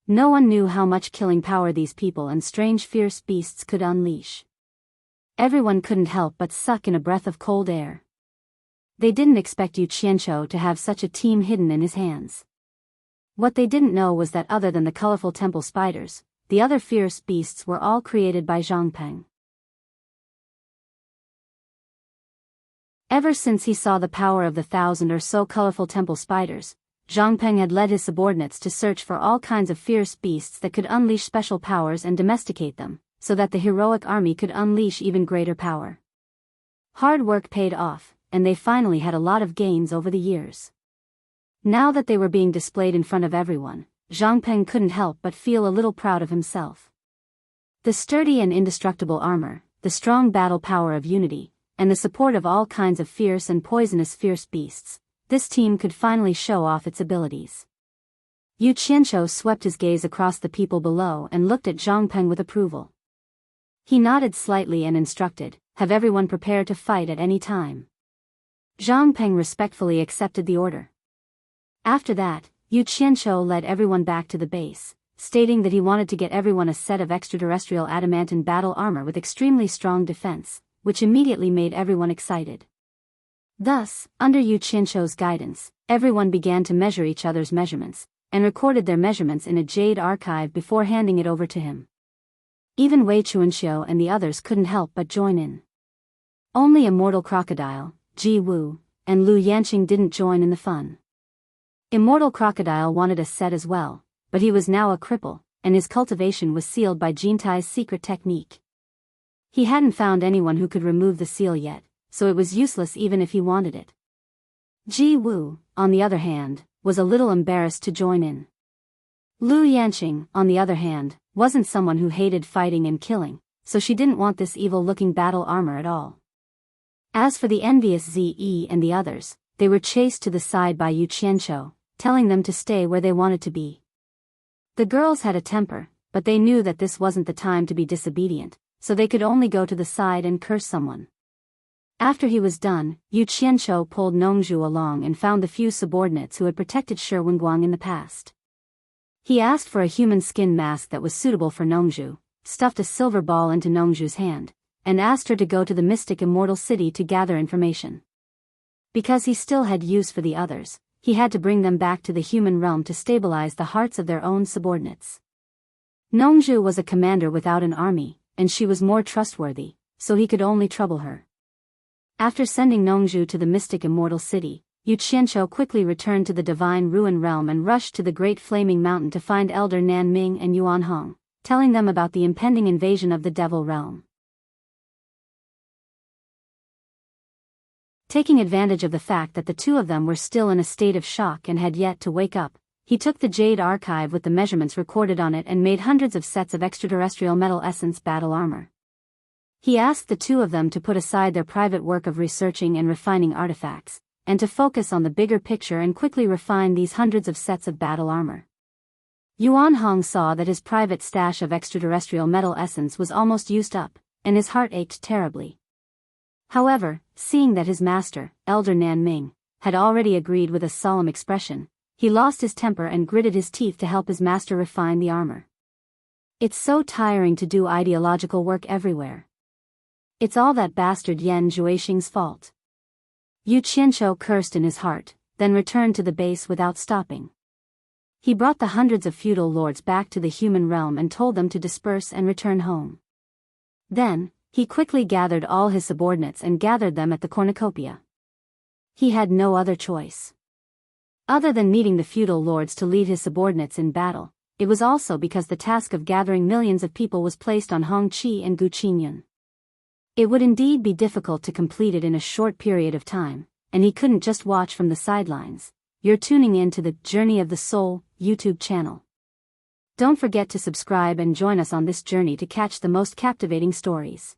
No one knew how much killing power these people and strange fierce beasts could unleash. Everyone couldn't help but suck in a breath of cold air. They didn't expect Yu Qianqiu to have such a team hidden in his hands. What they didn't know was that other than the colorful temple spiders, the other fierce beasts were all created by Zhang Peng. Ever since he saw the power of the 1,000 or so colorful temple spiders, Zhang Peng had led his subordinates to search for all kinds of fierce beasts that could unleash special powers and domesticate them, so that the heroic army could unleash even greater power. Hard work paid off, and they finally had a lot of gains over the years. Now that they were being displayed in front of everyone, Zhang Peng couldn't help but feel a little proud of himself. The sturdy and indestructible armor, the strong battle power of unity, and the support of all kinds of fierce and poisonous fierce beasts, this team could finally show off its abilities. Yu Qianqiu swept his gaze across the people below and looked at Zhang Peng with approval. He nodded slightly and instructed, "Have everyone prepared to fight at any time." Zhang Peng respectfully accepted the order. After that, Yu Qianqiu led everyone back to the base, stating that he wanted to get everyone a set of extraterrestrial adamantine battle armor with extremely strong defense, which immediately made everyone excited. Thus, under Yu Qianqiu's guidance, everyone began to measure each other's measurements, and recorded their measurements in a jade archive before handing it over to him. Even Wei Chuanxiu and the others couldn't help but join in. Only Immortal Crocodile, Ji Wu, and Lu Yanqing didn't join in the fun. Immortal Crocodile wanted a set as well, but he was now a cripple, and his cultivation was sealed by Jintai's secret technique. He hadn't found anyone who could remove the seal yet, so it was useless even if he wanted it. Ji Wu, on the other hand, was a little embarrassed to join in. Lu Yanqing, on the other hand, wasn't someone who hated fighting and killing, so she didn't want this evil-looking battle armor at all. As for the envious Ze and the others, they were chased to the side by Yu Qianqiu, telling them to stay where they wanted to be. The girls had a temper, but they knew that this wasn't the time to be disobedient, so they could only go to the side and curse someone. After he was done, Yu Qianqiu pulled Nongzhu along and found the few subordinates who had protected Shi Wenguang in the past. He asked for a human skin mask that was suitable for Nongzhu, stuffed a silver ball into Nongzhu's hand, and asked her to go to the mystic immortal city to gather information. Because he still had use for the others, he had to bring them back to the human realm to stabilize the hearts of their own subordinates. Nongzhu was a commander without an army, and she was more trustworthy, so he could only trouble her. After sending Nongzhu to the mystic immortal city, Yu Qianqiu quickly returned to the divine ruin realm and rushed to the great flaming mountain to find Elder Nan Ming and Yuan Hong, telling them about the impending invasion of the devil realm. Taking advantage of the fact that the two of them were still in a state of shock and had yet to wake up, he took the jade archive with the measurements recorded on it and made hundreds of sets of extraterrestrial metal essence battle armor. He asked the two of them to put aside their private work of researching and refining artifacts, and to focus on the bigger picture and quickly refine these hundreds of sets of battle armor. Yuan Hong saw that his private stash of extraterrestrial metal essence was almost used up, and his heart ached terribly. However, seeing that his master, Elder Nan Ming, had already agreed with a solemn expression, he lost his temper and gritted his teeth to help his master refine the armor. It's so tiring to do ideological work everywhere. It's all that bastard Yan Zhuixing's fault. Yu Qianqiu cursed in his heart, then returned to the base without stopping. He brought the hundreds of feudal lords back to the human realm and told them to disperse and return home. Then, he quickly gathered all his subordinates and gathered them at the cornucopia. He had no other choice. Other than meeting the feudal lords to lead his subordinates in battle, it was also because the task of gathering millions of people was placed on Hong Qi and Gu Qingyun. It would indeed be difficult to complete it in a short period of time, and he couldn't just watch from the sidelines. You're tuning in to the Journey of the Soul YouTube channel. Don't forget to subscribe and join us on this journey to catch the most captivating stories.